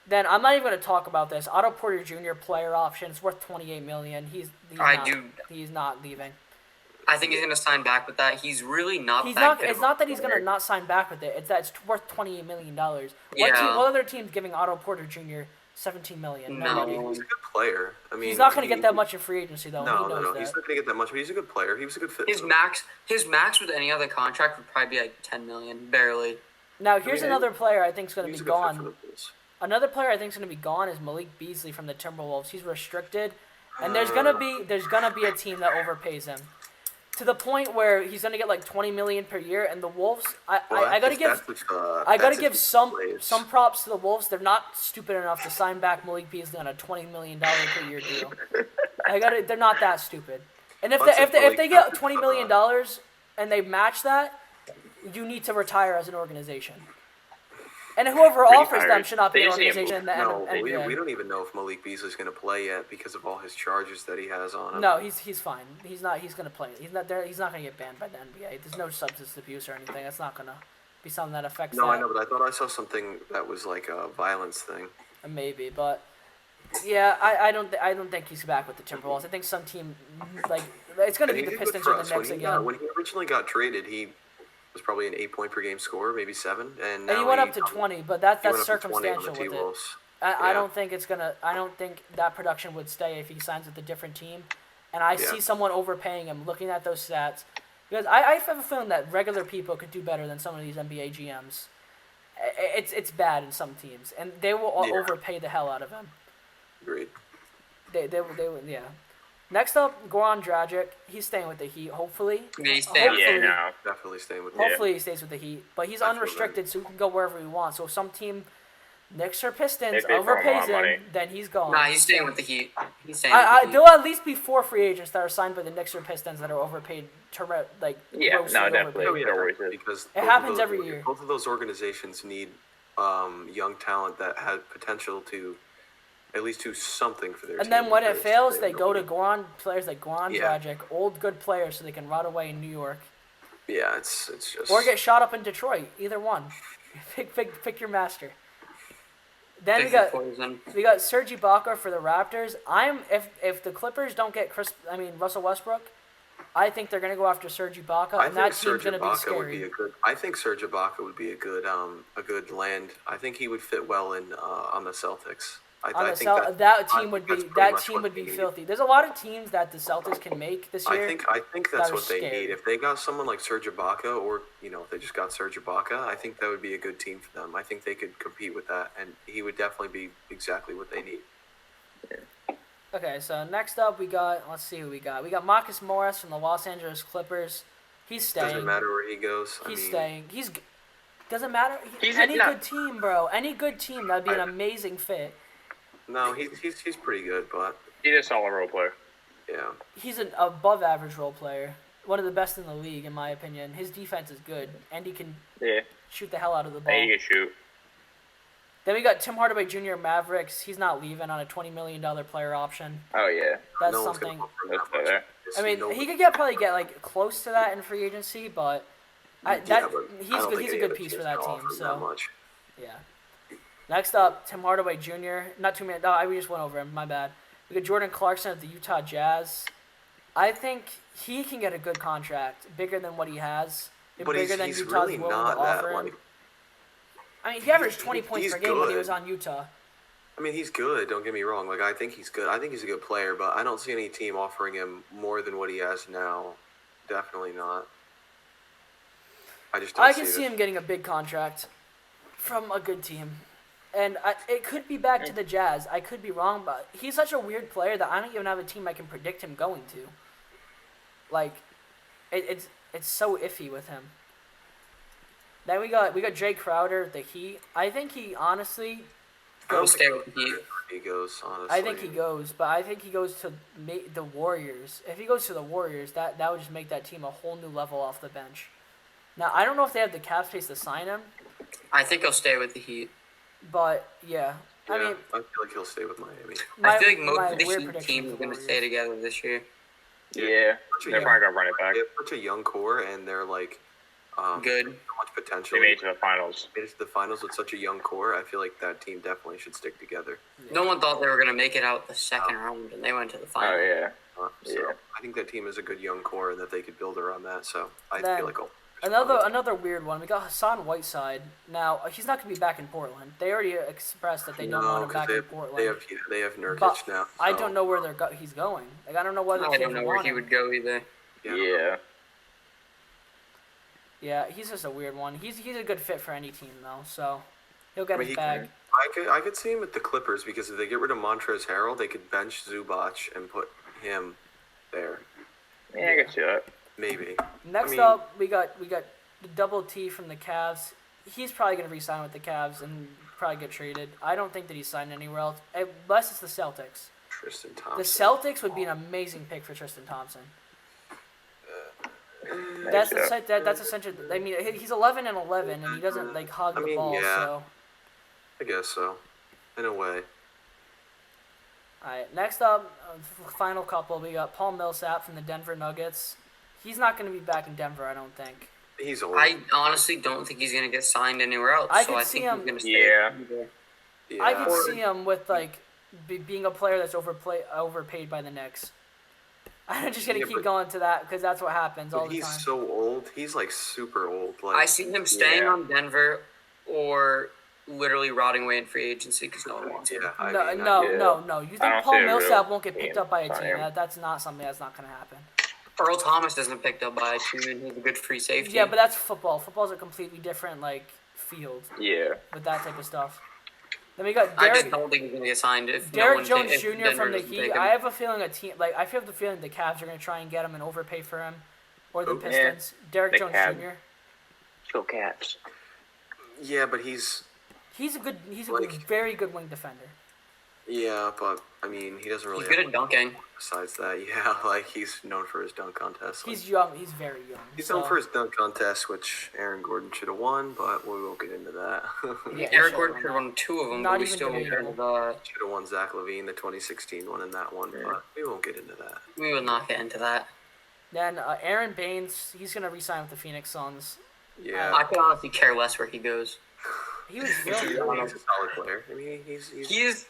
Then I'm not even gonna talk about this. Otto Porter Jr. player option. It's worth $28 million. He's not leaving. I think he's going to sign back with that. He's really not He's that not. good. It's not that he's gonna not sign back with it. It's that it's worth $28 million. Yeah. What other team's giving Otto Porter Jr. $17 million? No. Nobody. he's a good player. I mean, He's not gonna get that much in free agency though. No, he knows that. He's not gonna get that much, but he's a good player. He was a good fit. His for them. max with any other contract would probably be like 10 million, barely. Now here's Yeah. another player I think is gonna He's be a good fit for gone. the Bulls. Another player I think is gonna be gone is Malik Beasley from the Timberwolves. He's restricted, and there's gonna be a team that overpays him, to the point where he's gonna get like $20 million per year. And the Wolves, I gotta give some props to the Wolves. They're not stupid enough to sign back Malik Beasley on a $20 million per year deal. They're not that stupid. And if they get $20 million and they match that, you need to retire as an organization. And whoever offers them should not be an organization in the No, NBA. we don't even know if Malik Beasley's going to play yet because of all his charges that he has on him. No, he's fine. He's not. He's gonna play. He's not there. He's not gonna get banned by the NBA. There's no substance abuse or anything. That's not gonna be something that affects. No, that. I know, but I thought I saw something that was like a violence thing. Maybe, but yeah, I don't think he's back with the Timberwolves. I think some team like it's gonna And be he the did good Pistons for or the us. Knicks When again. when he originally got traded, he was probably an 8-point-per-game scorer, maybe 7, and now And he went up to 20, but that's he went up to 20 on circumstantial the with it. T-Wolves. I Yeah. don't think it's gonna. I don't think that production would stay if he signs with a different team. And I see Yeah. someone overpaying him, looking at those stats, because I have a feeling that regular people could do better than some of these NBA GMs. It's bad in some teams, and they will Yeah. overpay the hell out of him. Agreed. They would, yeah. Next up, Goran Dragic. He's staying with the Heat, hopefully. Yeah, he's staying with Yeah, Hopefully- no. Definitely staying with Hopefully he stays with the Heat, but he's I feel unrestricted, so he can go wherever he wants. So if some team, Knicks or Pistons, If they throw him a lot overpays of him, money. then he's gone. Nah, he's staying with the Heat. He's staying with the Heat. There'll at least be 4 free agents that are signed by the Knicks or Pistons that are overpaid, Yeah, grossly no, overpaid. definitely. Oh, yeah, It always is. because It both of happens those- every year. Both of those organizations need young talent that has potential to at least do something for their team. And then when it because fails, have they go to nobody. Goran, players like Goran Yeah. Dragic, old good players, so they can rot away in New York. Yeah, it's just. Or get shot up in Detroit. Either one. Pick your master. Then Pick your poison. we got Serge Ibaka for the Raptors. If the Clippers don't get Russell Westbrook, I think they're gonna go after Serge Ibaka, I and that think team's Serge gonna be Ibaka would be scary. a good. I think Serge Ibaka would be a good land. I think he would fit well in on the Celtics. I think That team would that's be pretty much what they need. filthy. There's a lot of teams that the Celtics can make this year. I think that's that are what they scared. need. If they got someone like Serge Ibaka, or if they just got Serge Ibaka, I think that would be a good team for them. I think they could compete with that, and he would definitely be exactly what they need. Okay, so next up let's see who we got. We got Marcus Morris from the Los Angeles Clippers. He's staying. Doesn't matter where he goes. He's staying. Doesn't matter. He's Any not- good team, bro. Any good team, that'd be an amazing fit. No, he's pretty good, but He's a solid role player. Oh, yeah. He's an above average role player. One of the best in the league, in my opinion. His defense is good, and he can Yeah. shoot the hell out of the ball. And he can shoot. Then we got Tim Hardaway Jr. Mavericks. He's not leaving on a $20 million player option. Oh yeah. That's No one's something. gonna offer him That's that much. better. I mean, Nobody- he could probably get like close to that in free agency, but but I he's don't good. think He's a any good other piece team's for that gonna team. offer him that So much. yeah. Next up, Tim Hardaway Jr. Not too many. No, we just went over him. My bad. We got Jordan Clarkson of the Utah Jazz. I think he can get a good contract, bigger than what he has, and But bigger he's than really Utah's willing not to offer that him. like. I mean, he averaged 20 points he's per game when he good. was on Utah. I mean, he's good. Don't get me wrong. Like, I think he's good. I think he's a good player, but I don't see any team offering him more than what he has now. Definitely not. I just don't I can see see it. him getting a big contract from a good team. And it could be back to the Jazz. I could be wrong, but he's such a weird player that I don't even have a team I can predict him going to. Like, it's so iffy with him. Then we got Jay Crowder, the Heat. I think he honestly, I don't Go stay think with the Heat. he goes, honestly. I think he goes, but I think he goes to the Warriors. If he goes to the Warriors, that would just make that team a whole new level off the bench. Now I don't know if they have the cap space to sign him, I think he'll stay with the Heat. but yeah. Yeah, I mean, I feel like he'll stay with Miami. my, I feel like my most of the weird Heat prediction teams is are the going to Warriors. stay together this year. Yeah. They're probably gonna run it back. They have such a young core, and they're like Good. so much potential. They made it to the finals. Made it to the finals with such a young core. I feel like that team definitely should stick together. No one thought they were going to make it out the second round, and they went to the final. Oh yeah. So Yeah. I think that team is a good young core, and that they could build around that. So I Then- feel like Another weird one. We got Hassan Whiteside. Now he's not gonna be back in Portland. They already expressed that they don't want him because back in Portland. they have Nurkic But now. I so, don't know where he's going. Like I don't know whether I teams don't know where want he him. would go either. Yeah. Yeah, he's just a weird one. He's a good fit for any team though, so he'll get I mean, his he bag. I could see him at the Clippers because if they get rid of Montrezl Harrell, they could bench Zubac and put him there. Yeah, I can see that. Maybe. Next mean- up, we got the double T from the Cavs. He's probably gonna re-sign with the Cavs and probably get traded. I don't think that he's signed anywhere else, unless it's the Celtics. Tristan The Thompson. Celtics would be an amazing pick for Tristan Thompson. That's essentially. I mean, he's 11-11, and he doesn't like hug I the mean, ball. yeah. So, I guess so. In a way. all right. Next up, final couple. We got Paul Millsap from the Denver Nuggets. He's not going to be back in Denver, I don't think. He's old. I honestly don't think he's going to get signed anywhere else. I so could I see think him- he's going to stay. Yeah. yeah. I could see him with like being a player that's overpaid by the Knicks. I'm just gonna Yeah, keep but- going to that because that's what happens all But the he's time. so old. He's like super old. Like I see him staying Yeah. on Denver or literally rotting away in free agency because no one wants him. Yeah. I No, mean, no, yeah. no. You I think don't Paul see a real Millsap won't get picked team up by a signing team? him. That's not something that's not gonna happen. Earl Thomas doesn't picked up by a team, and he's a good free safety. Yeah, but that's football. Football's a completely different like field Yeah. with that type of stuff. Then we got I just Derek, don't think he's going to get signed if no Derek one Jones if Jr. Denver from the doesn't Heat. take him. I have a feeling I have the feeling the Cavs are gonna try and get him and overpay for him, or the Who? Pistons. Derek the Jones Cavs. Jr. Go Cats. Yeah, but he's He's a Like- very good wing defender. Yeah, but I mean, he doesn't really He's good have at dunking. besides that. Yeah, like he's known for his dunk contest. Like, He's young. He's very young. he's so. known for his dunk contest, which Aaron Gordon should have won, but we won't get into that. Yeah, Eric sure, Gordon why could have not? won 2 of them, Not but we even still won't get into debatable. that. Should have won Zach Levine, the 2016 one, in that one, but we won't get into that. We will not get into that. Then Aaron Baines, he's gonna resign with the Phoenix Suns. Yeah, I could honestly care less where he goes. He was he's really a good. solid player. I mean, he's He is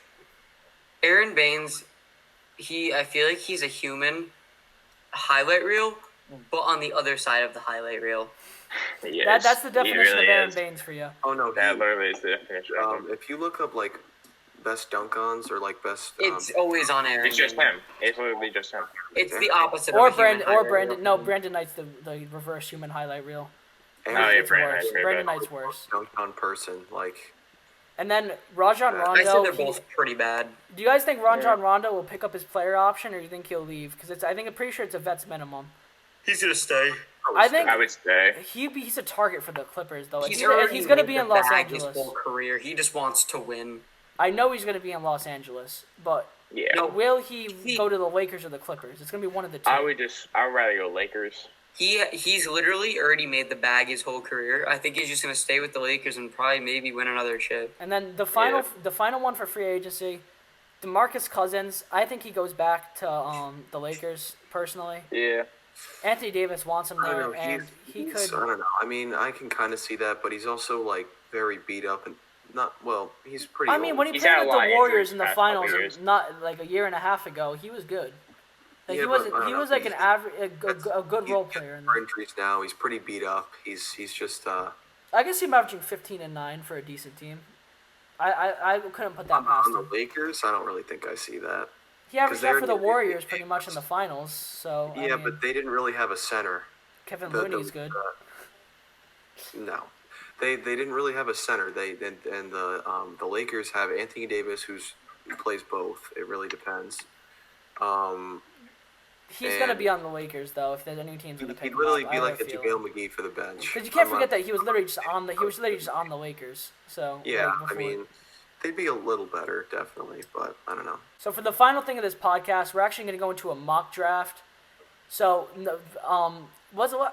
Aaron Baines. I feel like he's a human highlight reel, but on the other side of the highlight reel. Yes, That's the definition he really of Aaron is. Baines for you. oh no, That he, literally is the definition of him. if you look up like best dunk-ons or like best, It's always on Aaron. It's just Baines. him. It's literally just him. It's the opposite. Or of a human Brandon. highlight Brandon. reel. No, Brandon Knight's the reverse human highlight reel. Oh, Aaron yeah, It's Brandon worse. Knight's very Brandon bad. Knight's worse. dunked on person, like And then Rajon I I said Rondo. they're both pretty bad. Do you guys think Rajon Rondo will pick up his player option, or do you think he'll leave? Because I'm pretty sure it's a vet's minimum. He's gonna stay. I think I would say. he's a target for the Clippers though. Like, He's he's gonna made be the in Los bag Angeles. His whole career, he just wants to win. I know he's gonna be in Los Angeles, but Yeah. No, will he go to the Lakers or the Clippers? It's gonna be one of the two. I would rather go Lakers. He's literally already made the bag his whole career. I think he's just gonna stay with the Lakers and probably maybe win another chip. And then the final one for free agency, DeMarcus Cousins. I think he goes back to the Lakers personally. Yeah. Anthony Davis wants him I don't there, know. and he He's, could. I don't know. I mean, I can kind of see that, but he's also like very beat up and not well. He's pretty. I mean, when he He's played had a with lot the of Warriors injuries in the the past couple finals, years. not like a year and a half ago, he was good. Like Yeah, he but wasn't. I don't He know. was like an He's- average, a good role player. In for there. injuries now, he's pretty beat up. He's just I can see him averaging 15 and 9 for a decent team. I couldn't put that past on the him. Lakers. I don't really think I see that. He averaged that they're for the in the- Warriors pretty much in the finals. So I Yeah, mean, but they didn't really have a center. Kevin The- Looney's good. No, they didn't really have a center. The Lakers have Anthony Davis, who plays both. It really depends. He's gonna and- be on the Lakers though if there's a new team's gonna pick He'd him literally up. be I like a have a feeling. JaVale McGee for the bench. Because you can't I'm forget not- that he was literally just on the Lakers. So Yeah, like, I before- mean, they'd be a little better, definitely, but I don't know. So for the final thing of this podcast, we're actually going to go into a mock draft. So,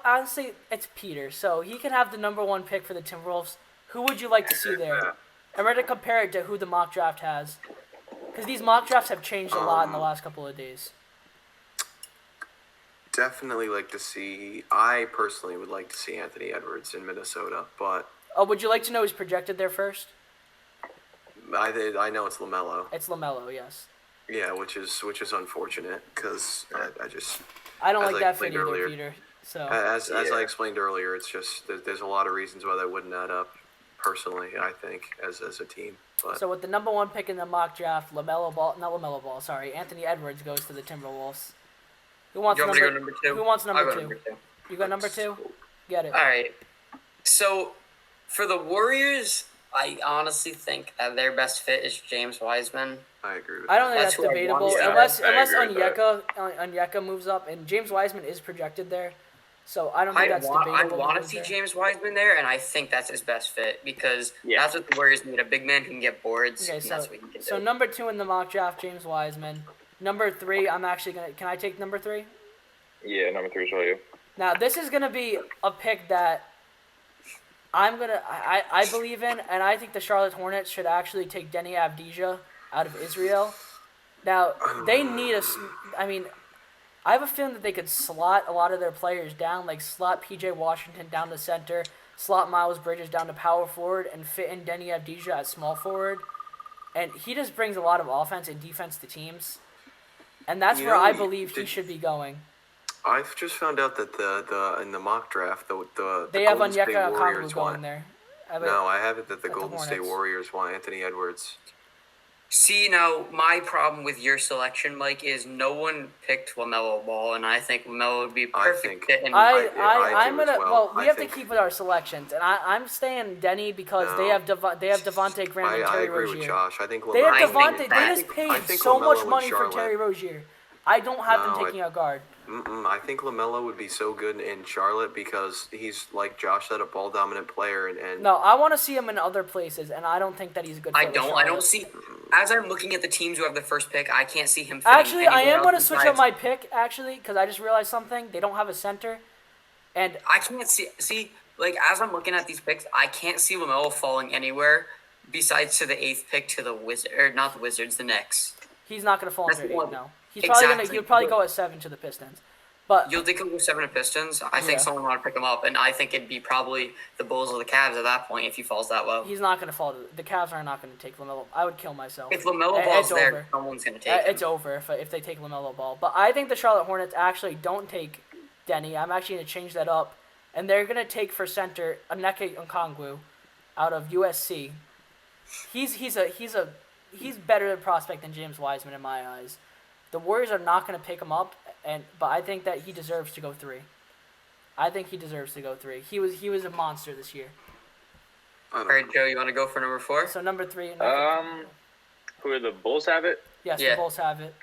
honestly, it's Peter. So he can have the number 1 pick for the Timberwolves. Who would you like to see there? And we're going to compare it to who the mock draft has. Because these mock drafts have changed a lot in the last couple of days. Definitely like to see. I personally would like to see Anthony Edwards in Minnesota, but Oh, would you like to know who's projected there first? I know it's LaMelo. It's LaMelo, yes. Yeah, which is unfortunate because I just I don't As like I that fit explained either, earlier. Peter. So as Yeah. I explained earlier, it's just there's a lot of reasons why that wouldn't add up. Personally, I think as a team, but with the number 1 pick in the mock draft, Anthony Edwards goes to the Timberwolves. Who wants You want me to number? go number 2? Who wants I'll number go 2? number 2. You got number 2? Get it. All right. So, for the Warriors, I honestly think that their best fit is James Wiseman. I agree with I don't think That's that's who I debatable want. Yeah, unless I agree with Onyeka moves up and James Wiseman is projected there, so I don't think I that's want debatable. to see James Wiseman there, and I think that's his best fit because Yeah. that's what the Warriors need. A big man who can get boards. Okay, and so that's what he can so do. number 2 in the mock draft, James Wiseman. Number 3, I'm actually gonna. Can I take number 3? Yeah, number 3 is for you. Now this is gonna be a pick that I believe in, and I think the Charlotte Hornets should actually take Denny Avdija out of Israel. Now they need I have a feeling that they could slot a lot of their players down, like slot PJ Washington down to center, slot Miles Bridges down to power forward, and fit in Denny Avdija at small forward. And he just brings a lot of offense and defense to teams. And that's You where know, I believe he did- should be going. I've just found out that the in the mock draft the They have Golden State Onyeka Warriors Okongwu going want. there. No, I have it that the At the Golden State Hornets. Warriors want Anthony Edwards. See, now, my problem with your selection, Mike, is no one picked LaMelo Ball, and I think LaMelo would be a I perfect think- fit. In I I'm do as gonna. well. We I have think- to keep with our selections, and I'm staying Denny because they No. have Devontae Graham and I Terry agree Rozier. with Josh. I think They have I LaMelo. think Devontae. that- They just I paid think so LaMelo much in money for Charlotte. Terry Rozier. I don't have them No, taking a guard. I think LaMelo would be so good in Charlotte because he's, like Josh said, a ball dominant player, and No, I want to see him in other places, and I don't think that he's a good fit I with don't. I Charlotte. don't see. As I'm looking at the teams who have the first pick, I can't see him. Fitting Actually, I anywhere am else going to switch up besides- my pick, actually, because I just realized something. They don't have a center. And I can't see like as I'm looking at these picks, I can't see LaMelo falling anywhere besides to the 8th pick to the Wizard or not the Wizards, the Knicks. he's not going to fall That's into the 8, one. no. He's probably Exactly. he'll probably go at 7 to the Pistons. But You'll think he'll go 7 to Pistons. I think Yeah. someone want to pick him up, and I think it'd be probably the Bulls or the Cavs at that point if he falls that low. he's not going to fall to the Cavs are not going to take LaMelo. I would kill myself. If LaMelo It's Ball's there, over. someone's gonna take him. It's over if they take LaMelo Ball. But I think the Charlotte Hornets actually don't take Denny. I'm actually going to change that up. And they're going to take for center Aneke Okongwu out of USC. He's better prospect than James Wiseman in my eyes. The Warriors are not going to pick him up, but I think that he deserves to go 3. I think he deserves to go 3. He was a monster this year. I All don't right, know. Joe, you want to go for number 4? So number 3. Who are the Bulls have it? Yes, Yeah. the Bulls have it.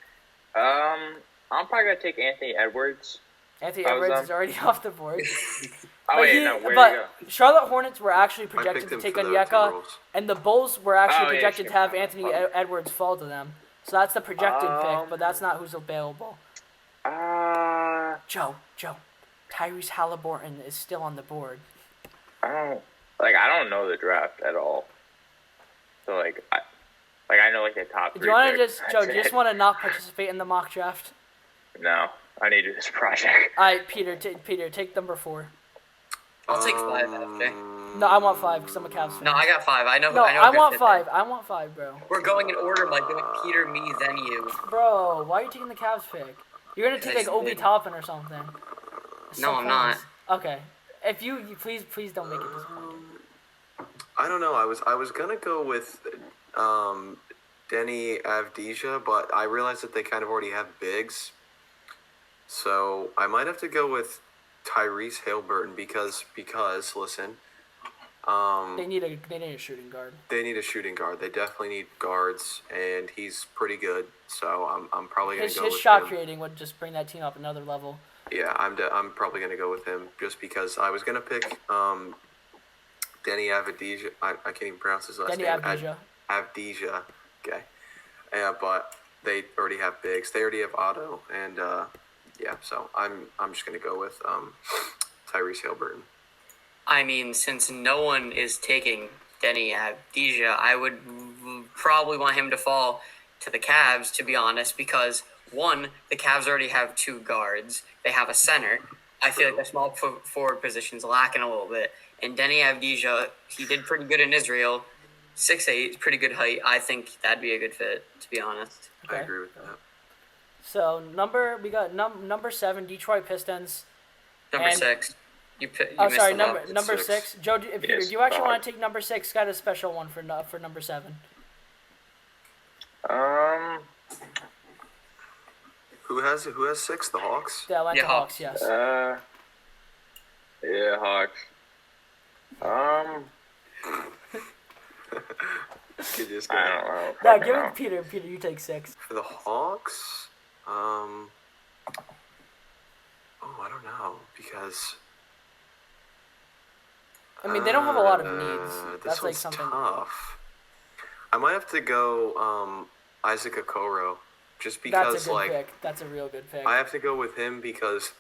I'm probably gonna take Anthony Edwards. Anthony That was Edwards them. is already off the board. Oh wait, no, where but do you go? Charlotte Hornets were actually I projected picked to him take for the Onyeka, Timberwolves. and the Bulls were actually Oh, yeah, projected sure. to have Anthony Fuck. Edwards fall to them. So that's the projected pick, but that's not who's available. Joe, Tyrese Halliburton is still on the board. I don't know the draft at all. So I know like the top Do 3. you want to picks. just, Joe? Do That's you just it. want to not participate in the mock draft? No, I need to do this project. All right, Peter, take number 4. I'll take 5 after. No, I want 5 because I'm a Cavs fan. No, I got 5. I know. No, I know. I a good want fit 5. there. I want 5, bro. We're going in order, Mike. Peter, me, then you. Bro, why are you taking the Cavs pick? You're gonna take like Because- Obi Toppin or something. It's No, so I'm not. pointless. Okay. If you please don't make it disappointing. I don't know. I was gonna go with Denny Avdija, but I realized that they kind of already have bigs, so I might have to go with Tyrese Halliburton because listen, They need a shooting guard. they need a shooting guard. They definitely need guards, and he's pretty good. So I'm probably gonna His go his with shot him. creating would just bring that team up another level. Yeah, I'm probably gonna go with him just because I was gonna pick Denny Avdija. I can't even pronounce his last Denny name. Avdija. Avdija. Okay. Yeah, but they already have bigs. They already have Otto, and yeah. So I'm just gonna go with Tyrese Halliburton. I mean, since no one is taking Denny Avdija, I would probably want him to fall to the Cavs, to be honest, because one, the Cavs already have 2 guards. They have a center. I feel like the small forward position's lacking a little bit. And Denny Avdija, he did pretty good in Israel. 6'8", pretty good height. I think that'd be a good fit, to be honest. I Okay. agree with that. So we got number 7 Detroit Pistons. Number And- 6. You Oh, missed sorry, them up. number 6. 6. Joe, Peter, Yes, do you actually five. want to take number 6? Got a special one for number 7. Who has 6? The Hawks. The Atlanta Yeah, Hawks, yes. Yeah, Hawks. You just I go don't know. No, I give don't it know. to Peter. Peter, you take 6. for the Hawks. Oh, I don't know because. I mean, they don't have a lot of needs. This That's like one's something. tough. I might have to go Isaac Okoro, just because That's a good like pick. That's a real good pick. I have to go with him because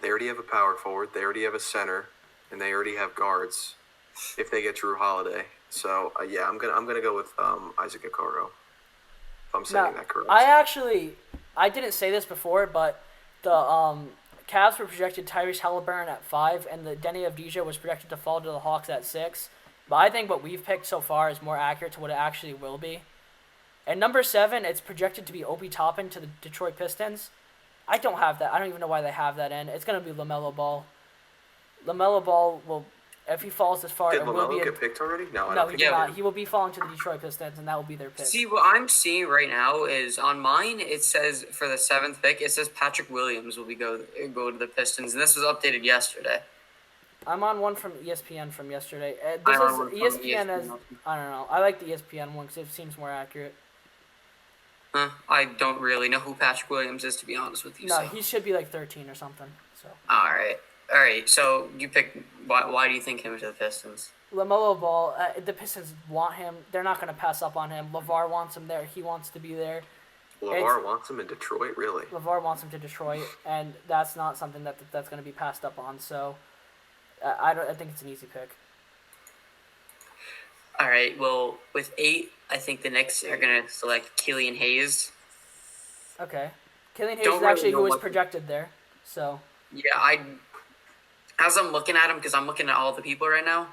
they already have a power forward, they already have a center, and they already have guards. If they get Drew Holiday, so yeah, I'm gonna go with Isaac Okoro. If I'm saying Now, that correct. I didn't say this before, but the Cavs were projected Tyrese Halliburton at 5, and the Denny Avdija was projected to fall to the Hawks at 6. But I think what we've picked so far is more accurate to what it actually will be. And number 7, it's projected to be Obi Toppin to the Detroit Pistons. I don't have that. I don't even know why they have that in. It's going to be LaMelo Ball. LaMelo Ball will, if he falls this far, Did it will LaMelo be a, get picked already? No, I no, don't he think did Yeah. not. He will be falling to the Detroit Pistons, and that will be their pick. See, what I'm seeing right now is on mine, it says for the 7th pick, it says Patrick Williams will go to the Pistons, and this was updated yesterday. I'm on one from ESPN from yesterday. I'm on This one is from ESPN as ESPN. I don't know. I like the ESPN one because it seems more accurate. I don't really know who Patrick Williams is, to be honest with you. No, so. he should be like 13 or something. So All right. So you pick. Why do you think him to the Pistons? LaMelo Ball, the Pistons want him. They're not going to pass up on him. LeVar wants him there. He wants to be there. LeVar wants him in Detroit, really? LeVar wants him to Detroit, and that's not something that's going to be passed up on. So I think it's an easy pick. All right. Well, with 8, I think the Knicks are gonna select Killian Hayes. Okay. Killian Hayes Don't is really actually know who was what- projected there. So Yeah, as I'm looking at him, because I'm looking at all the people right now,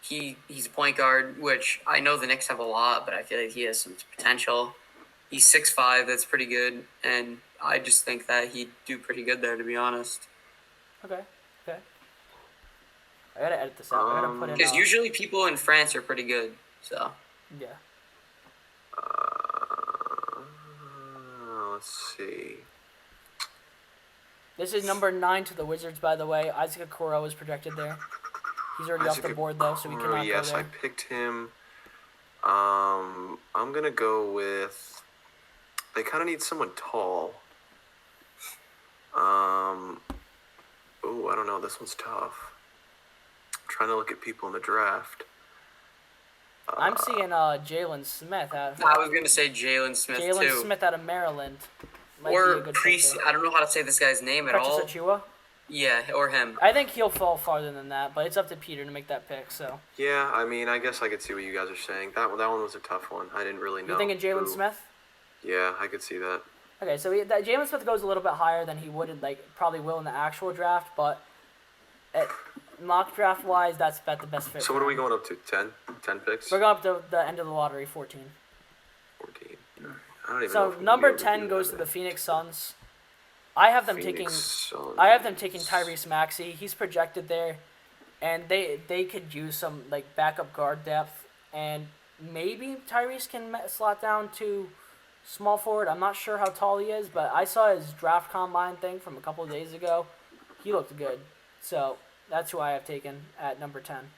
he's a point guard, which I know the Knicks have a lot, but I feel like he has some potential. He's 6'5", that's pretty good, and I just think that he'd do pretty good there, to be honest. okay. I gotta edit this out. I gotta put in. Because usually people in France are pretty good, so. Yeah. Let's see. This is number 9 to the Wizards, by the way. Isaac Okoro is projected there. He's already off the board though, so we cannot Yes, go I there. picked him. I'm gonna go with. They kind of need someone tall. Oh, I don't know. This one's tough. I'm trying to look at people in the draft. I'm seeing Jalen Smith. I was gonna say Jalen Smith too. Jalen Smith out of Maryland. Might be a Or good pick Priest. there. I don't know how to say this guy's name at all. Precious Achiuwa? Yeah, or him. I think he'll fall farther than that, but it's up to Peter to make that pick. So Yeah, I mean, I guess I could see what you guys are saying. That one was a tough one. I didn't really know. you thinking Jalen who. Smith? Yeah, I could see that. Okay, so Jalen Smith goes a little bit higher than he would probably will in the actual draft, but mock draft wise, that's about the best fit. So for what are we him. going up to? 10 picks? We're going up to the end of the lottery, 14. 14. I don't even know So if we'll number be able to 10 do goes that. to the Phoenix Suns. I have them Phoenix taking. Suns. I have them taking Tyrese Maxey. He's projected there, and they could use some backup guard depth, and maybe Tyrese can slot down to small forward. I'm not sure how tall he is, but I saw his draft combine thing from a couple of days ago. He looked good, so that's who I have taken at number 10.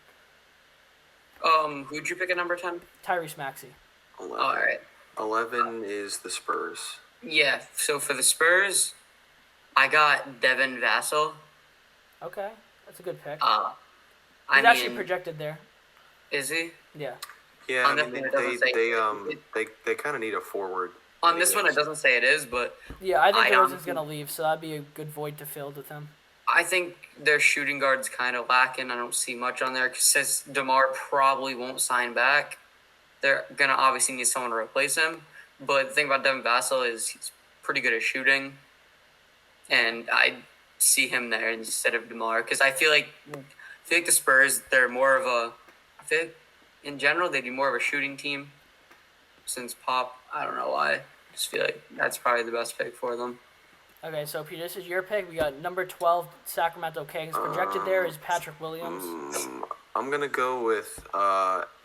Who'd you pick at number 10? Tyrese Maxey. 11. All right. 11 is the Spurs. Yeah. So for the Spurs, I got Devin Vassell. Okay, that's a good pick. I He's actually mean, projected there. is he? Yeah. Yeah, On I this mean, one, it doesn't say- they kind of need a forward. On this one, it doesn't say it is, but Yeah, I think I DeRozan's honestly- gonna leave, so that'd be a good void to fill with him. I think their shooting guard's kind of lacking. I don't see much on there because since DeMar probably won't sign back, they're gonna obviously need someone to replace him. But the thing about Devin Vassell is he's pretty good at shooting, and I see him there instead of DeMar because I feel like the Spurs they're more of a. I feel like in general they'd be more of a shooting team. Since Pop, I don't know why. I just feel like that's probably the best pick for them. Okay, so Peter, this is your pick. We got number 12, Sacramento Kings. Projected there is Patrick Williams. I'm going to go with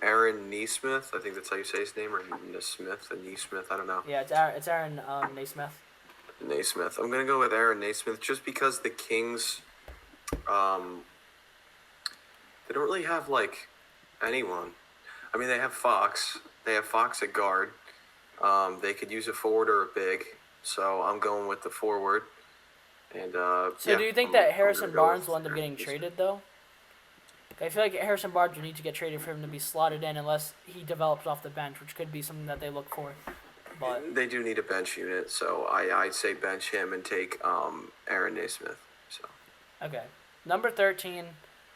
Aaron Neesmith. I think that's how you say his name, or Nesmith, Neesmith. I don't know. Yeah, it's Aaron Naismith. Naismith. I'm going to go with Aaron Naismith just because the Kings, they don't really have, anyone. I mean, they have Fox. They have Fox at guard. They could use a forward or a big. So I'm going with the forward. And So do you think that Harrison Barnes will end up getting traded, though? I feel like Harrison Barnes would need to get traded for him to be slotted in unless he develops off the bench, which could be something that they look for. But They do need a bench unit, so I'd say bench him and take Aaron Naismith. So okay, number 13,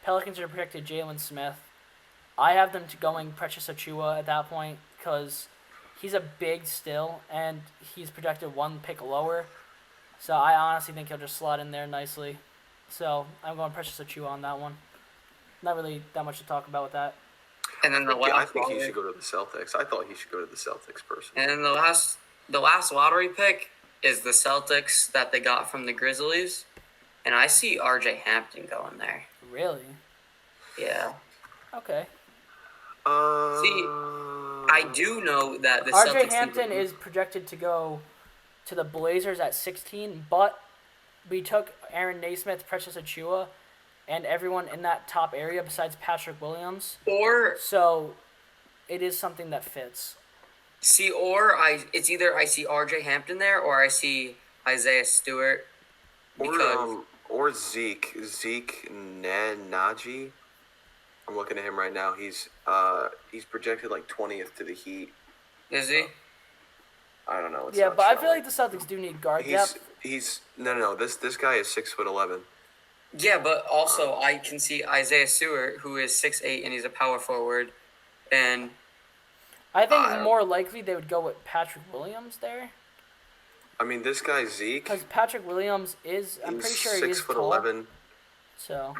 Pelicans are projected Jalen Smith. I have them going Precious Achiuwa at that point because he's a big still, and he's projected one pick lower. So I honestly think he'll just slot in there nicely. So I'm going Precious Achiuwa on that one. Not really that much to talk about with that. And then the yeah, I last think he lottery- should go to the Celtics. I thought he should go to the Celtics personally. And then the last lottery pick is the Celtics that they got from the Grizzlies, and I see R.J. Hampton going there. Really? Yeah. Okay. I do know that the R.J. Celtics. Hampton is projected to go to the Blazers at 16, but we took Aaron Naismith, Precious Achiuwa, and everyone in that top area besides Patrick Williams. or So it is something that fits. See, it's either I see R.J. Hampton there or I see Isaiah Stewart because Or Zeke Naji. I'm looking at him right now. He's projected like 20th to the Heat. is he? I don't know. It's Yeah, not but I feel showing. like the Celtics do need guard he's depth. he's no. This guy is 6'11". Yeah, but also I can see Isaiah Stewart, who is 6'8" and he's a power forward, and I think I don't- more likely they would go with Patrick Williams there. I mean, this guy Zeke. Because Patrick Williams is, I'm pretty sure he is tall. 6'11". So,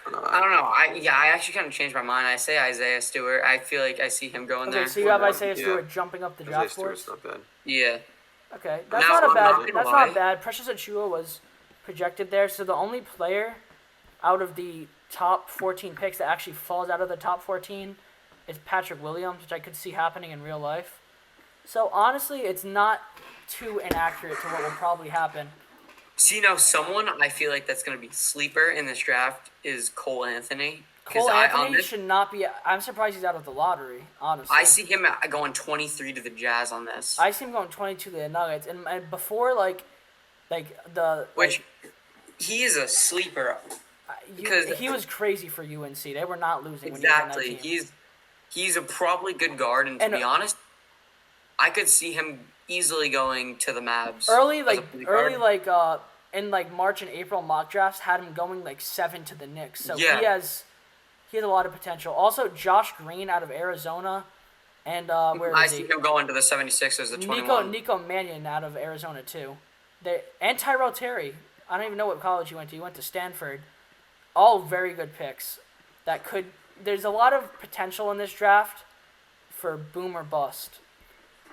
I don't know. I actually kind of changed my mind. I say Isaiah Stewart. I feel like I see him going okay, there. so you have Isaiah Yeah. Stewart jumping up the Isaiah draft Stewart's boards. not bad. Yeah. Okay, that's Now, not a I'm not bad. gonna That's lie. not bad. Precious Achua was projected there, so the only player out of the top 14 picks that actually falls out of the top 14 is Patrick Williams, which I could see happening in real life. So honestly, it's not too inaccurate to what will probably happen. See, now someone I feel like that's going to be sleeper in this draft is Cole Anthony. 'Cause Cole on Anthony this- should not be. I'm surprised he's out of the lottery. Honestly, I see him going 23 to the Jazz on this. I see him going 22 to the Nuggets, and before like the Which he is a sleeper. because- he was crazy for UNC. They were not losing. When he was on Exactly. that team. He's a probably good guard, and to And- be honest, I could see him easily going to the Mavs. early as like a point early guard. in like March and April mock drafts had him going like 7 to the Knicks. So Yeah. he has a lot of potential. Also Josh Green out of Arizona, and where I is see he? him going to the 76ers at 21. Nico Mannion out of Arizona too. And Tyrell Terry. I don't even know what college he went to. He went to Stanford. All very good picks. There's a lot of potential in this draft for boom or bust.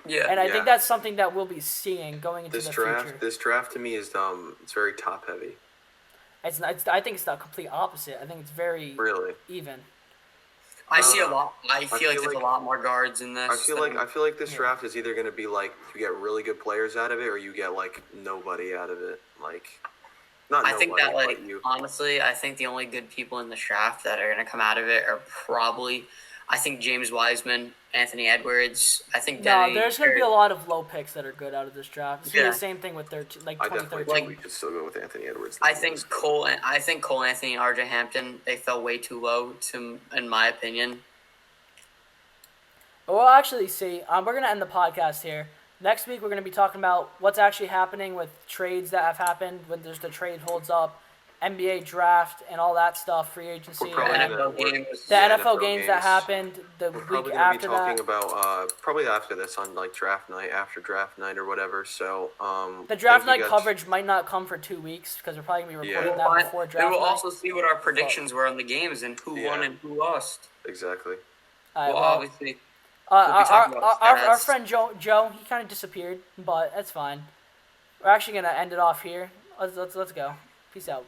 Yeah. And I Yeah. think that's something that we'll be seeing going into the future. This draft to me is it's very top heavy. I think it's the complete opposite. I think it's very Really. even. I see a don't know. lot. I feel like feel there's like- a lot more guards in this. I feel like this Yeah. draft is either going to be like you get really good players out of it, or you get like nobody out of it. Like, not I nobody, think that, but like, you. honestly, I think the only good people in the draft that are going to come out of it are probably, I think James Wiseman, Anthony Edwards. I think No, Denny. there's going to be a lot of low picks that are good out of this draft. It's gonna be Yeah. the same thing with I definitely 2013. think we could still go with Anthony Edwards. I think Cole Anthony and RJ Hampton, they fell way too low in my opinion. But we'll actually see. We're going to end the podcast here. Next week, we're going to be talking about what's actually happening with trades that have happened, when there's the trade holds up, NBA draft, and all that stuff, free agency. We're probably and gonna- NFL games. the Yeah, NFL NFL games that games. happened the We're week probably going to be after talking that. about probably after this on like draft night, after draft night or whatever. So The draft thank night you guys- coverage might not come for 2 weeks because we're probably going to be Yeah. recording We'll that find- before we draft will night. also see what our predictions were on the games and who won Yeah. and who lost. Exactly. All right, Well, well, obviously, our, we'll be talking our, about our stats. friend Joe, he kind of disappeared, but that's fine. We're actually going to end it off here. Let's go. Peace out.